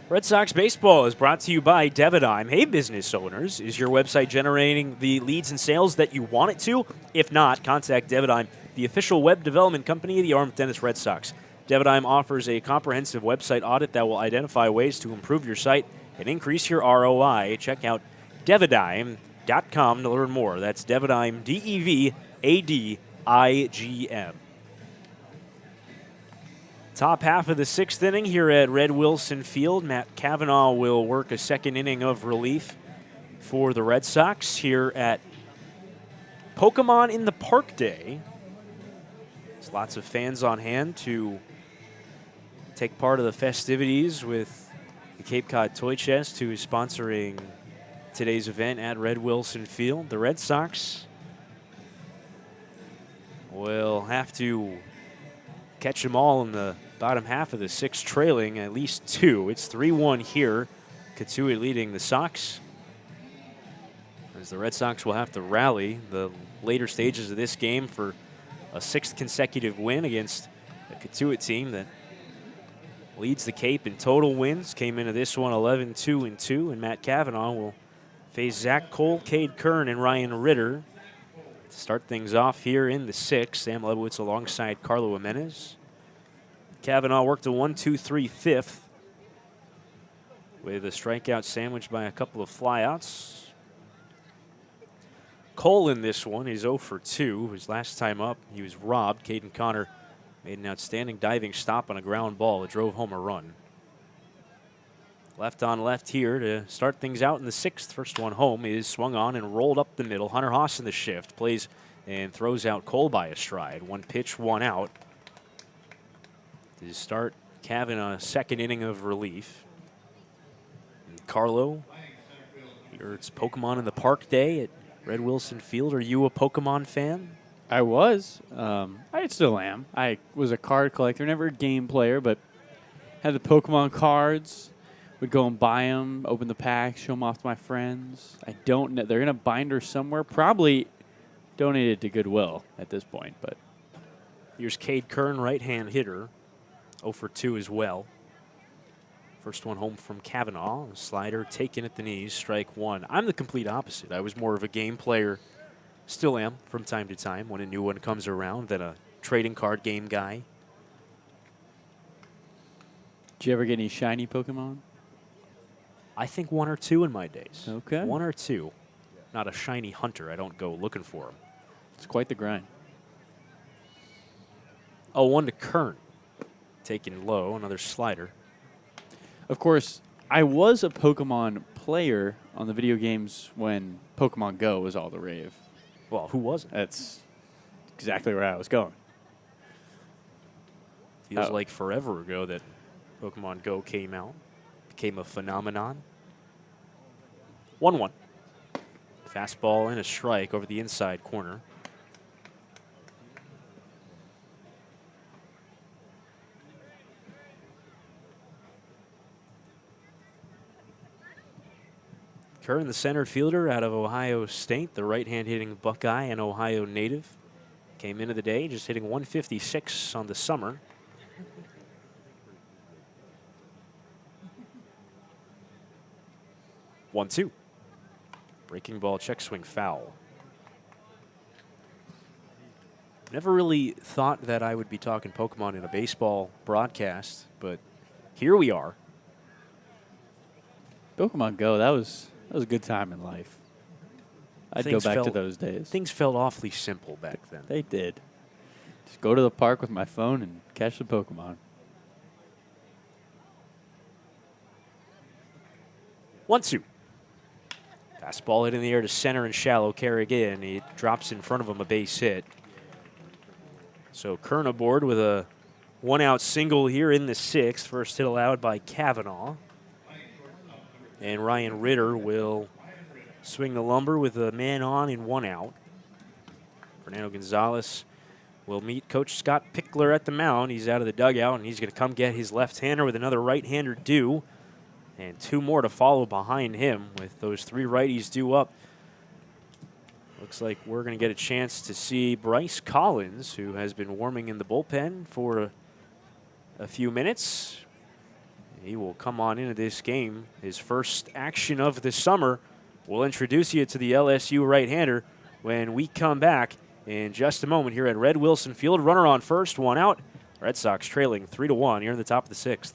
Red Sox baseball is brought to you by Devidime. Hey, business owners, is your website generating the leads and sales that you want it to? If not, contact Devidime, the official web development company of the Arlington Dennis Red Sox. Devidime offers a comprehensive website audit that will identify ways to improve your site and increase your ROI. Check out Devidime.com to learn more. That's Devidime, D-E-V-A-D-I-G-M. Top half of the 6th inning here at Red Wilson Field. Matt Cavanaugh will work a 2nd inning of relief for the Red Sox here at Pokemon in the Park Day. There's lots of fans on hand to take part of the festivities with the Cape Cod Toy Chest, who is sponsoring today's event at Red Wilson Field. The Red Sox will have to catch them all in the bottom half of the 6th, trailing at least 2. It's 3-1 here. Cotuit leading the Sox. as the Red Sox will have to rally the later stages of this game for a 6th consecutive win against a Cotuit team that leads the Cape in total wins. Came into this one 11-2-2, and Matt Cavanaugh will face Zach Cole, Cade Kern, and Ryan Ritter to start things off here in the 6th. Sam Lebowitz alongside Carlo Jimenez. Cavanaugh worked a 1-2-3 5th with a strikeout sandwiched by a couple of flyouts. Cole in this one is 0 for 2. His last time up, he was robbed. Caden Connor made an outstanding diving stop on a ground ball that drove home a run. Left on left here to start things out in the 6th. First one home is swung on and rolled up the middle. Hunter Haas in the shift. Plays and throws out Cole by a stride. 1 pitch, 1 out. To start Cavanaugh's 2nd inning of relief. And Carlo, here it's Pokemon in the Park Day at Red Wilson Field. Are you a Pokemon fan? I was. I still am. I was a card collector, never a game player, but had the Pokemon cards. Would go and buy them, open the packs, show them off to my friends. I don't know. They're in a binder somewhere. Probably donated to Goodwill at this point, but. Here's Cade Kern, right-hand hitter. 0 for 2 as well. First one home from Cavanaugh. Slider taken at the knees, strike 1. I'm the complete opposite. I was more of a game player, still am from time to time when a new one comes around, than a trading card game guy. Did you ever get any shiny Pokemon? I think 1 or 2 in my days. Okay. 1 or 2. Not a shiny hunter. I don't go looking for them. It's quite the grind. Oh, 1 to Kern. Taken low, another slider. Of course, I was a Pokemon player on the video games when Pokemon Go was all the rave. Well, who wasn't? That's exactly where I was going. Feels like forever ago that Pokemon Go came out. Became a phenomenon. 1-1. Fastball and a strike over the inside corner. Kern, the center fielder out of Ohio State, the right-hand hitting Buckeye and Ohio native. Came into the day just hitting 156 on the summer. One, 2. Breaking ball, check swing, foul. Never really thought that I would be talking Pokemon in a baseball broadcast, but here we are. Pokemon Go, that was a good time in life. I'd go back to those days. Things felt awfully simple back then. They did. Just go to the park with my phone and catch the Pokemon. 1-2. Fastball hit in the air to center and shallow. Kerrigan, he drops in front of him, a base hit. So Kern aboard with a 1-out single here in the 6th. First hit allowed by Cavanaugh. And Ryan Ritter will swing the lumber with a man on and 1 out. Fernando Gonzalez will meet Coach Scott Pickler at the mound. He's out of the dugout, and he's going to come get his left-hander with another right-hander due. And 2 more to follow behind him with those 3 righties due up. Looks like we're going to get a chance to see Bryce Collins, who has been warming in the bullpen for a few minutes. He will come on into this game. His first action of the summer. We'll introduce you to the LSU right-hander when we come back in just a moment here at Red Wilson Field. Runner on first, 1 out. Red Sox trailing 3-1 here in the top of the 6th.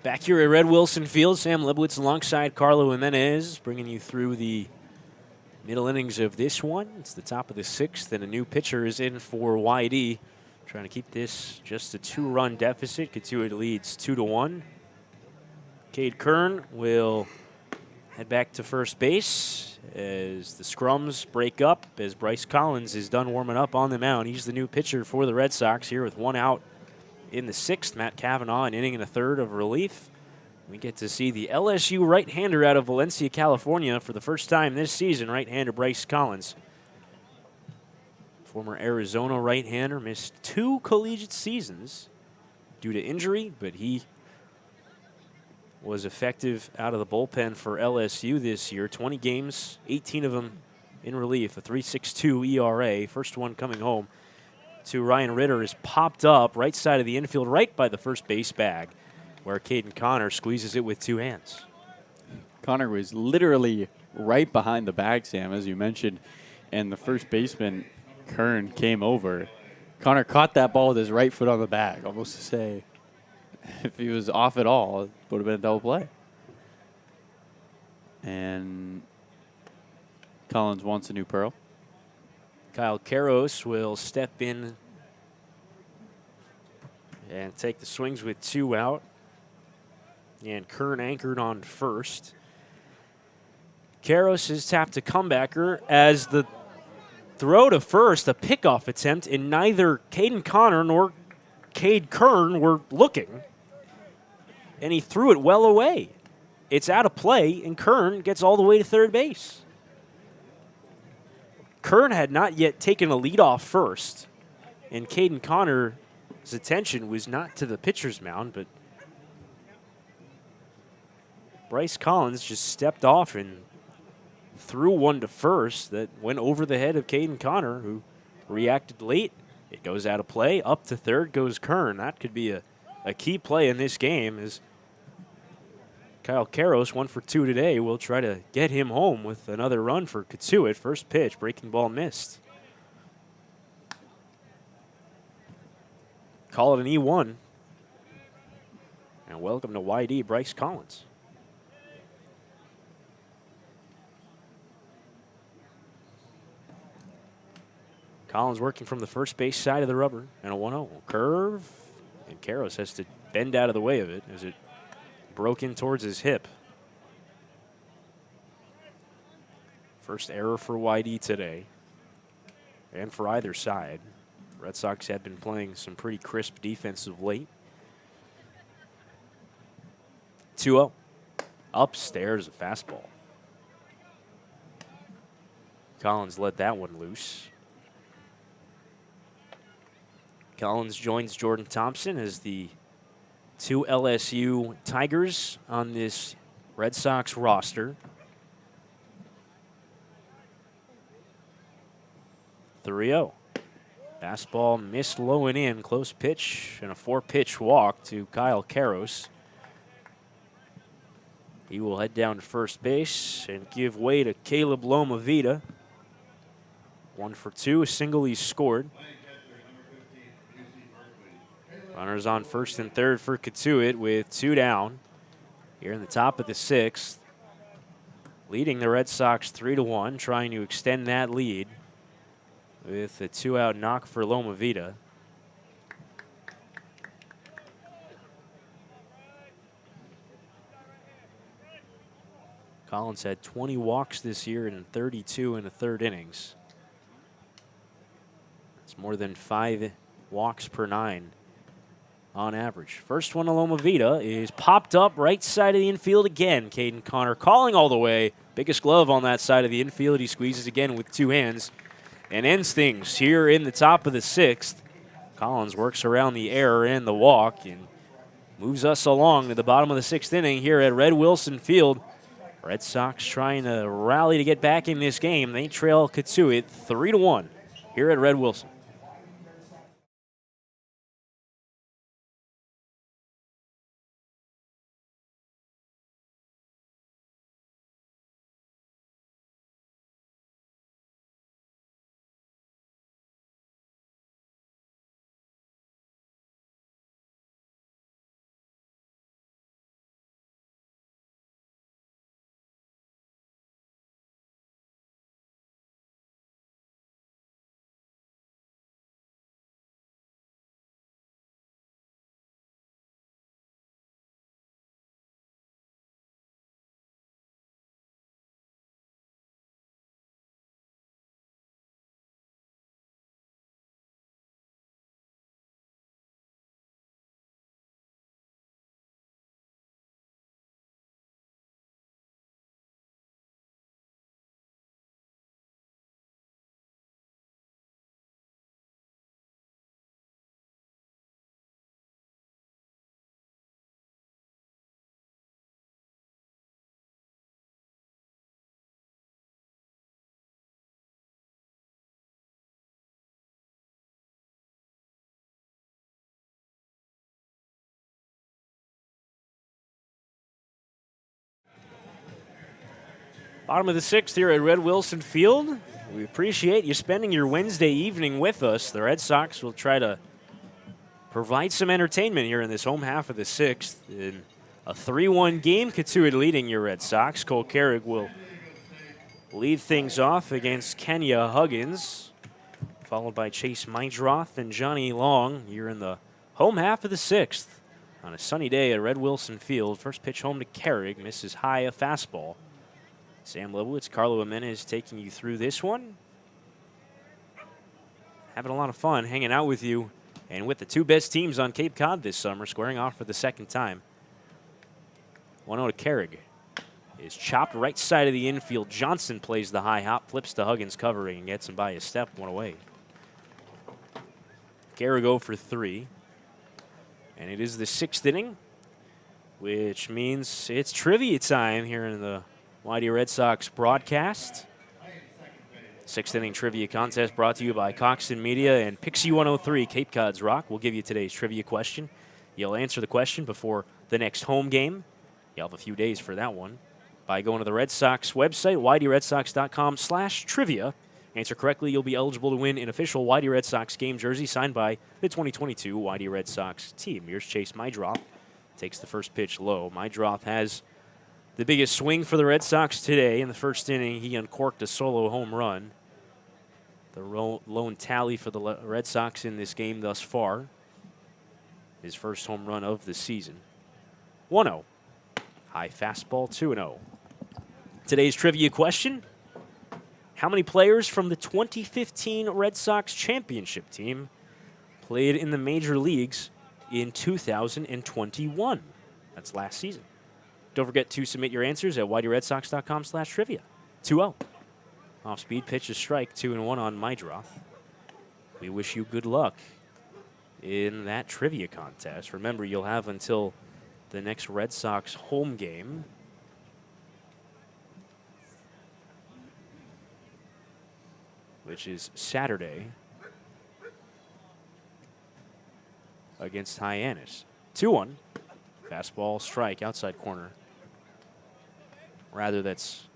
Back here at Red Wilson Field, Sam Lebowitz alongside Carlo Jimenez, bringing you through the middle innings of this one. It's the top of the 6th, and a new pitcher is in for YD, trying to keep this just a 2-run deficit. Cotuit leads 2-1. Cade Kern will head back to first base as the scrums break up, as Bryce Collins is done warming up on the mound. He's the new pitcher for the Red Sox here with 1 out in the 6th. Matt Cavanaugh, an inning and a third of relief. We get to see the LSU right-hander out of Valencia, California for the first time this season, right-hander Bryce Collins. Former Arizona right-hander, missed 2 collegiate seasons due to injury, but he was effective out of the bullpen for LSU this year. 20 games, 18 of them in relief, a 3.62 ERA. First one coming home to Ryan Ritter is popped up right side of the infield, right by the first base bag, where Caden Connor squeezes it with 2 hands. Connor was literally right behind the bag, Sam, as you mentioned, and the first baseman, Kern, came over. Connor caught that ball with his right foot on the bag, almost to say, if he was off at all, it would have been a double play. And Collins wants a new pearl. Kyle Karros will step in and take the swings with 2 out. And Kern anchored on first. Karros has tapped a comebacker as the throw to first, a pickoff attempt, and neither Caden Connor nor Cade Kern were looking. And he threw it well away. It's out of play, and Kern gets all the way to third base. Kern had not yet taken a lead off first, and Caden Connor's attention was not to the pitcher's mound, but Bryce Collins just stepped off and threw one to first that went over the head of Caden Connor, who reacted late. It goes out of play. Up to third goes Kern. That could be a key play in this game, as Kyle Karros, 1 for 2 today, will try to get him home with another run for Cotuit. First pitch, breaking ball missed. Call it an E1. And welcome to YD, Bryce Collins. Collins working from the first base side of the rubber, and a 1-0 curve, and Karros has to bend out of the way of it as it broke in towards his hip. First error for YD today, and for either side. Red Sox have been playing some pretty crisp defense of late. 2-0. Upstairs, a fastball. Collins let that one loose. Collins joins Jordan Thompson as the 2 LSU Tigers on this Red Sox roster. 3-0. Fastball missed low and in. Close pitch and a 4-pitch walk to Kyle Karros. He will head down to first base and give way to Caleb Lomavita. 1 for 2, a single he scored. Runners on first and third for Cotuit with 2 down. Here in the top of the 6th. Leading the Red Sox 3-1, trying to extend that lead with a 2-out knock for Lomavita. Collins had 20 walks this year in 32 in the 3rd innings. It's more than 5 walks per 9 on average. First one to Lomavita is popped up right side of the infield again. Caden Connor calling all the way. Biggest glove on that side of the infield. He squeezes again with 2 hands and ends things here in the top of the 6th. Collins works around the error and the walk and moves us along to the bottom of the 6th inning here at Red Wilson Field. Red Sox trying to rally to get back in this game. They trail Cotuit 3-1 here at Red Wilson. Bottom of the sixth here at Red Wilson Field. We appreciate you spending your Wednesday evening with us. The Red Sox will try to provide some entertainment here in this home half of the sixth. In a 3-1 game, Cotuit leading your Red Sox. Cole Carrig will lead things off against Kenya Huggins, followed by Chase Meidroth and Johnny Long. You're in the home half of the sixth on a sunny day at Red Wilson Field. First pitch home to Carrig, misses high, a fastball. Sam Lebowitz, Carlo Jimenez taking you through this one. Having a lot of fun hanging out with you and with the two best teams on Cape Cod this summer, squaring off for the second time. 1-0 to Carrig. Is chopped right side of the infield. Johnson plays the high hop, flips to Huggins covering and gets him by a step, one away. Carrig 0 for 3. And it is the sixth inning, which means it's trivia time here in the Whitey Red Sox broadcast. Sixth inning trivia contest brought to you by Coxton Media and Pixie 103 Cape Cod's Rock. We'll give you today's trivia question. You'll answer the question before the next home game. You'll have a few days for that one by going to the Red Sox website, whiteyredsox.com/trivia. Answer correctly, you'll be eligible to win an official Whitey Red Sox game jersey signed by the 2022 Whitey Red Sox team. Here's Chase Meidroth. Takes the first pitch low. Meidroth has the biggest swing for the Red Sox today. In the first inning, he uncorked a solo home run. The lone tally for the Red Sox in this game thus far. His first home run of the season. 1-0. High fastball, 2-0. Today's trivia question: how many players from the 2015 Red Sox championship team played in the major leagues in 2021? That's last season. Don't forget to submit your answers at whiteyredsox.com/trivia. 2-0. Off-speed pitch, a strike, 2-1 on Meidroth. We wish you good luck in that trivia contest. Remember, you'll have until the next Red Sox home game, which is Saturday against Hyannis. 2-1. Fastball, strike, outside corner. Rather, that's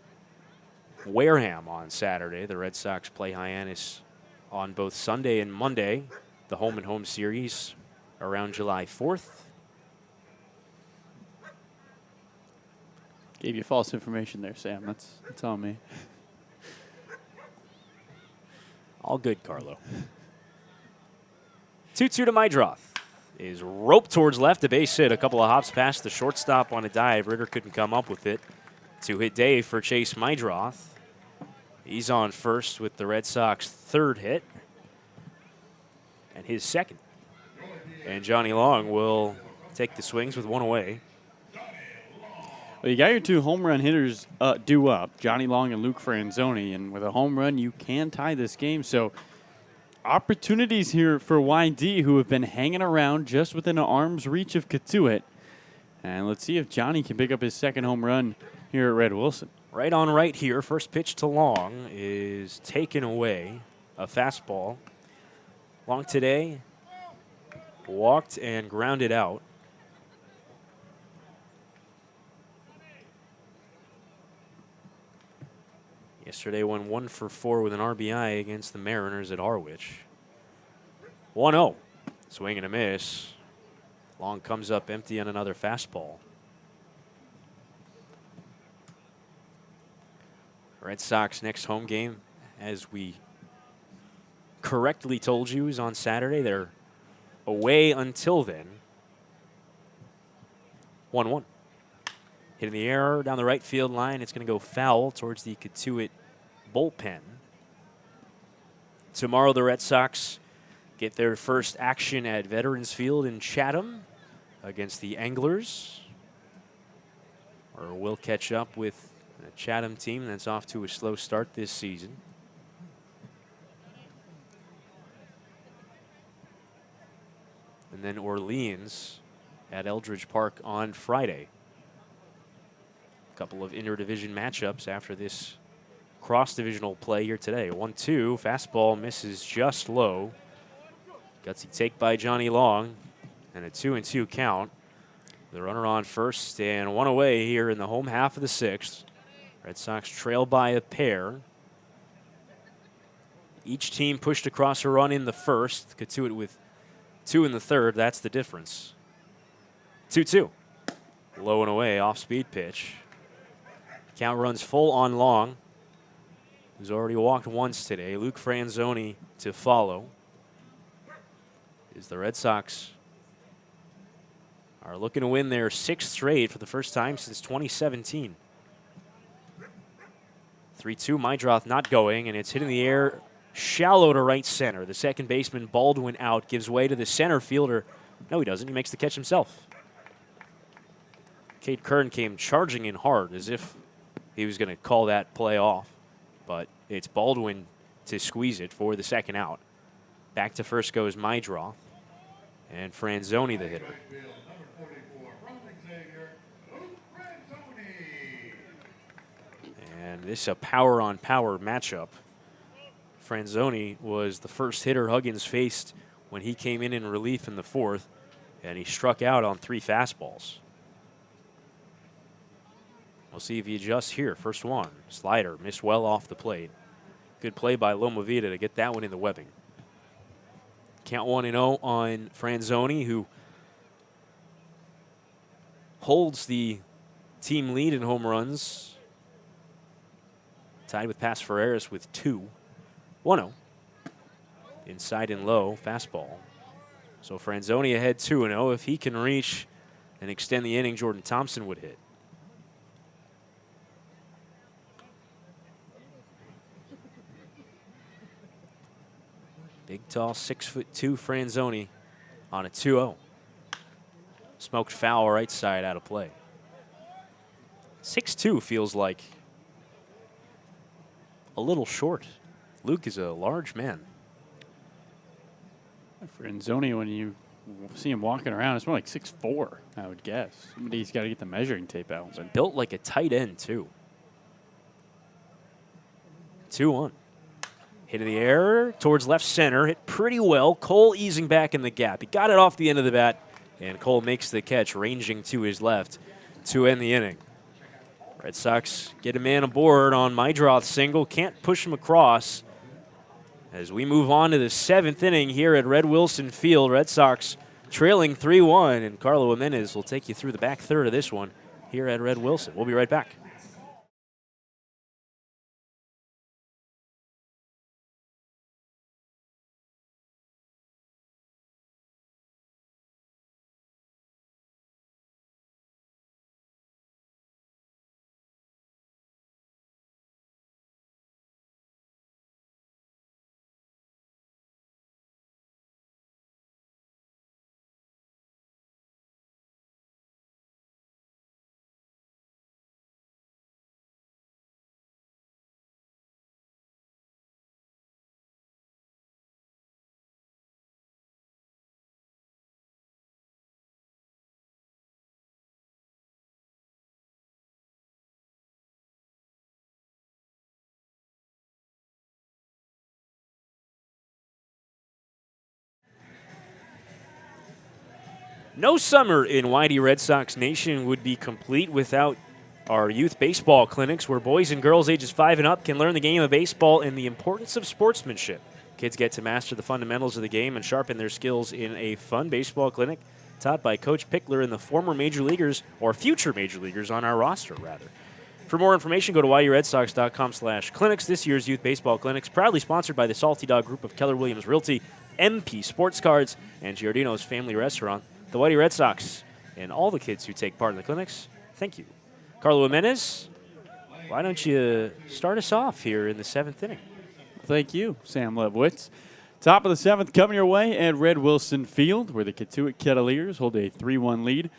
Wareham on Saturday. The Red Sox play Hyannis on both Sunday and Monday. The home-and-home series around July 4th. Gave you false information there, Sam. That's on me. All good, Carlo. 2-2 to Meidroth. Is roped towards left, a base hit. A couple of hops past the shortstop on a dive. Ritter couldn't come up with it. Two-hit day for Chase Meidroth. He's on first with the Red Sox third hit. And his second. And Johnny Long will take the swings with one away. Well, you got your two home run hitters due up, Johnny Long and Luke Franzoni, and with a home run, you can tie this game. So opportunities here for YD, who have been hanging around just within an arm's reach of Cotuit. And let's see if Johnny can pick up his second home run here at Red Wilson. Right on right here. First pitch to Long is taken away. A fastball. Long today walked and grounded out. Yesterday went 1 for 4 with an RBI against the Mariners at Harwich. 1-0. Swing and a miss. Long comes up empty on another fastball. Red Sox next home game, as we correctly told you, is on Saturday. They're away until then. 1-1. Hit in the air down the right field line. It's going to go foul towards the Cotuit bullpen. Tomorrow, the Red Sox get their first action at Veterans Field in Chatham against the Anglers. Or we'll catch up with a Chatham team that's off to a slow start this season. And then Orleans at Eldridge Park on Friday. A couple of interdivision matchups after this cross-divisional play here today. 1-2, fastball misses just low. Gutsy take by Johnny Long, and a 2-2 count. The runner on first and one away here in the home half of the sixth. Red Sox trail by a pair. Each team pushed across a run in the first. Cotuit with 2 in the third. That's the difference. 2-2. Low and away, off-speed pitch. Count runs full on Long, who's already walked once today. Luke Franzoni to follow. As the Red Sox are looking to win their 6th straight for the first time since 2017. 3-2, Mydroth not going, and it's hit in the air shallow to right center. The second baseman, Baldwin, out, gives way to the center fielder. No, he doesn't. He makes the catch himself. Cade Kern came charging in hard as if he was going to call that play off, but it's Baldwin to squeeze it for the second out. Back to first goes Mydroth, and Franzoni the hitter. And this is a power-on-power matchup. Franzoni was the first hitter Huggins faced when he came in relief in the 4th, and he struck out on 3 fastballs. We'll see if he adjusts here. First one, slider, missed well off the plate. Good play by Loma Vida to get that one in the webbing. Count 1-0 on Franzoni, who holds the team lead in home runs. Tied with Paz Ferreras with 2. 1-0. Inside and low, fastball. So Franzoni ahead 2-0. If he can reach and extend the inning, Jordan Thompson would hit. Big, tall, 6'2" Franzoni on a 2-0. Smoked foul right side out of play. 6'2" feels like a little short. Luke is a large man. Franzoni, when you see him walking around, it's more like 6'4", I would guess. Somebody's got to get the measuring tape out. But Built like a tight end, too. 2-1. Hit in the air towards left center. Hit pretty well. Cole easing back in the gap. He got it off the end of the bat, and Cole makes the catch, ranging to his left to end the inning. Red Sox get a man aboard on Mydroth's single. Can't push him across. As we move on to the 7th inning here at Red Wilson Field, Red Sox trailing 3-1, and Carlo Jimenez will take you through the back third of this one here at Red Wilson. We'll be right back. No summer in Whitey Red Sox Nation would be complete without our youth baseball clinics, where boys and girls ages 5 and up can learn the game of baseball and the importance of sportsmanship. Kids get to master the fundamentals of the game and sharpen their skills in a fun baseball clinic taught by Coach Pickler and the former major leaguers, or future major leaguers on our roster, rather. For more information, go to WhiteyRedSox.com/clinics. This year's youth baseball clinics, proudly sponsored by the Salty Dog Group of Keller Williams Realty, MP Sports Cards, and Giardino's Family Restaurant. The Whitey Red Sox and all the kids who take part in the clinics, thank you. Carlo Jimenez, why don't you start us off here in the 7th inning? thank you, Sam Lebowitz. Top of the 7th coming your way at Red Wilson Field, where the Cotuit Cavaliers hold a 3-1 lead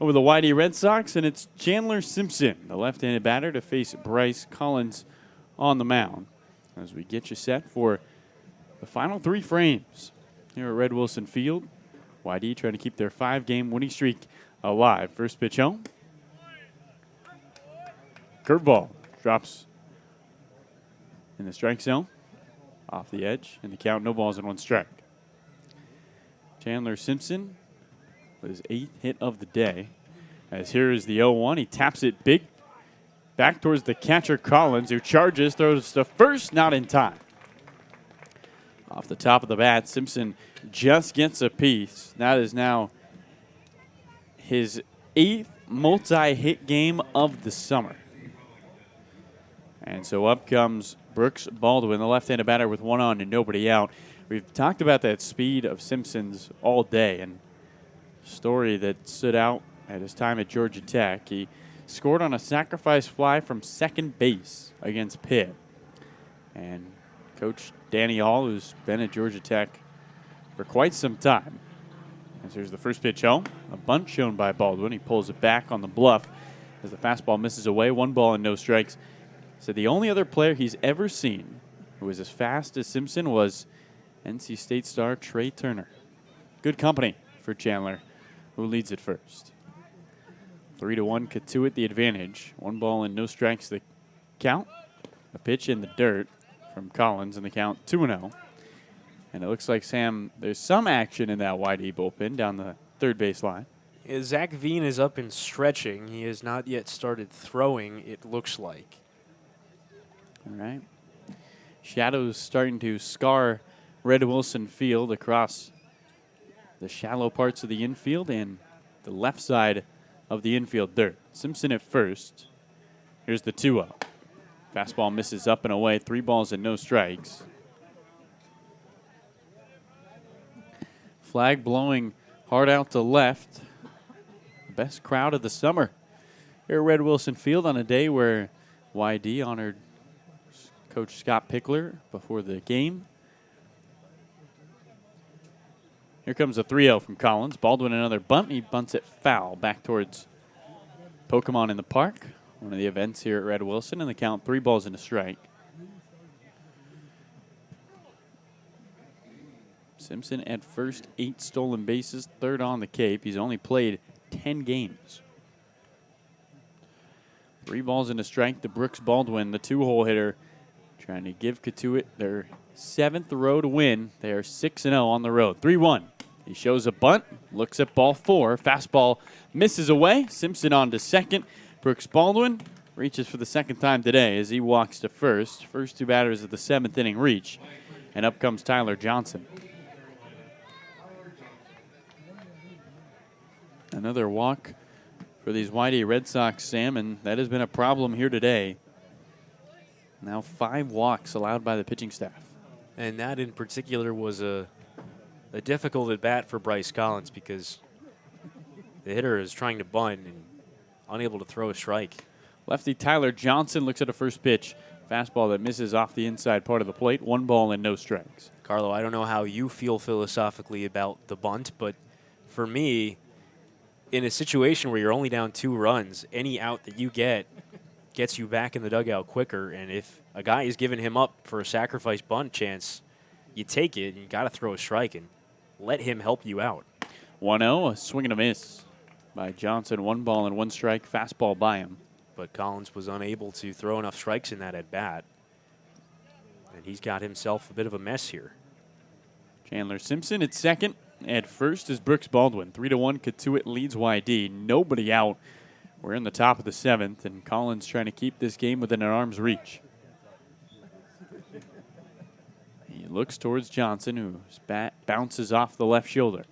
over the Whitey Red Sox, and it's Chandler Simpson, the left-handed batter, to face Bryce Collins on the mound as we get you set for the final 3 frames here at Red Wilson Field. Whitey trying to keep their 5-game winning streak alive. First pitch home. Curveball drops in the strike zone. Off the edge, and the count, no balls and 1 strike. Chandler Simpson with his 8th hit of the day. As here is the 0-1. He taps it big back towards the catcher Collins, who charges, throws to first, not in time. Off the top of the bat, Simpson just gets a piece. That is now his 8th multi-hit game of the summer. And so up comes Brooks Baldwin, the left-handed batter with one on and nobody out. We've talked about that speed of Simpson's all day, and a story that stood out at his time at Georgia Tech. He scored on a sacrifice fly from second base against Pitt. And Coach Danny Hall, who's been at Georgia Tech for quite some time. As here's the first pitch home. A bunt shown by Baldwin. He pulls it back on the bluff as the fastball misses away. 1 ball and no strikes. So the only other player he's ever seen who was as fast as Simpson was NC State star Trey Turner. Good company for Chandler, who leads it first. 3-1 Cotuit the advantage. 1 ball and no strikes the count. A pitch in the dirt from Collins, and the count 2-0. And it looks like, Sam, there's some action in that YD bullpen down the third base line. Zach Veen is up and stretching. He has not yet started throwing, it looks like. All right. Shadows starting to scar Red Wilson Field across the shallow parts of the infield and the left side of the infield dirt. Simpson at first. Here's the 2-0. Fastball misses up and away. 3 balls and no strikes. Flag blowing hard out to left. Best crowd of the summer here at Red Wilson Field on a day where YD honored Coach Scott Pickler before the game. Here comes a 3-0 from Collins. Baldwin another bunt. He bunts it foul back towards Pokemon in the Park. One of the events here at Red Wilson, and the count 3 balls and a strike. Simpson at first, 8 stolen bases, 3rd on the Cape. He's only played 10 games. 3 balls and a strike to Brooks Baldwin, the 2-hole hitter, trying to give Cotuit their 7th road win. They are 6-0 on the road. 3-1. He shows a bunt, looks at ball 4. Fastball misses away. Simpson on to second. Brooks Baldwin reaches for the 2nd time today as he walks to first. First 2 batters of the 7th inning reach. And up comes Tyler Johnson. Another walk for these YD Red Sox, Sam, and that has been a problem here today. Now 5 walks allowed by the pitching staff. And that in particular was a difficult at bat for Bryce Collins because the hitter is trying to bunt and unable to throw a strike. Lefty Tyler Johnson looks at a first pitch. Fastball that misses off the inside part of the plate. 1 ball and no strikes. Carlo, I don't know how you feel philosophically about the bunt, but for me, in a situation where you're only down 2 runs, any out that you get gets you back in the dugout quicker. And if a guy is giving him up for a sacrifice bunt chance, you take it and you got to throw a strike and let him help you out. 1-0, a swing and a miss by Johnson. 1 ball and 1 strike. Fastball by him. But Collins was unable to throw enough strikes in that at bat. And he's got himself a bit of a mess here. Chandler Simpson at second. At first is Brooks Baldwin. 3-1, Cotuit leads YD. Nobody out. We're in the top of the 7th, and Collins trying to keep this game within an arm's reach. He looks towards Johnson, whose bat bounces off the left shoulder.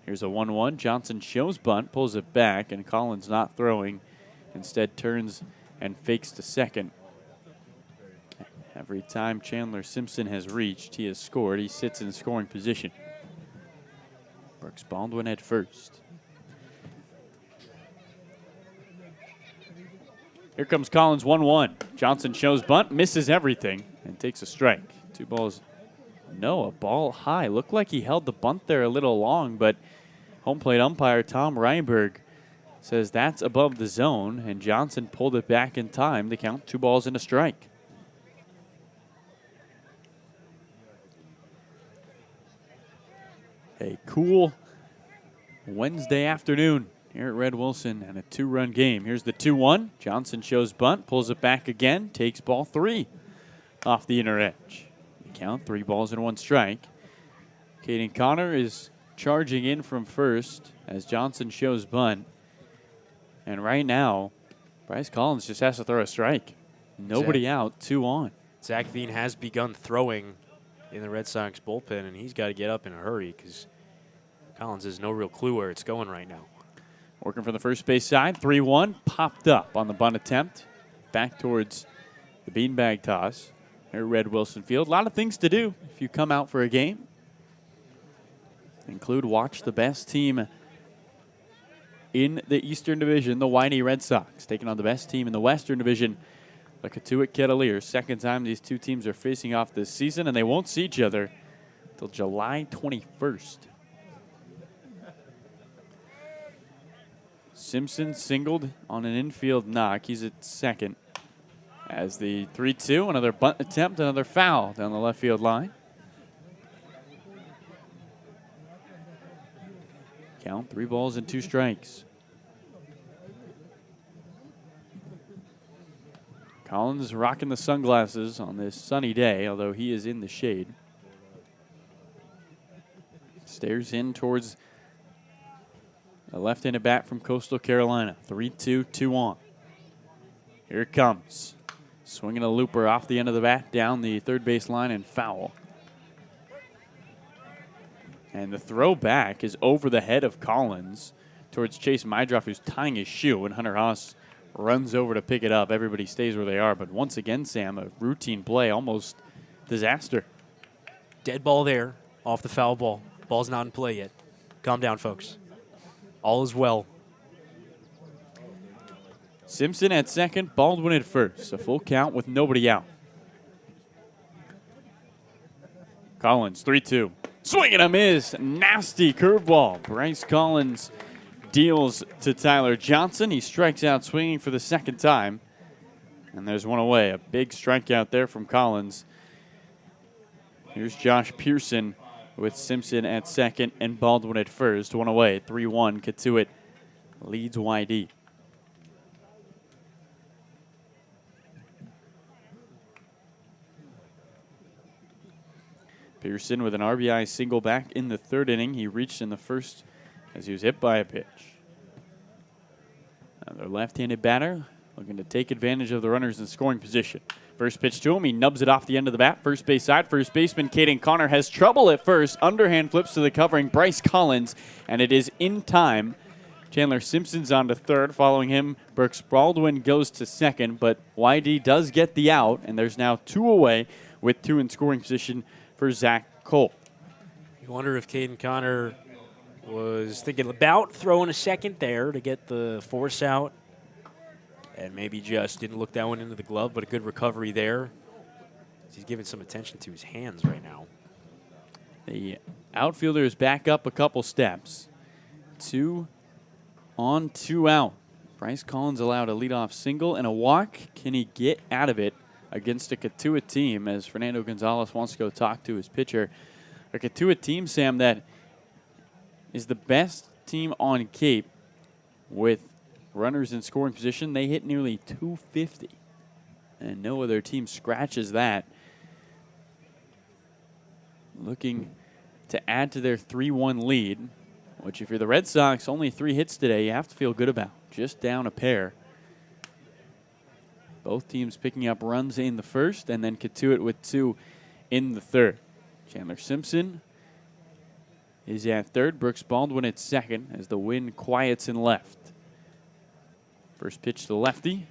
Here's a 1-1. Johnson shows bunt, pulls it back, and Collins not throwing. Instead turns and fakes to second. Every time Chandler Simpson has reached, he has scored. He sits in scoring position. Brooks Baldwin at first. Here comes Collins, 1-1. Johnson shows bunt, misses everything, and takes a strike. 2 balls. No, a ball high. Looked like he held the bunt there a little long, but home plate umpire Tom Reinberg says that's above the zone, and Johnson pulled it back in time to count 2 balls and a strike. A cool Wednesday afternoon here at Red Wilson and a 2-run game. Here's the 2-1. Johnson shows bunt, pulls it back again, takes ball 3 off the inner edge. The count, 3 balls and 1 strike. Caden Connor is charging in from first as Johnson shows bunt. And right now, Bryce Collins just has to throw a strike. Nobody out, 2 on. Zach Veen has begun throwing in the Red Sox bullpen, and he's got to get up in a hurry because Collins has no real clue where it's going right now. Working from the first base side, 3-1, popped up on the bunt attempt. Back towards the beanbag toss here at Red Wilson Field. A lot of things to do if you come out for a game. Include watch the best team in the Eastern Division, the Whitey Red Sox, taking on the best team in the Western Division, the Cotuit Cavaliers. Second time these two teams are facing off this season, and they won't see each other until July 21st. Simpson singled on an infield knock. He's at second. As the 3-2, another bunt attempt, another foul down the left field line. Count 3 balls and 2 strikes. Collins rocking the sunglasses on this sunny day, although he is in the shade. Stares in towards a left-handed bat from Coastal Carolina. 3-2, 2 on. Here it comes. Swinging a looper off the end of the bat, down the third base line and foul. And the throw back is over the head of Collins towards Chase Mydroff, who's tying his shoe, and Hunter Haas runs over to pick it up. Everybody stays where they are, but once again, Sam, a routine play, almost disaster. Dead ball there, off the foul ball. Ball's not in play yet. Calm down, folks. All is well. Simpson at second, Baldwin at first. A full count with nobody out. Collins, 3-2. Swing and a miss. Nasty curveball. Bryce Collins deals to Tyler Johnson. He strikes out swinging for the second time. And there's one away. A big strikeout there from Collins. Here's Josh Pearson with Simpson at second and Baldwin at first. One away. 3-1. Cotuit leads YD. Pearson with an RBI single back in the third inning. He reached in the first as he was hit by a pitch. Another left-handed batter looking to take advantage of the runners in scoring position. First pitch to him. He nubs it off the end of the bat. First base side. First baseman Caden Connor has trouble at first. Underhand flips to the covering Bryce Collins, and it is in time. Chandler Simpson's on to third. Following him, Brooks Baldwin goes to second, but YD does get the out, and there's now 2 away with 2 in scoring position for Zach Cole. You wonder if Caden Connor was thinking about throwing a second there to get the force out, and maybe just didn't look that one into the glove, but a good recovery there. He's giving some attention to his hands right now. The outfielder is back up a couple steps. 2 on, 2 out. Bryce Collins allowed a leadoff single and a walk. Can he get out of it against a Cotuit team, as Fernando Gonzalez wants to go talk to his pitcher? A Cotuit team, Sam, that is the best team on Cape with runners in scoring position. They hit nearly 250, and no other team scratches that. Looking to add to their 3-1 lead, which if you're the Red Sox, only 3 hits today, you have to feel good about. Just down a pair. Both teams picking up runs in the first, and then Cotuit with 2 in the third. Chandler Simpson is at third. Brooks Baldwin at second as the wind quiets in left. First pitch to the lefty.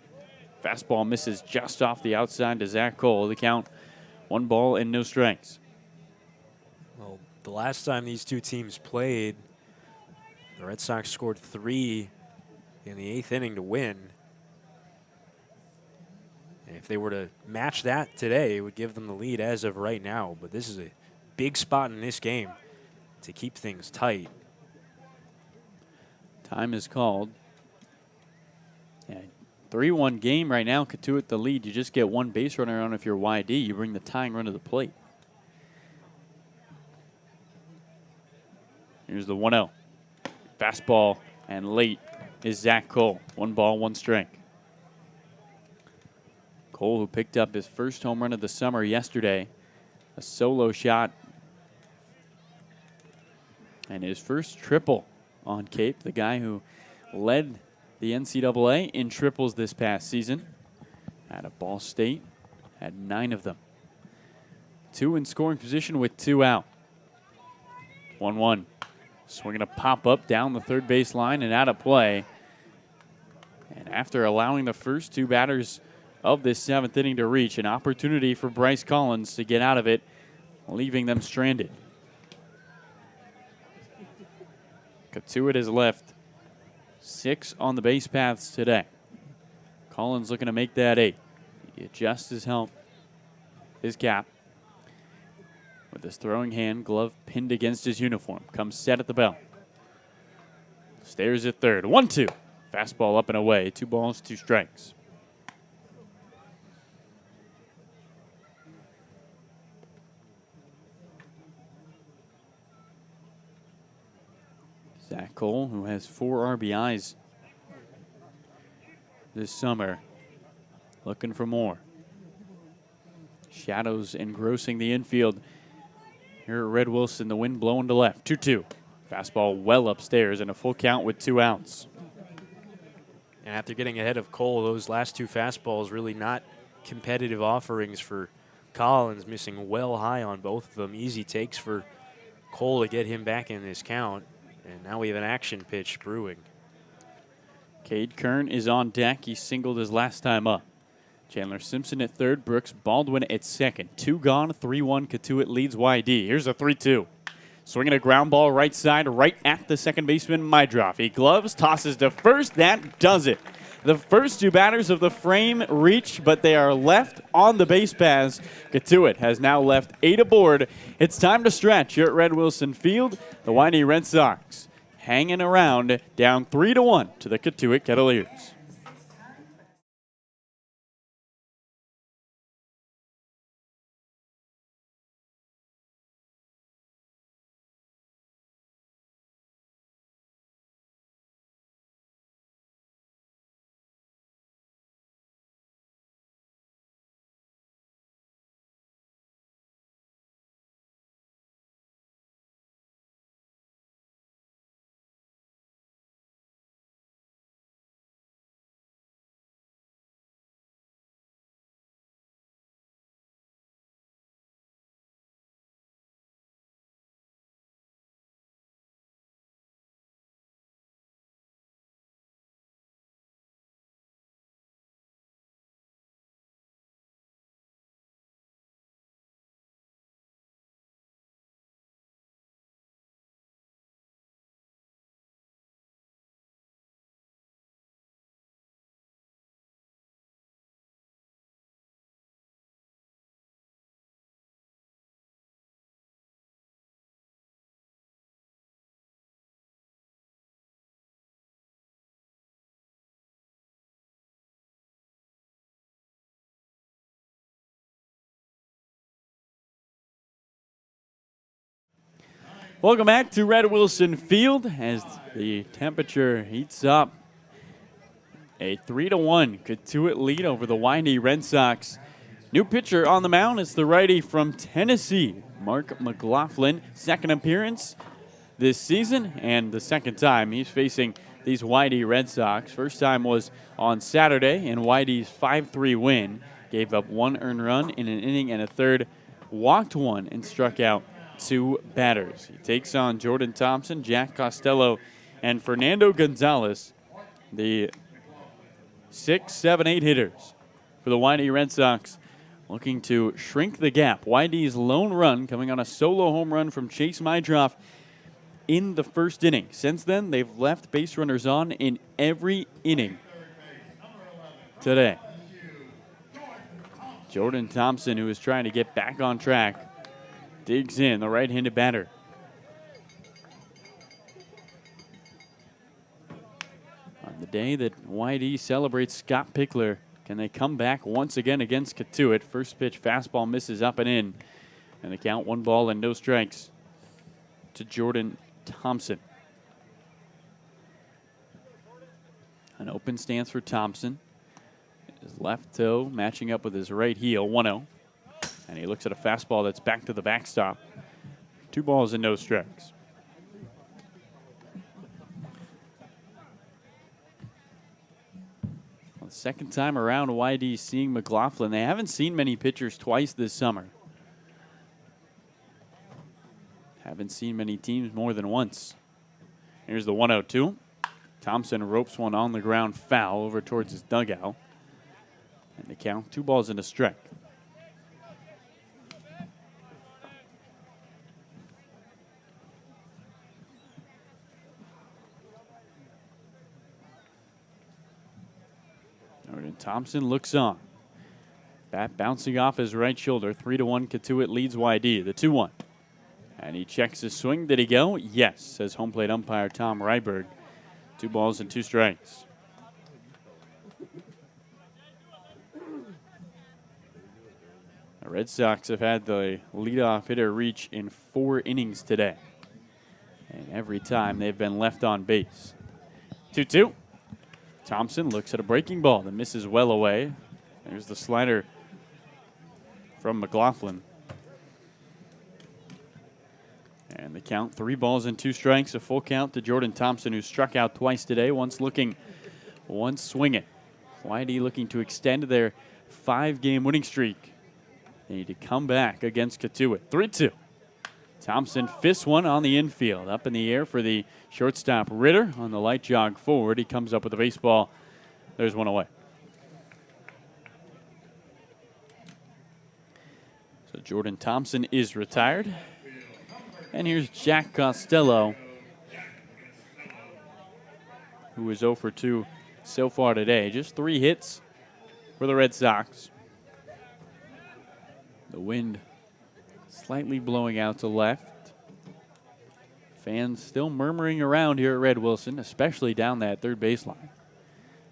Fastball misses just off the outside to Zach Cole. The count, 1 ball and no strikes. Well, the last time these two teams played, the Red Sox scored 3 in the 8th inning to win. And if they were to match that today, it would give them the lead as of right now. But this is a big spot in this game to keep things tight. Time is called. 3-1 game right now. Cotuit the lead. You just get 1 base runner on if you're YD. You bring the tying run to the plate. Here's the 1-0. Fastball and late is Zach Cole. 1 ball, 1 strike. Cole, who picked up his first home run of the summer yesterday, a solo shot, and his first triple on Cape. The guy who led the NCAA in triples this past season. Out of Ball State, had 9 of them. 2 in scoring position with 2 out. 1-1. Swinging a pop-up down the third base line and out of play. And after allowing the first 2 batters of this 7th inning to reach, an opportunity for Bryce Collins to get out of it, leaving them stranded. Cotuit has left 6 on the base paths today. Collins looking to make that 8. He adjusts his cap. With his throwing hand, glove pinned against his uniform. Comes set at the bell. Stares at third. 1-2. Fastball up and away. 2 balls, 2 strikes. Zach Cole, who has 4 RBIs this summer, looking for more. Shadows engrossing the infield here at Red Wilson. The wind blowing to left. 2-2. Fastball well upstairs and a full count with 2 outs. And after getting ahead of Cole, those last 2 fastballs really not competitive offerings for Collins, missing well high on both of them. Easy takes for Cole to get him back in this count. And now we have an action pitch brewing. Cade Kern is on deck. He singled his last time up. Chandler Simpson at third. Brooks Baldwin at second. 2 gone, 3-1. Cotuit leads YD. Here's a 3-2. Swinging a ground ball right side, right at the second baseman, Mydroff. He gloves, tosses to first. That does it. The first 2 batters of the frame reach, but they are left on the base paths. Cotuit has now left 8 aboard. It's time to stretch here at Red Wilson Field. The YD Red Sox hanging around, down 3-1 to the Cotuit Kettleers. Welcome back to Red Wilson Field as the temperature heats up. A 3-1 Cotuit lead over the YD Red Sox. New pitcher on the mound is the righty from Tennessee, Mark McLaughlin. Second appearance this season and the second time he's facing these YD Red Sox. First time was on Saturday in YD's 5-3 win. Gave up 1 earned run in an inning and a third, walked 1 and struck out 2 batters. He takes on Jordan Thompson, Jack Costello, and Fernando Gonzalez, the 6, 7, 8 hitters for the YD Red Sox, looking to shrink the gap. YD's lone run coming on a solo home run from Chase Mydroff in the first inning. Since then, they've left base runners on in every inning today. Jordan Thompson, who is trying to get back on track, digs in, the right-handed batter. On the day that YD celebrates Scott Pickler, can they come back once again against Cotuit? First pitch fastball misses up and in. And the count 1 ball and no strikes to Jordan Thompson. An open stance for Thompson. His left toe matching up with his right heel, 1-0. And he looks at a fastball that's back to the backstop. 2 balls and no strikes. Second time around, YD seeing McLaughlin. They haven't seen many pitchers twice this summer. Haven't seen many teams more than once. Here's the 1-0-2. Thompson ropes one on the ground foul over towards his dugout. And they count 2 balls and a strike. Thompson looks on. Bat bouncing off his right shoulder. 3-1, Cotuit leads YD. The 2-1. And he checks his swing. Did he go? Yes, says home plate umpire Tom Ryberg. 2 balls and 2 strikes. The Red Sox have had the leadoff hitter reach in 4 innings today. And every time they've been left on base. 2-2. Thompson looks at a breaking ball that misses well away. There's the slider from McLaughlin. And the count, 3 balls and 2 strikes, a full count to Jordan Thompson, who struck out twice today, once looking, once swinging. YD looking to extend their 5-game winning streak. They need to come back against Cotuit. 3-2. Thompson fists one on the infield. Up in the air for the shortstop Ritter on the light jog forward. He comes up with a baseball. There's one away. So Jordan Thompson is retired. And here's Jack Costello, who is 0 for 2 so far today. Just 3 hits for the Red Sox. The wind slightly blowing out to left. Fans still murmuring around here at Red Wilson, especially down that third baseline.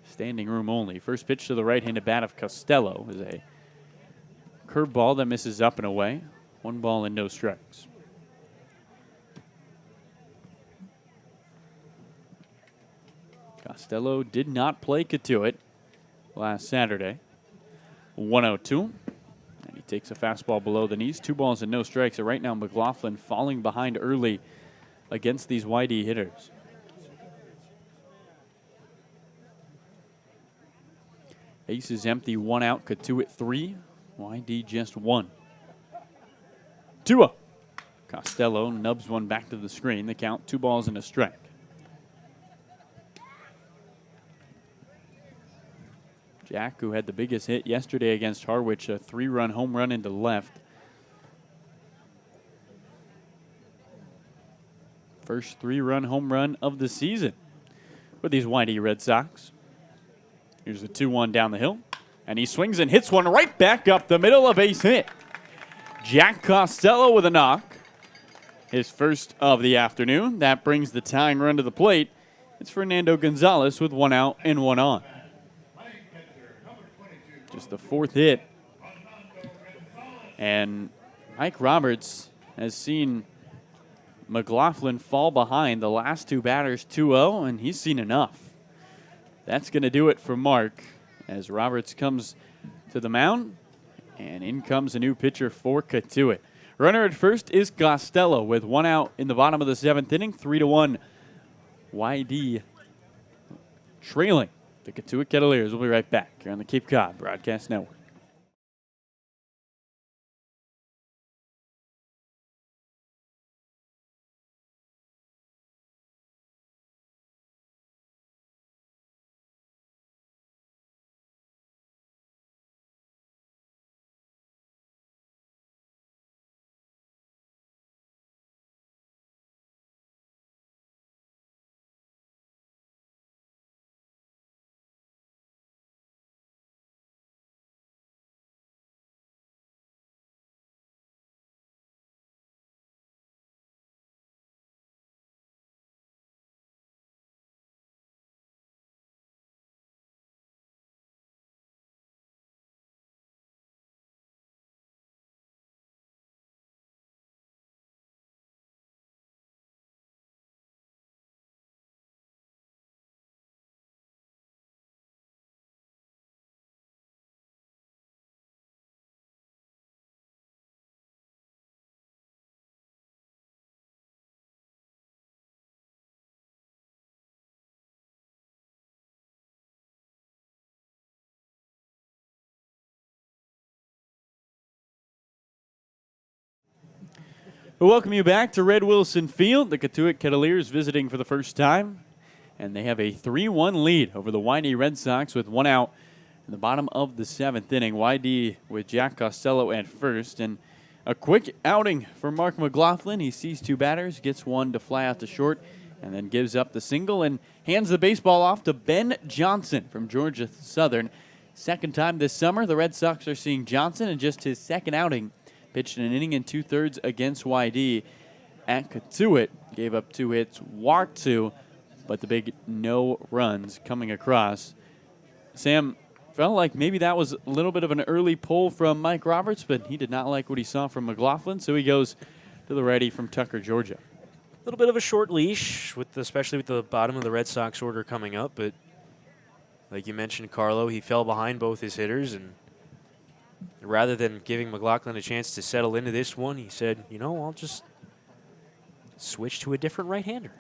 Standing room only. First pitch to the right-handed bat of Costello is a curveball that misses up and away. 1 ball and no strikes. Costello did not play Cotuit last Saturday. 1-0-2. And he takes a fastball below the knees. 2 balls and no strikes. So right now, McLaughlin falling behind early against these YD hitters. Ace is empty, 1 out. Cotuit 3. YD just 1. 2-0. Costello nubs one back to the screen. The count, 2 balls and a strike. Jack, who had the biggest hit yesterday against Harwich, a 3-run home run into left. First 3-run home run of the season with these YD Red Sox. Here's the 2-1 down the hill. And he swings and hits one right back up the middle, a base hit. Jack Costello with a knock. His first of the afternoon. That brings the tying run to the plate. It's Fernando Gonzalez with 1 out and 1 on. Just the 4th hit. And Mike Roberts has seen McLaughlin fall behind the last 2 batters 2-0, and he's seen enough. That's going to do it for Mark as Roberts comes to the mound, and in comes a new pitcher for Cotuit. Runner at first is Costello with 1 out in the bottom of the 7th inning, 3-1. YD trailing the Cotuit Cavaliers. We'll be right back here on the Cape Cod Broadcast Network. We welcome you back to Red Wilson Field. The Cotuit Cavaliers visiting for the first time, and they have a 3-1 lead over the YD Red Sox with one out in the bottom of the 7th inning. YD with Jack Costello at first, and a quick outing for Mark McLaughlin. He sees two batters, gets one to fly out to short, and then gives up the single and hands the baseball off to Ben Johnson from Georgia Southern. Second time this summer, the Red Sox are seeing Johnson in just his second outing. Pitched an inning and 2/3 against YD at Cotuit. Gave up 2 hits, walked 2, but the big no runs coming across. Sam, felt like maybe that was a little bit of an early pull from Mike Roberts, but he did not like what he saw from McLaughlin, so he goes to the righty from Tucker, Georgia. A little bit of a short leash, especially with the bottom of the Red Sox order coming up, but like you mentioned, Carlo, he fell behind both his hitters, and rather than giving McLaughlin a chance to settle into this one, he said, I'll just switch to a different right-hander.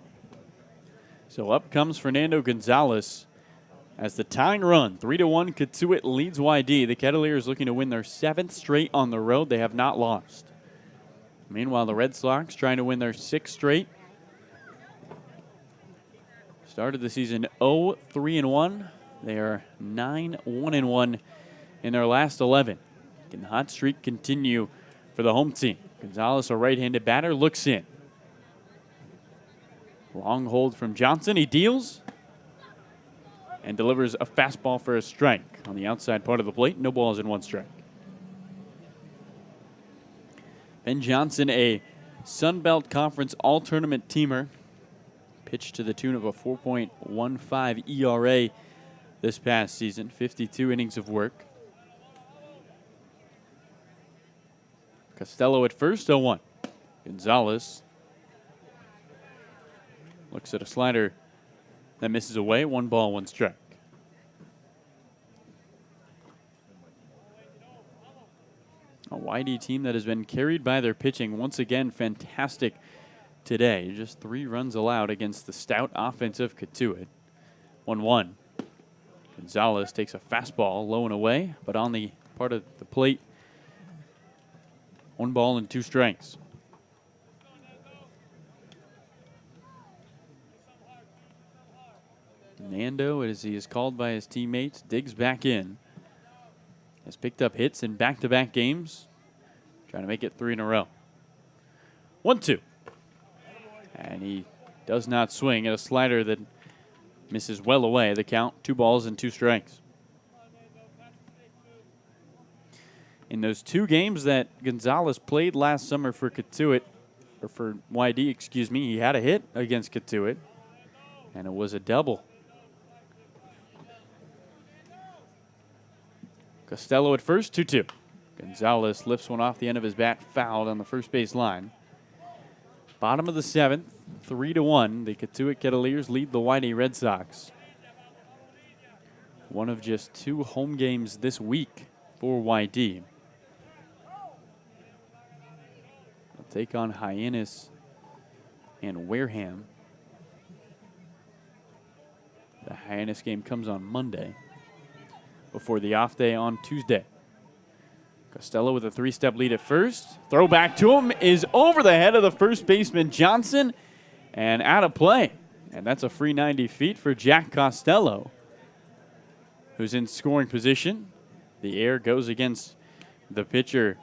So up comes Fernando Gonzalez as the tying run. 3-1, Cotuit leads YD. The Cavaliers looking to win their 7th straight on the road. They have not lost. Meanwhile, the Red Sox trying to win their 6th straight. Started the season 0-3-1. They are 9-1-1 in their last 11. Can the hot streak continue for the home team? Gonzalez, a right-handed batter, looks in. Long hold from Johnson. He deals and delivers a fastball for a strike on the outside part of the plate. No balls and 1 strike. Ben Johnson, a Sun Belt Conference All-Tournament teamer, pitched to the tune of a 4.15 ERA this past season. 52 innings of work. Costello at first, 0-1. Gonzalez looks at a slider that misses away. 1 ball, 1 strike. A YD team that has been carried by their pitching. Once again, fantastic today. Just 3 runs allowed against the stout offensive Cotuit. 1-1. Gonzalez takes a fastball low and away, but on the part of the plate, 1 ball and 2 strikes. Nando, as he is called by his teammates, digs back in. Has picked up hits in back-to-back games. Trying to make it 3 in a row. 1-2. And he does not swing at a slider that misses well away. The count, 2 balls and 2 strikes. In those 2 games that Gonzalez played last summer for Cotuit, or for YD, excuse me, he had a hit against Cotuit, and it was a double. Costello at first, 2-2. Gonzalez lifts one off the end of his bat, fouled on the first base line. Bottom of the 7th, 3-1. The Cotuit Cavaliers lead the YD Red Sox. One of just 2 home games this week for YD. They'll take on Hyannis and Wareham. The Hyannis game comes on Monday before the off day on Tuesday. Costello with a 3-step lead at first. Throw back to him is over the head of the first baseman Johnson and out of play. And that's a free 90 feet for Jack Costello, who's in scoring position. The air goes against the pitcher,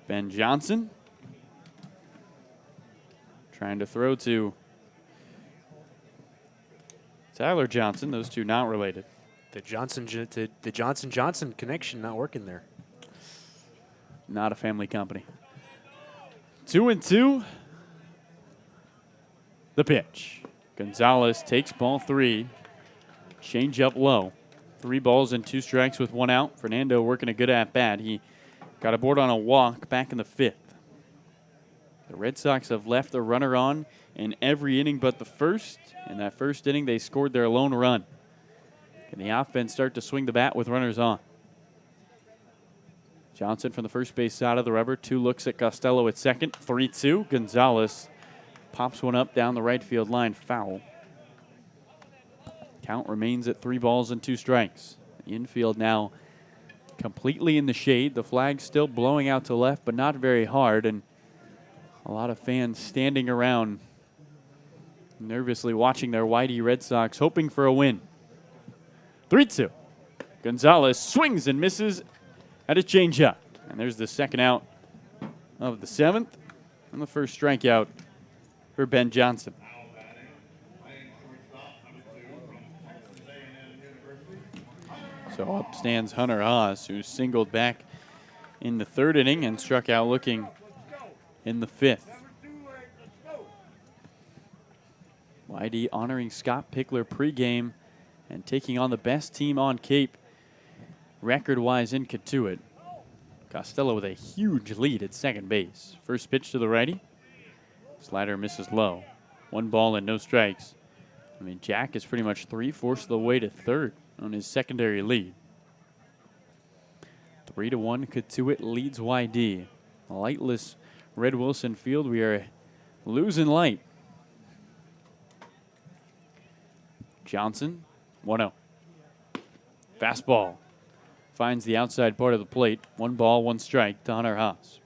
Ben Johnson. Trying to throw to Tyler Johnson. Those two not related. The Johnson connection not working there. Not a family company. 2-2. The pitch. Gonzalez takes ball 3. Change up low. 3 balls and 2 strikes with 1 out. Fernando working a good at-bat. He got aboard on a walk back in the 5th. The Red Sox have left a runner on in every inning but the first. In that first inning, they scored their lone run. Can the offense start to swing the bat with runners on? Johnson from the first base side of the rubber. 2 looks at Costello at second. 3-2. Gonzalez pops one up down the right field line. Foul. Count remains at 3 balls and 2 strikes. The infield now completely in the shade. The flag still blowing out to left, but not very hard. And A lot of fans standing around, nervously watching their Whitey Red Sox, hoping for a win. 3-2. Gonzalez swings and misses at a changeup. And there's the second out of the 7th, and the first strikeout for Ben Johnson. So up stands Hunter Haas, who singled back in the 3rd inning and struck out looking in the 5th. YD honoring Scott Pickler pregame and taking on the best team on Cape record-wise in Cotuit. Costello with a huge lead at second base. First pitch to the righty. Slider misses low. 1 ball and no strikes. I mean, Jack is pretty much 3/4 of the way to third on his secondary lead. 3-1, Cotuit leads YD. Lightless Red Wilson Field. We are losing light. Johnson, 1-0. Fastball finds the outside part of the plate. 1 ball, 1 strike to Hunter Haas.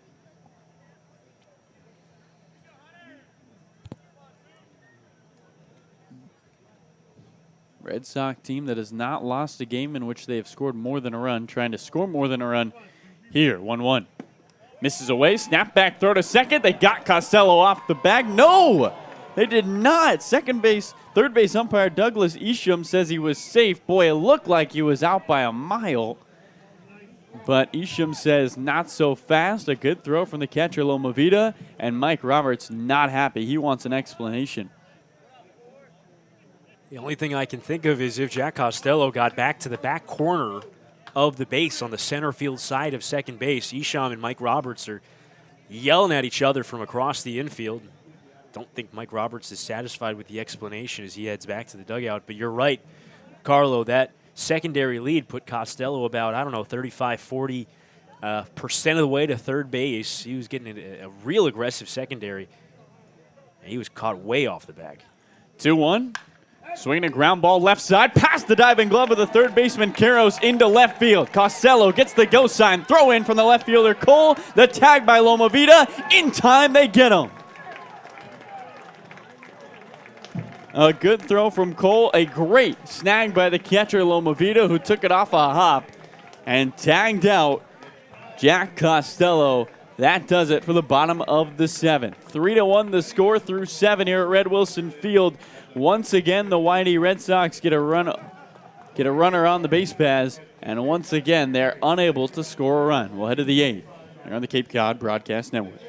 Red Sox team that has not lost a game in which they have scored more than a run, trying to score more than a run here. 1-1. Misses away, snap back throw to second. They got Costello off the bag. No, they did not. Third base umpire Douglas Isham says he was safe. Boy, it looked like he was out by a mile. But Isham says not so fast. A good throw from the catcher Lomavita, and Mike Roberts not happy. He wants an explanation. The only thing I can think of is if Jack Costello got back to the back corner of the base on the center field side of second base. Isham and Mike Roberts are yelling at each other from across the infield. Don't think Mike Roberts is satisfied with the explanation as he heads back to the dugout. But you're right, Carlo, that secondary lead put Costello about, 35-40% of the way to third base. He was getting a real aggressive secondary, and he was caught way off the bag. 2-1. Swinging a ground ball left side, past the diving glove of the third baseman Karros into left field. Costello gets the go sign. Throw in from the left fielder Cole. The tag by Lomavita. In time, they get him. A good throw from Cole. A great snag by the catcher Lomavita, who took it off a hop and tagged out Jack Costello. That does it for the bottom of the 7th. 3-1 the score through 7 here at Red Wilson Field. Once again, the Whitey Red Sox get a runner on the base paths, and once again, they're unable to score a run. We'll head to the 8th here on the Cape Cod Broadcast Network.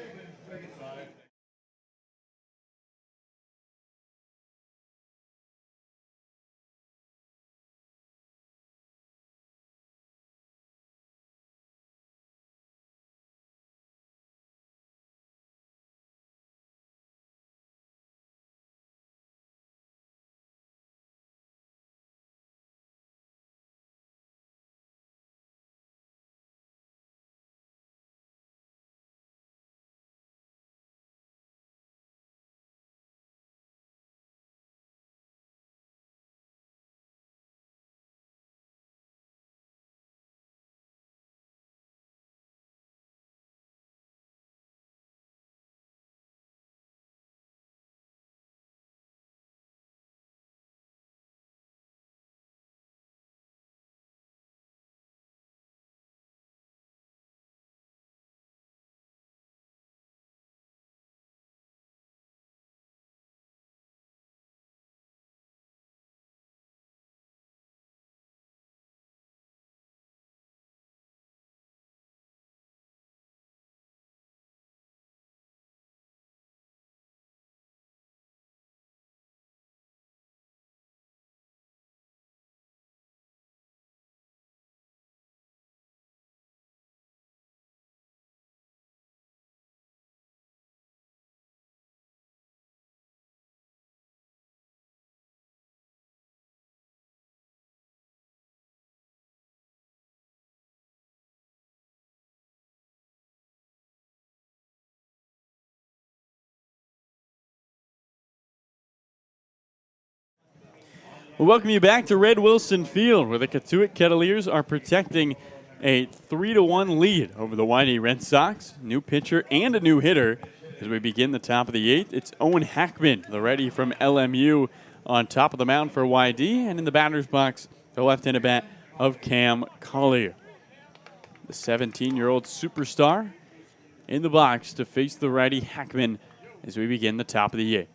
We welcome you back to Red Wilson Field, where the Cotuit Kettleers are protecting a 3-1 lead over the Whitey Red Sox. New pitcher and a new hitter As we begin the top of the 8th, it's Owen Hackman, the righty from LMU, on top of the mound for YD, and in the batter's box, the left-handed bat of Cam Collier. The 17-year-old superstar in the box to face the righty Hackman as we begin the top of the 8th.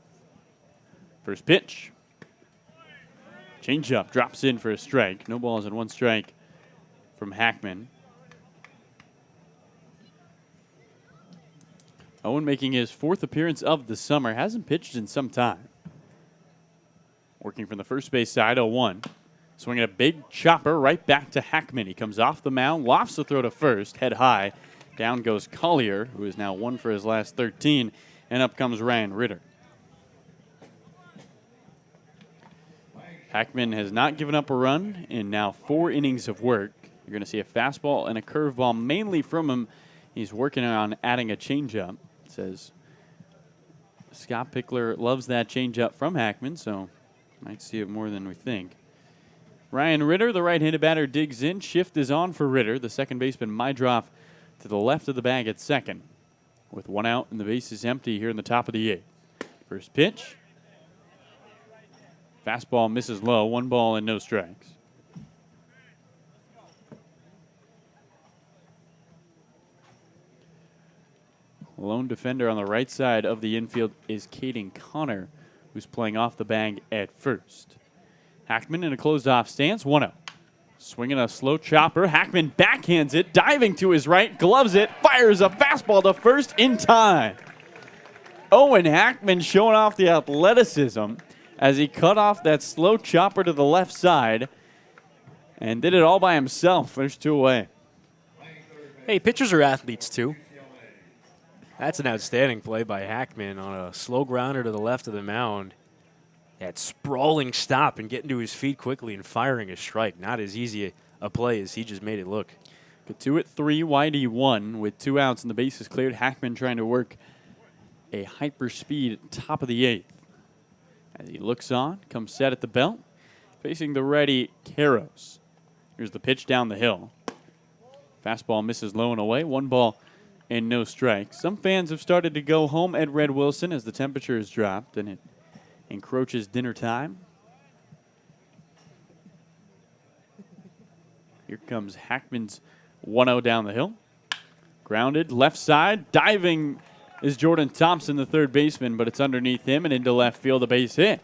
First pitch. Changeup drops in for a strike. No balls and 1 strike from Hackman. Owen making his 4th appearance of the summer. Hasn't pitched in some time. Working from the first base side, 0-1. Swinging a big chopper right back to Hackman. He comes off the mound, lofts the throw to first, head high. Down goes Collier, who is now 1 for his last 13, and up comes Ryan Ritter. Hackman has not given up a run in now 4 innings of work. You're going to see a fastball and a curveball mainly from him. He's working on adding a changeup. Says Scott Pickler loves that changeup from Hackman, so might see it more than we think. Ryan Ritter, the right-handed batter, digs in. Shift is on for Ritter. The second baseman, Mydroff, to the left of the bag at second. With 1 out and the base is empty here in the top of the 8th. First pitch. Fastball misses low. 1 ball and no strikes. Lone defender on the right side of the infield is Caden Connor, who's playing off the bag at first. Hackman in a closed-off stance, 1-0. Swinging a slow chopper. Hackman backhands it, diving to his right, gloves it, fires a fastball to first in time. Owen Hackman showing off the athleticism as he cut off that slow chopper to the left side and did it all by himself. There's 2 away. Hey, pitchers are athletes too. That's an outstanding play by Hackman on a slow grounder to the left of the mound. That sprawling stop and getting to his feet quickly and firing a strike. Not as easy a play as he just made it look. Cotuit 3, YD 1 with 2 outs and the bases cleared. Hackman trying to work a hyper-speed top of the 8th. As he looks on, comes set at the belt, facing the righty Caros. Here's the pitch down the hill. Fastball misses low and away. 1 ball and no strikes. Some fans have started to go home at Red Wilson as the temperature has dropped and it encroaches dinner time. Here comes Hackman's 1-0 down the hill. Grounded, left side, diving is Jordan Thompson, the third baseman, but it's underneath him and into left field, a base hit.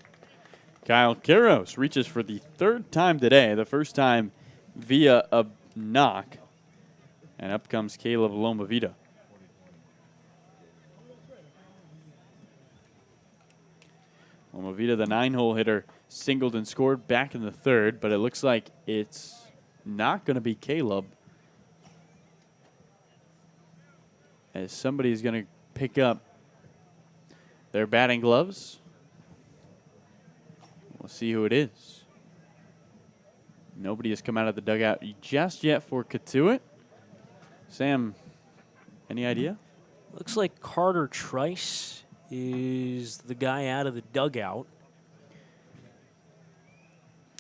Kyle Caros reaches for the 3rd time today, the first time via a knock. And up comes Caleb Lomavita. Lomavita, the 9-hole hitter, singled and scored back in the 3rd, but it looks like it's not going to be Caleb, as somebody's going to pick up their batting gloves. We'll see who it is. Nobody has come out of the dugout just yet for Cotuit. Sam, any idea? Looks like Carter Trice is the guy out of the dugout.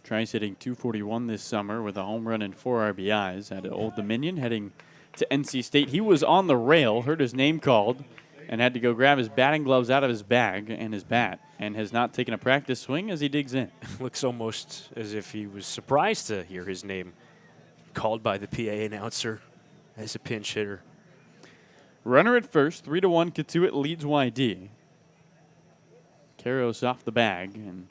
Trice hitting .241 this summer with a home run and 4 RBIs at Old Dominion, heading to NC State. He was on the rail, heard his name called, and had to go grab his batting gloves out of his bag and his bat, and has not taken a practice swing as he digs in. Looks almost as if he was surprised to hear his name called by the PA announcer as a pinch hitter. Runner at first, 3-1, Cotuit leads YD. Caros off the bag, and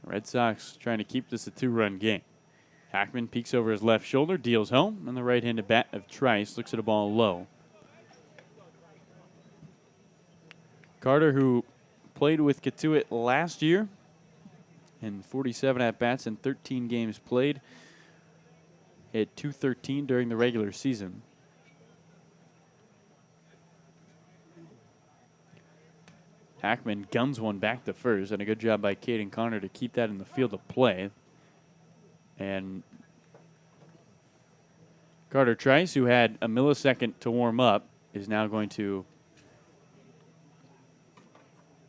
the Red Sox trying to keep this a 2-run game. Hackman peeks over his left shoulder, deals home, and the right-handed bat of Trice looks at a ball low. Carter, who played with Cotuit last year in 47 at-bats and 13 games played, hit .213 during the regular season. Hackman guns one back to first, and a good job by Caden Connor to keep that in the field of play. And Carter Trice, who had a millisecond to warm up, is now going to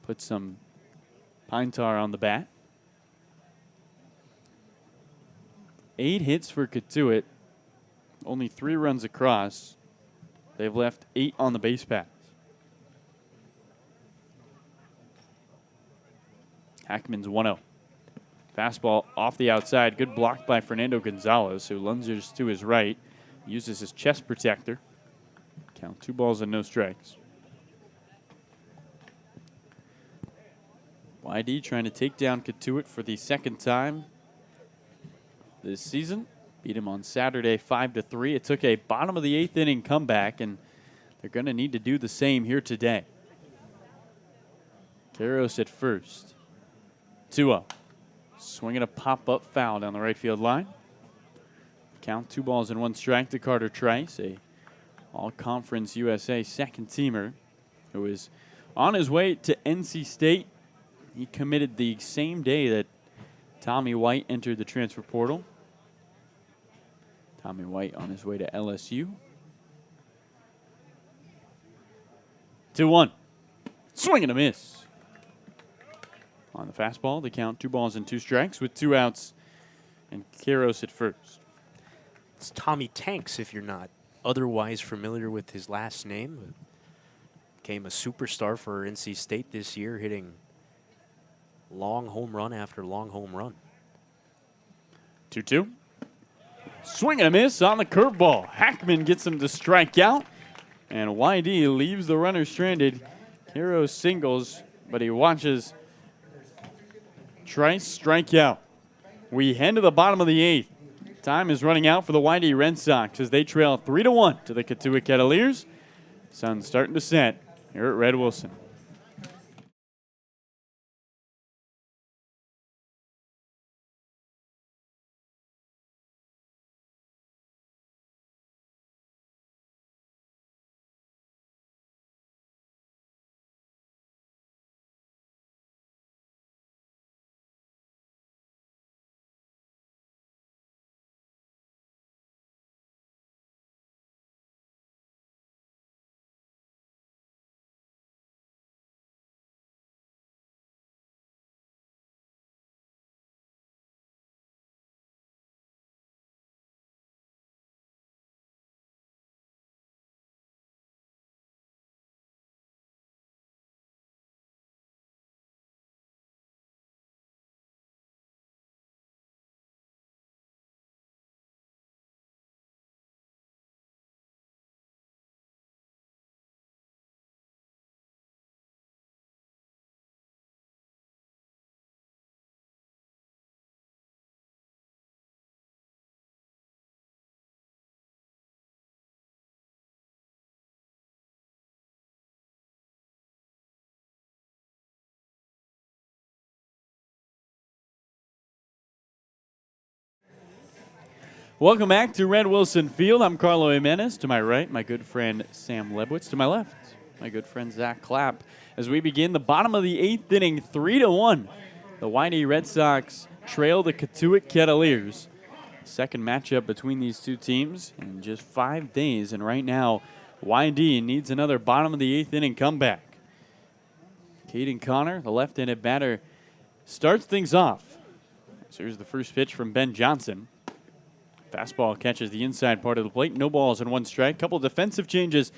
put some pine tar on the bat. 8 hits for Cotuit, only 3 runs across. They've left 8 on the base paths. Hackman's 1-0. Fastball off the outside. Good block by Fernando Gonzalez, who lunges to his right, uses his chest protector. Count 2 balls and no strikes. YD trying to take down Cotuit for the second time this season. Beat him on Saturday 5-3. It took a bottom of the 8th inning comeback, and they're going to need to do the same here today. Karros at first. 2-0. Swinging a pop-up foul down the right field line. Count 2 balls and 1 strike to Carter Trice, a All-Conference USA second-teamer who is on his way to NC State. He committed the same day that Tommy White entered the transfer portal. Tommy White on his way to LSU. 2-1. Swing and a miss. On the fastball, they count 2 balls and 2 strikes with 2 outs and Karros at first. It's Tommy Tanks, if you're not otherwise familiar with his last name. Became a superstar for NC State this year, hitting long home run after long home run. 2-2. Swing and a miss on the curveball. Hackman gets him to strike out, and YD leaves the runner stranded. Karros singles, but he watches Trice strike out. We head to the bottom of the 8th. Time is running out for the YD Red Sox as they trail 3-1 to the Cotuit Cavaliers. Sun's starting to set here at Red Wilson. Welcome back to Red Wilson Field. I'm Carlo Jimenez. To my right, my good friend Sam Lebowitz. To my left, my good friend Zach Clapp. As we begin the bottom of the 8th inning, 3-1. The YD Red Sox trail the Cotuit Cavaliers. Second matchup between these two teams in just 5 days. And right now, YD needs another bottom of the 8th inning comeback. Caden Connor, the left-handed batter, starts things off. So here's the first pitch from Ben Johnson. Fastball catches the inside part of the plate. No balls and 1 strike. Couple defensive changes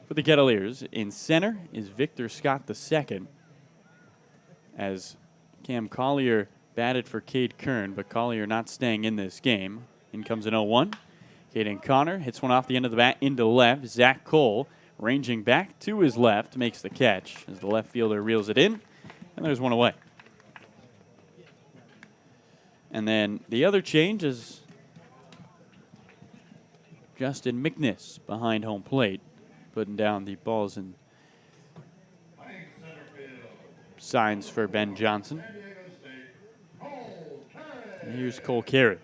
for the Cavaliers. In center is Victor Scott II, as Cam Collier batted for Cade Kern, but Collier not staying in this game. In comes an 0-1. Caden Connor hits one off the end of the bat into left. Zach Cole ranging back to his left makes the catch as the left fielder reels it in, and there's one away. And then the other change is Justin McNiss behind home plate, putting down the balls and signs for Ben Johnson. And here's Cole Carrick.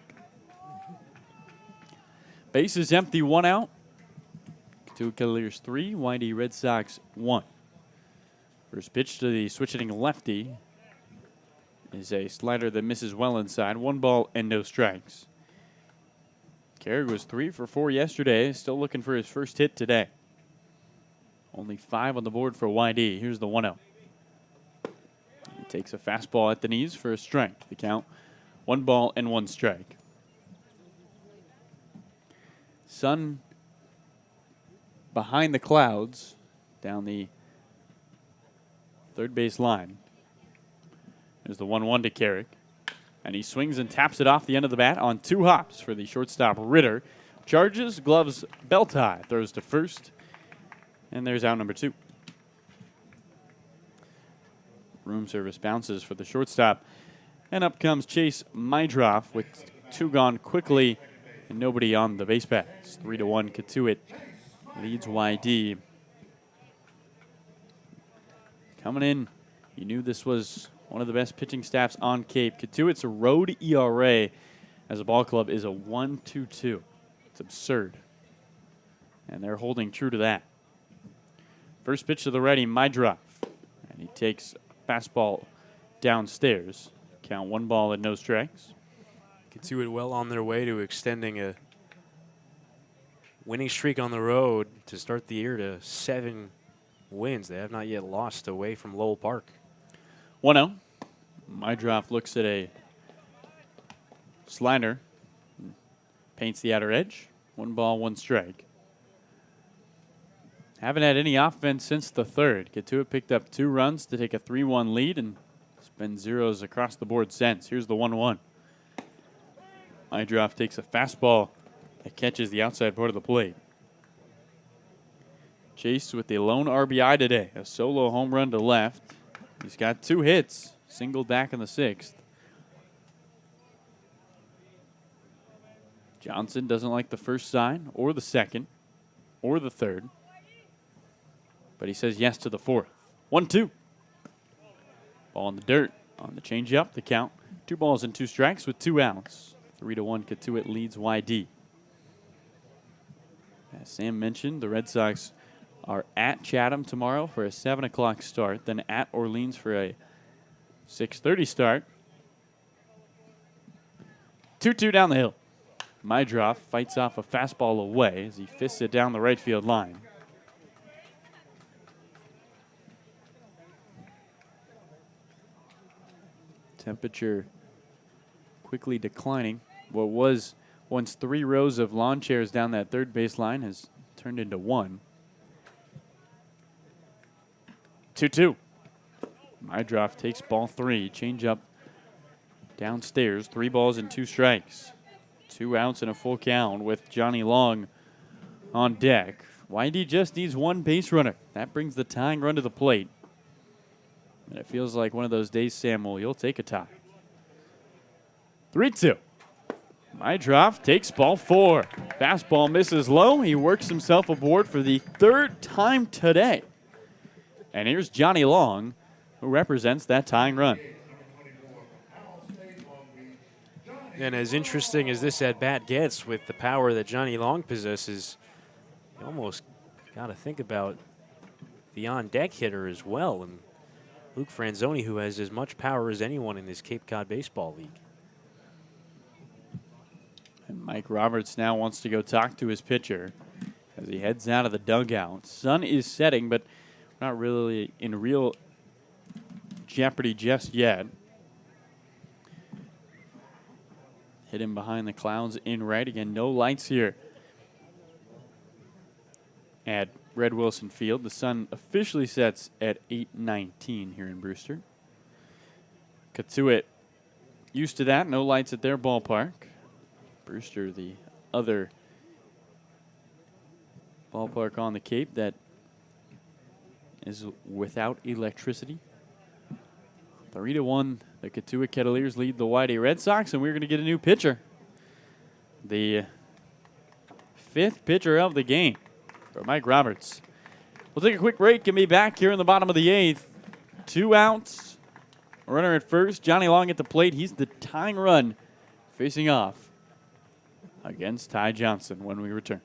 Base is empty, 1 out. Cotuit Cavaliers 3, YD Red Sox 1. First pitch to the switch-hitting lefty is a slider that misses well inside. 1 ball and no strikes. Carrick was 3 for 4 yesterday, still looking for his first hit today. Only 5 on the board for YD. Here's the 1-0. He takes a fastball at the knees for a strike. The count, 1 ball and 1 strike. Sun behind the clouds down the third base line. There's the 1-1 to Carrick. And he swings and taps it off the end of the bat on 2 hops for the shortstop Ritter. Charges, gloves, belt high. Throws to first. And there's out number 2. Room service bounces for the shortstop. And up comes Chase Mydroff with 2 gone quickly and nobody on the base paths. 3-1 Cotuit leads YD. Coming in, you knew this was one of the best pitching staffs on Cape. Cotuit's road ERA as a ball club is a 1.22. It's absurd. And they're holding true to that. First pitch to the righty, Mydroff. And he takes a fastball downstairs. Count 1 ball and no strikes. Cotuit well on their way to extending a winning streak on the road to start the year to 7 wins. They have not yet lost away from Lowell Park. 1-0. Mydroff looks at a slider. Paints the outer edge. 1 ball, 1 strike. Haven't had any offense since the 3rd. Cotuit picked up 2 runs to take a 3-1 lead, and it's been zeros across the board since. Here's the 1-1. Mydroff takes a fastball that catches the outside part of the plate. Chase with the lone RBI today. A solo home run to left. He's got 2 hits. Single back in the 6th. Johnson doesn't like the first sign or the 2nd or the 3rd. But he says yes to the 4th. 1-2. Ball in the dirt on the changeup. The count 2 balls and 2 strikes with 2 outs. 3-1 Cotuit leads YD. As Sam mentioned, the Red Sox are at Chatham tomorrow for a 7 o'clock start, then at Orleans for a 6:30 start. 2-2 down the hill. Mydroff fights off a fastball away as he fists it down the right field line. Temperature quickly declining. What was once 3 rows of lawn chairs down that third base line has turned into 1. 2-2. Mydroff takes ball 3. Change up downstairs. 3 balls and 2 strikes. 2 outs and a full count with Johnny Long on deck. YD just needs 1 base runner. That brings the tying run to the plate. And it feels like one of those days, Samuel, you'll take a tie. 3-2. Mydroff takes ball 4. Fastball misses low. He works himself aboard for the 3rd time today. And here's Johnny Long, who represents that tying run. And as interesting as this at-bat gets with the power that Johnny Long possesses, you almost got to think about the on-deck hitter as well. And Luke Franzoni, who has as much power as anyone in this Cape Cod Baseball League. And Mike Roberts now wants to go talk to his pitcher as he heads out of the dugout. Sun is setting, but not really in real jeopardy just yet. Hit him behind the clouds in right. Again, no lights here at Red Wilson Field. The sun officially sets at 8:19 here in Brewster. Cotuit used to that. No lights at their ballpark. Brewster, the other ballpark on the Cape that is without electricity. 3-1, the Cotuit Kettleers lead the YD Red Sox, and we're going to get a new pitcher. The 5th pitcher of the game for Mike Roberts. We'll take a quick break and be back here in the bottom of the 8th. 2 outs, runner at first. Johnny Long at the plate. He's the tying run facing off against Ty Johnson when we return.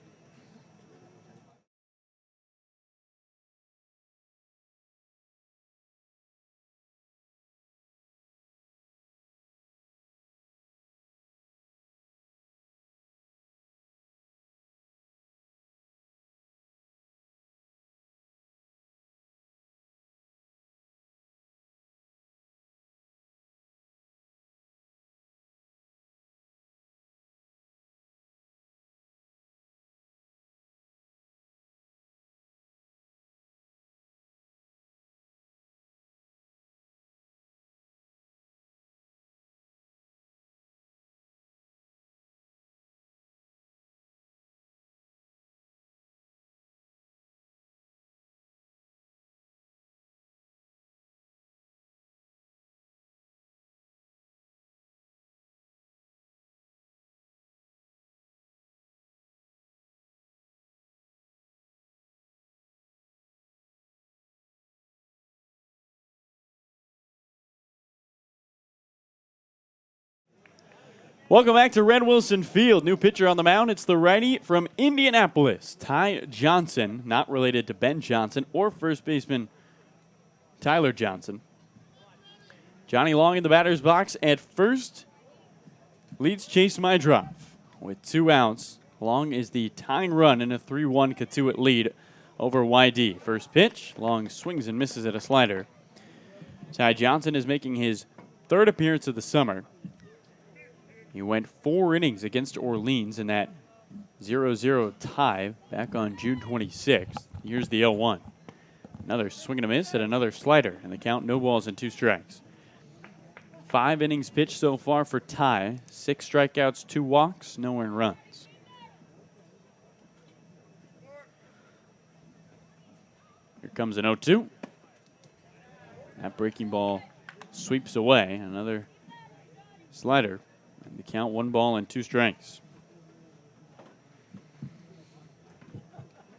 Welcome back to Red Wilson Field. New pitcher on the mound. It's the righty from Indianapolis, Ty Johnson, not related to Ben Johnson or first baseman Tyler Johnson. Johnny Long in the batter's box at first. Leads Chase Mydroff with 2 outs. Long is the tying run in a 3-1 Cotuit lead over YD. First pitch, Long swings and misses at a slider. Ty Johnson is making his 3rd appearance of the summer. He went 4 innings against Orleans in that 0-0 tie back on June 26th. Here's the 0-1. Another swing and a miss and another slider. And the count, no balls and 2 strikes. 5 innings pitched so far for Ty. 6 strikeouts, 2 walks, no earned runs. Here comes an 0-2. That breaking ball sweeps away. Another slider. And the count, 1 ball and 2 strikes.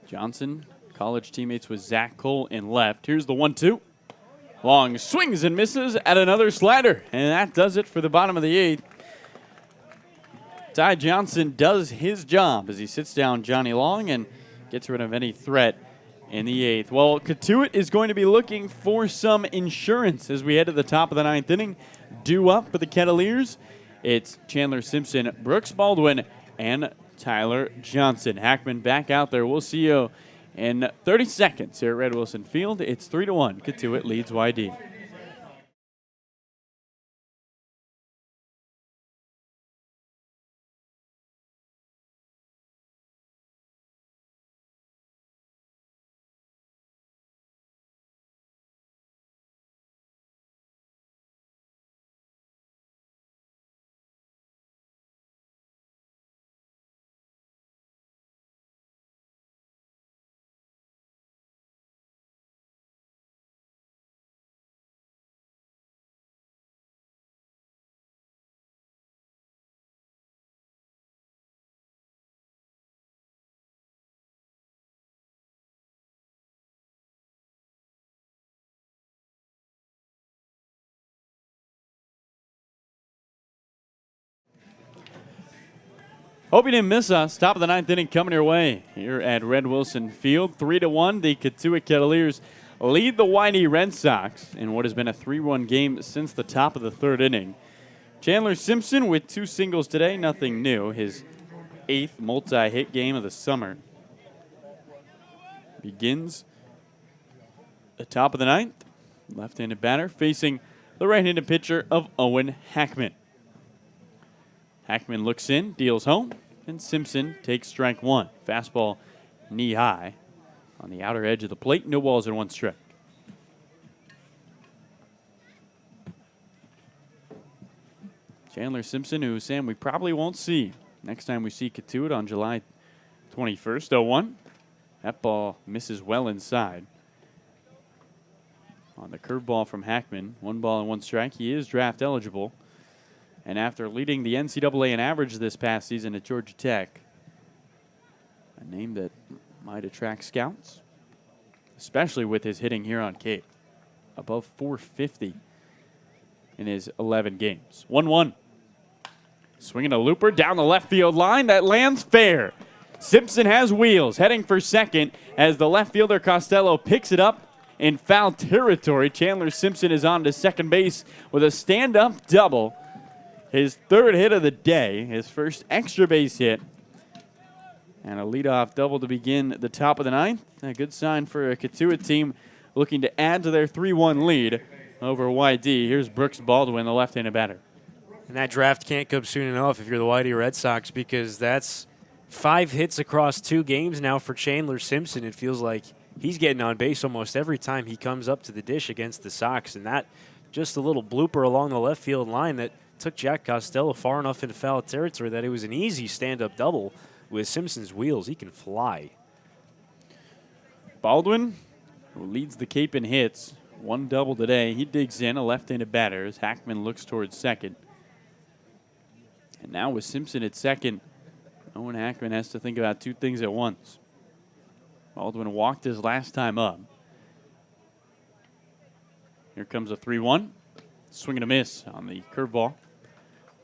Johnson, college teammates with Zach Cole in left. Here's the 1-2. Long swings and misses at another slider. And that does it for the bottom of the 8th. Ty Johnson does his job as he sits down Johnny Long and gets rid of any threat in the 8th. Well, Cotuit is going to be looking for some insurance as we head to the top of the 9th inning. Due up for the Kettleers. It's Chandler Simpson, Brooks Baldwin, and Tyler Johnson. Hackman back out there. We'll see you in 30 seconds here at Red Wilson Field. It's 3-1. Cotuit leads YD. Hope you didn't miss us. Top of the 9th inning coming your way here at Red Wilson Field. 3-1, the Cotuit Kettleers lead the YD Red Sox in what has been a 3-1 game since the top of the 3rd inning. Chandler Simpson with 2 singles today, nothing new. His 8th multi-hit game of the summer. Begins the top of the 9th. Left-handed batter facing the right-handed pitcher of Owen Hackman. Hackman looks in, deals home, and Simpson takes strike 1. Fastball knee-high on the outer edge of the plate. No balls and 1 strike. Chandler Simpson, who, Sam, we probably won't see next time we see Cotuit on July 21st. 0-1. That ball misses well inside. On the curveball from Hackman, 1 ball and 1 strike. He is draft eligible. And after leading the NCAA in average this past season at Georgia Tech, a name that might attract scouts, especially with his hitting here on Cape. Above 450 in his 11 games. 1-1. Swinging a looper down the left field line. That lands fair. Simpson has wheels, heading for second as the left fielder Costello picks it up in foul territory. Chandler Simpson is on to second base with a stand-up double. His 3rd hit of the day, his first extra base hit, and a leadoff double to begin the top of the 9th. A good sign for a Cotuit team looking to add to their 3-1 lead over YD. Here's Brooks Baldwin, the left-handed batter. And that draft can't come soon enough if you're the YD Red Sox, because that's 5 hits across 2 games now for Chandler Simpson. It feels like he's getting on base almost every time he comes up to the dish against the Sox. And that just a little blooper along the left field line that took Jack Costello far enough into foul territory that it was an easy stand-up double. With Simpson's wheels, he can fly. Baldwin, who leads the Cape in hits, 1 double today. He digs in, a left-handed batter, as Hackman looks towards second. And now with Simpson at second, Owen Hackman has to think about 2 things at once. Baldwin walked his last time up. Here comes a 3-1. Swing and a miss on the curveball.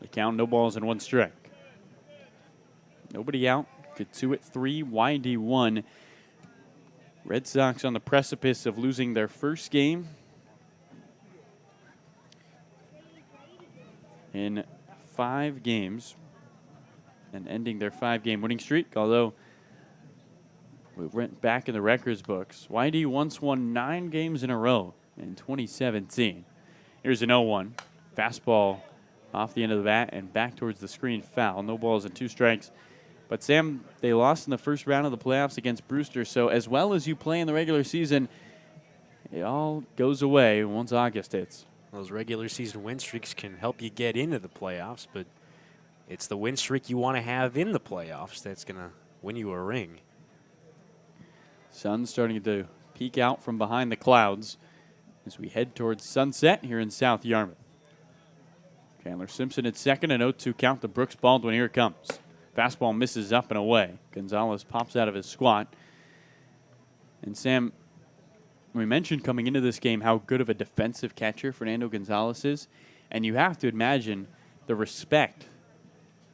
The count, no balls and 1 strike. Nobody out. Cotuit 3, YD 1. Red Sox on the precipice of losing their first game in 5 games and ending their 5-game winning streak, although we went back in the records books. YD once won 9 games in a row in 2017. Here's an 0-1. Fastball off the end of the bat and back towards the screen, foul. No balls and 2 strikes. But, Sam, they lost in the first round of the playoffs against Brewster, so as well as you play in the regular season, it all goes away once August hits. Those regular season win streaks can help you get into the playoffs, but it's the win streak you want to have in the playoffs that's going to win you a ring. Sun starting to peek out from behind the clouds as we head towards sunset here in South Yarmouth. Chandler Simpson at second, an 0-2 count to Brooks Baldwin. Here it comes. Fastball misses up and away. Gonzalez pops out of his squat. And Sam, we mentioned coming into this game how good of a defensive catcher Fernando Gonzalez is. And you have to imagine the respect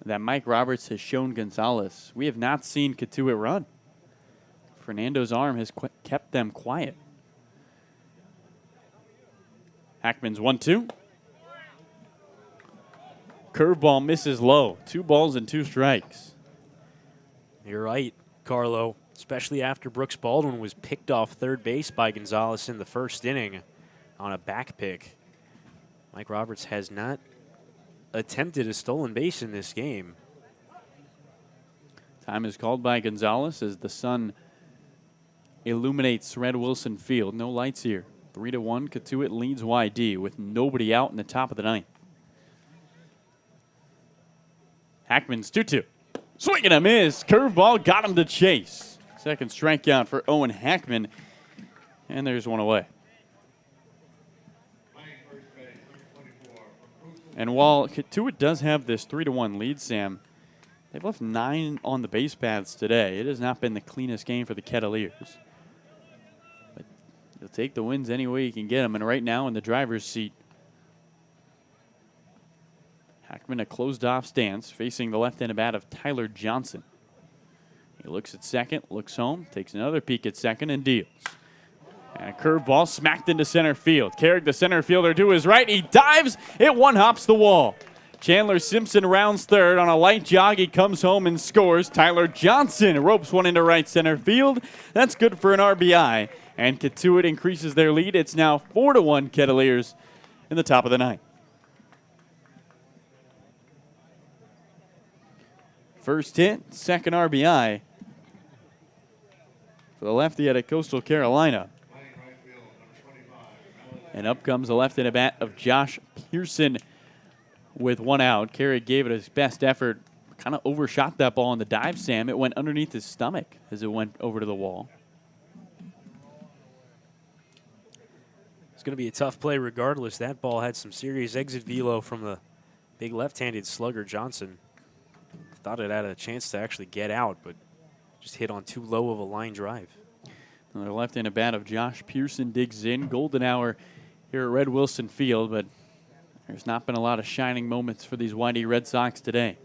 that Mike Roberts has shown Gonzalez. We have not seen Cotuit run. Fernando's arm has kept them quiet. Hackman's 1-2. Curveball misses low. 2 balls and 2 strikes. You're right, Carlo, especially after Brooks Baldwin was picked off third base by Gonzalez in the first inning on a back pick. Mike Roberts has not attempted a stolen base in this game. Time is called by Gonzalez as the sun illuminates Red Wilson Field. No lights here. 3-1. Cotuit leads YD with nobody out in the top of the 9th. Hackman's 2-2. Swing and a miss. Curveball got him to chase. Second strikeout for Owen Hackman. And there's one away. And while Cotuit does have this 3-1 lead, Sam, they've left 9 on the base paths today. It has not been the cleanest game for the Kettleers. But you'll take the wins any way you can get them. And right now in the driver's seat, Hackman a closed-off stance, facing the left-handed bat of Tyler Johnson. He looks at second, looks home, takes another peek at second, and deals. And a curveball smacked into center field. Carrick, the center fielder, to his right. He dives. It one-hops the wall. Chandler Simpson rounds third. On a light jog, he comes home and scores. Tyler Johnson ropes one into right center field. That's good for an RBI. And Cotuit increases their lead. It's now 4-1 Kettleers in the top of the 9th. First hit, second RBI for the lefty out of Coastal Carolina. And up comes the left-handed bat of Josh Pearson with 1 out. Carey gave it his best effort, kind of overshot that ball on the dive, Sam. It went underneath his stomach as it went over to the wall. It's going to be a tough play regardless. That ball had some serious exit velo from the big left-handed slugger Johnson. Thought it had a chance to actually get out, but just hit on too low of a line drive. Another left-handed bat of Josh Pearson digs in. Golden hour here at Red Wilson Field, but there's not been a lot of shining moments for these YD Red Sox today.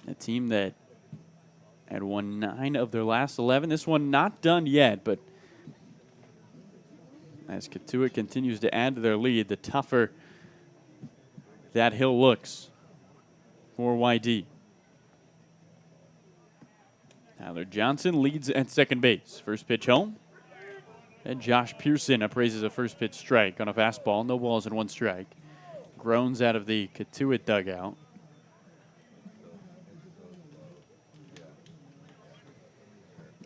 A team that had won 9 of their last 11. This one not done yet, but as Cotuit continues to add to their lead, the tougher that hill looks for YD. Tyler Johnson leads at second base. First pitch home. And Josh Pearson appraises a first pitch strike on a fastball. No balls and 1 strike. Groans out of the Cotuit dugout.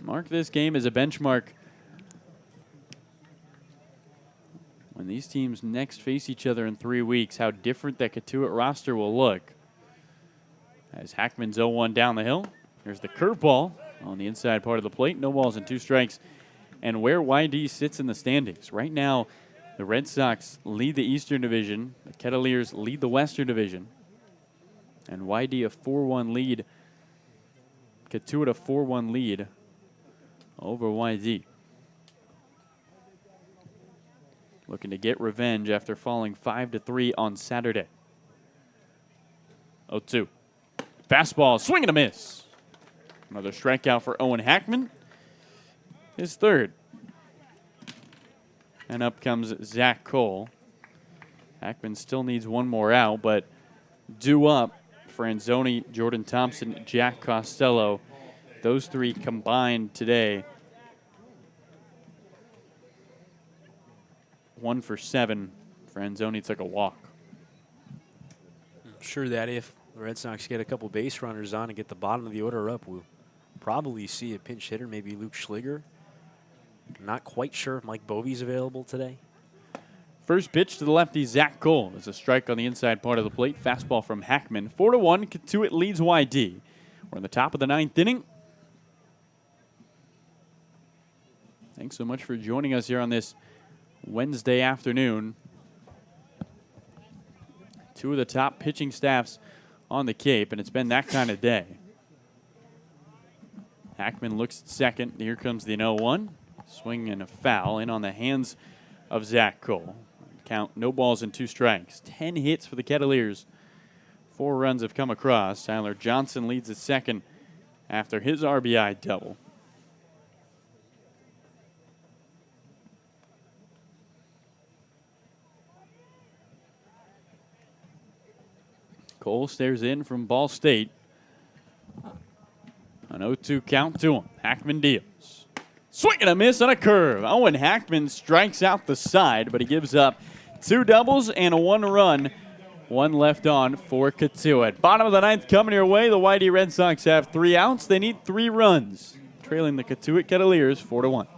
Mark this game as a benchmark when these teams next face each other in 3 weeks, how different that Cotuit roster will look. As Hackman's 0-1 down the hill. There's the curveball on the inside part of the plate. No balls and 2 strikes. And where YD sits in the standings. Right now, the Red Sox lead the Eastern Division. The Kettleers lead the Western Division. And YD a 4-1 lead. Cotuit a 4-1 lead over YD. Looking to get revenge after falling 5-3 on Saturday. 0-2. Fastball, swing and a miss. Another strikeout for Owen Hackman. His third. And up comes Zach Cole. Hackman still needs one more out, but due up, Franzoni, Jordan Thompson, Jack Costello. Those three combined today. 1 for 7. Franzoni took a walk. I'm sure that if the Red Sox get a couple base runners on and get the bottom of the order up, we'll probably see a pinch hitter, maybe Luke Schliger. Not quite sure if Mike Bovey's available today. First pitch to the lefty, Zach Cole. There's a strike on the inside part of the plate. Fastball from Hackman. 4-1. Cotuit leads YD. We're in the top of the 9th inning. Thanks so much for joining us here on this Wednesday afternoon. Two of the top pitching staffs on the Cape, and it's been that kind of day. Hackman looks at second. Here comes the 0-1. Swing and a foul in on the hands of Zach Cole. Count no balls and 2 strikes. 10 hits for the Kettleers. 4 runs have come across. Tyler Johnson leads at second after his RBI double. Cole stares in from Ball State. An 0-2 count to him. Hackman deals. Swing and a miss on a curve. Owen Hackman strikes out the side, but he gives up 2 doubles and 1 run. 1 left on for Cotuit. Bottom of the 9th coming your way. The YD Red Sox have 3 outs. They need 3 runs. Trailing the Cotuit Kettleers 4-1.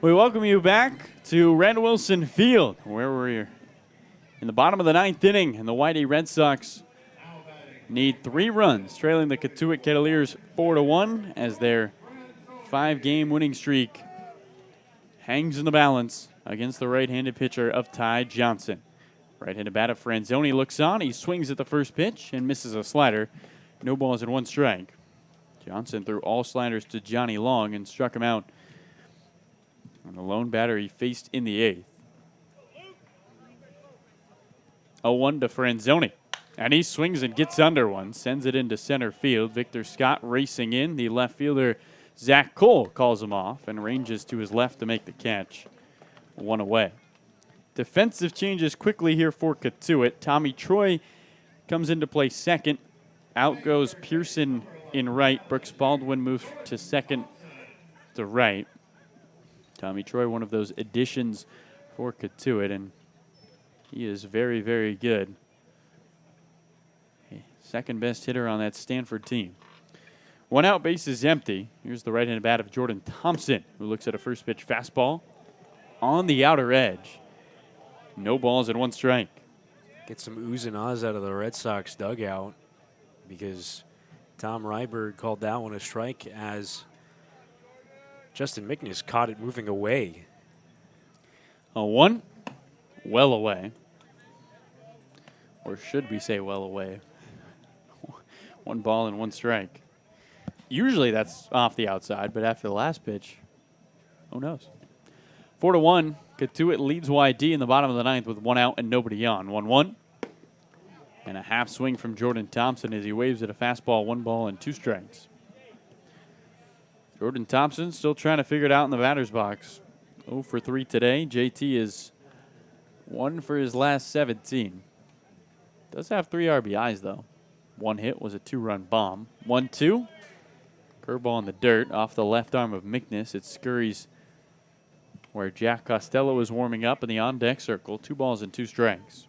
We welcome you back to Red Wilson Field, where we're in the bottom of the 9th inning, and the YD Red Sox need 3 runs, trailing the Cotuit Kettleers 4-1 as their 5-game winning streak hangs in the balance against the right-handed pitcher of Ty Johnson. Right-handed batter Franzoni looks on. He swings at the first pitch and misses a slider. No balls and 1 strike. Johnson threw all sliders to Johnny Long and struck him out. And the lone batter he faced in the 8th. 0-1 to Franzoni. And he swings and gets under one. Sends it into center field. Victor Scott racing in. The left fielder, Zach Cole, calls him off and ranges to his left to make the catch. 1 away. Defensive changes quickly here for Cotuit. Tommy Troy comes into play second. Out goes Pearson in right. Brooks Baldwin moves to second to right. Tommy Troy, one of those additions for Cotuit, and he is very, very good. Second best hitter on that Stanford team. 1 out, base is empty. Here's the right-handed bat of Jordan Thompson, who looks at a first pitch fastball on the outer edge. No balls and 1 strike. Get some oohs and ahs out of the Red Sox dugout because Tom Ryberg called that one a strike as Justin Mickness caught it moving away. A 1, well away. Or should we say well away? 1 ball and 1 strike. Usually that's off the outside, but after the last pitch, who knows? 4-1, Cotuit leads YD in the bottom of the 9th with 1 out and nobody on. 1-1. And a half swing from Jordan Thompson as he waves at a fastball, 1 ball and 2 strikes. Jordan Thompson still trying to figure it out in the batter's box. 0 for 3 today. JT is 1 for his last 17. Does have 3 RBIs, though. 1 hit was a 2-run bomb. 1-2. Curveball in the dirt off the left arm of Mickness. It scurries where Jack Costello is warming up in the on-deck circle. 2 balls and 2 strikes.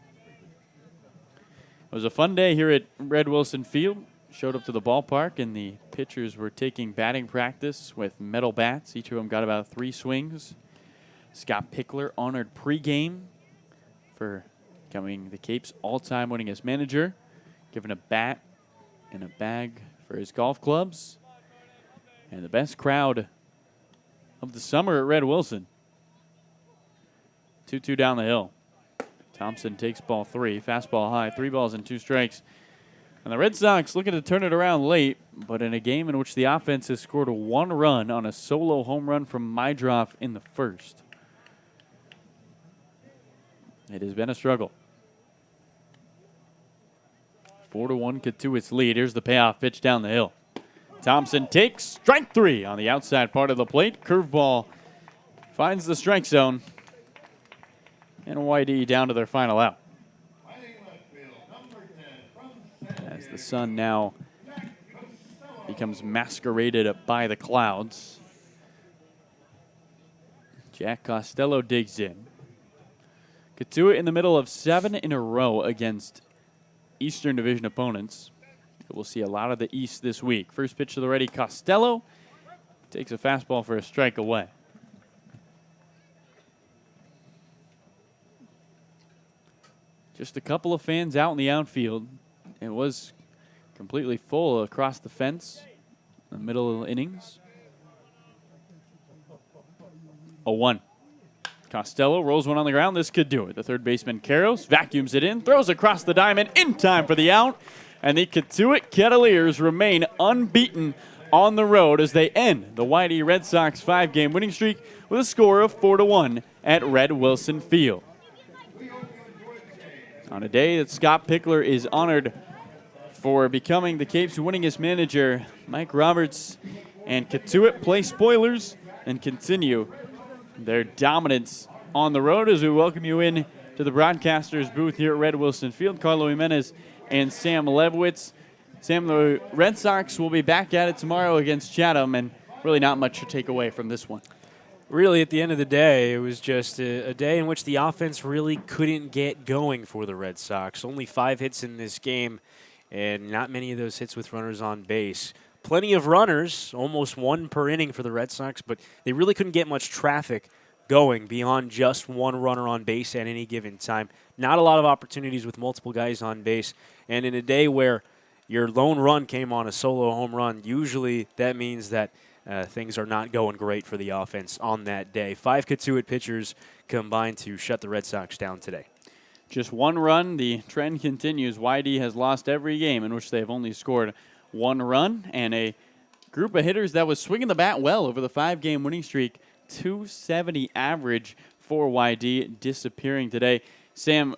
It was a fun day here at Red Wilson Field. Showed up to the ballpark, and the pitchers were taking batting practice with metal bats. Each of them got about 3 swings. Scott Pickler honored pregame for becoming the Cape's all-time winningest manager, given a bat and a bag for his golf clubs. And the best crowd of the summer at Red Wilson. 2-2 down the hill. Thompson takes ball 3, fastball high, 3 balls and 2 strikes. And the Red Sox looking to turn it around late, but in a game in which the offense has scored 1 run on a solo home run from Mydroff in the first. It has been a struggle. 4-1 Cotuit's lead. Here's the payoff pitch down the hill. Thompson takes strike 3 on the outside part of the plate. Curveball finds the strike zone. And YD down to their final out. As the sun now becomes masqueraded by the clouds. Jack Costello digs in. Cotuit in the middle of 7 in a row against Eastern Division opponents. We'll see a lot of the East this week. First pitch to the ready, Costello takes a fastball for a strike away. Just a couple of fans out in the outfield. It was completely full across the fence in the middle of the innings. 0-1. Costello rolls one on the ground. This could do it. The third baseman, Karros, vacuums it in, throws across the diamond in time for the out. And the Cotuit Cavaliers remain unbeaten on the road as they end the YD Red Sox 5-game winning streak with a score of 4-1 at Red Wilson Field. On a day that Scott Pickler is honored for becoming the Cape's winningest manager, Mike Roberts and Cotuit play spoilers and continue their dominance on the road as we welcome you in to the broadcaster's booth here at Red Wilson Field. Carlo Jimenez and Sam Lebowitz. Sam, the Red Sox will be back at it tomorrow against Chatham, and really not much to take away from this one. Really, at the end of the day, it was just a day in which the offense really couldn't get going for the Red Sox. Only 5 hits in this game, and not many of those hits with runners on base. Plenty of runners, almost 1 per inning for the Red Sox, but they really couldn't get much traffic going beyond just 1 runner on base at any given time. Not a lot of opportunities with multiple guys on base. And in a day where your lone run came on a solo home run, usually that means that things are not going great for the offense on that day. 5 Cotuit pitchers combined to shut the Red Sox down today. Just 1 run. The trend continues. YD has lost every game in which they have only scored 1 run, and a group of hitters that was swinging the bat well over the 5-game winning streak. 270 average for YD disappearing today. Sam,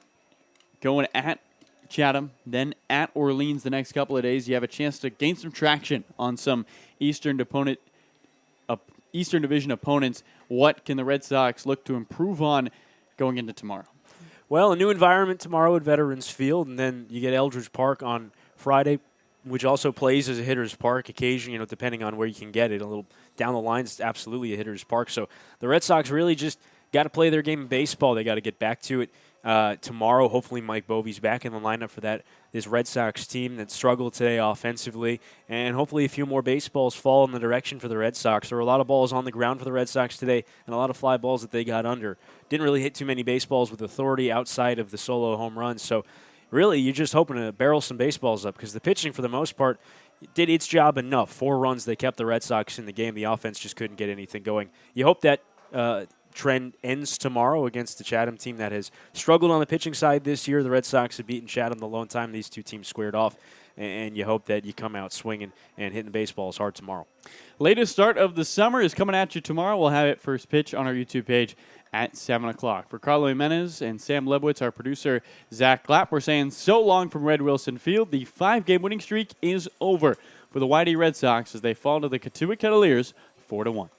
going at Chatham, then at Orleans the next couple of days. You have a chance to gain some traction on some Eastern Division opponents. What can the Red Sox look to improve on going into tomorrow? Well, a new environment tomorrow at Veterans Field, and then you get Eldridge Park on Friday, which also plays as a hitter's park occasionally, depending on where you can get it. A little down the line, it's absolutely a hitter's park. So the Red Sox really just got to play their game of baseball. They got to get back to it tomorrow. Hopefully Mike Bovey's back in the lineup for this Red Sox team that struggled today offensively. And hopefully a few more baseballs fall in the direction for the Red Sox. There were a lot of balls on the ground for the Red Sox today and a lot of fly balls that they got under. Didn't really hit too many baseballs with authority outside of the solo home runs. So really, you're just hoping to barrel some baseballs up because the pitching, for the most part, did its job enough. 4 runs, they kept the Red Sox in the game. The offense just couldn't get anything going. You hope that trend ends tomorrow against the Chatham team that has struggled on the pitching side this year. The Red Sox have beaten Chatham the lone time these two teams squared off, and you hope that you come out swinging and hitting the baseballs hard tomorrow. Latest start of the summer is coming at you tomorrow. We'll have it first pitch on our YouTube page at 7 o'clock. For Carlo Jimenez and Sam Lebowitz, our producer, Zach Glapp, we're saying so long from Red Wilson Field. The 5-game winning streak is over for the Whitey Red Sox as they fall to the Cotuit Cavaliers 4-1.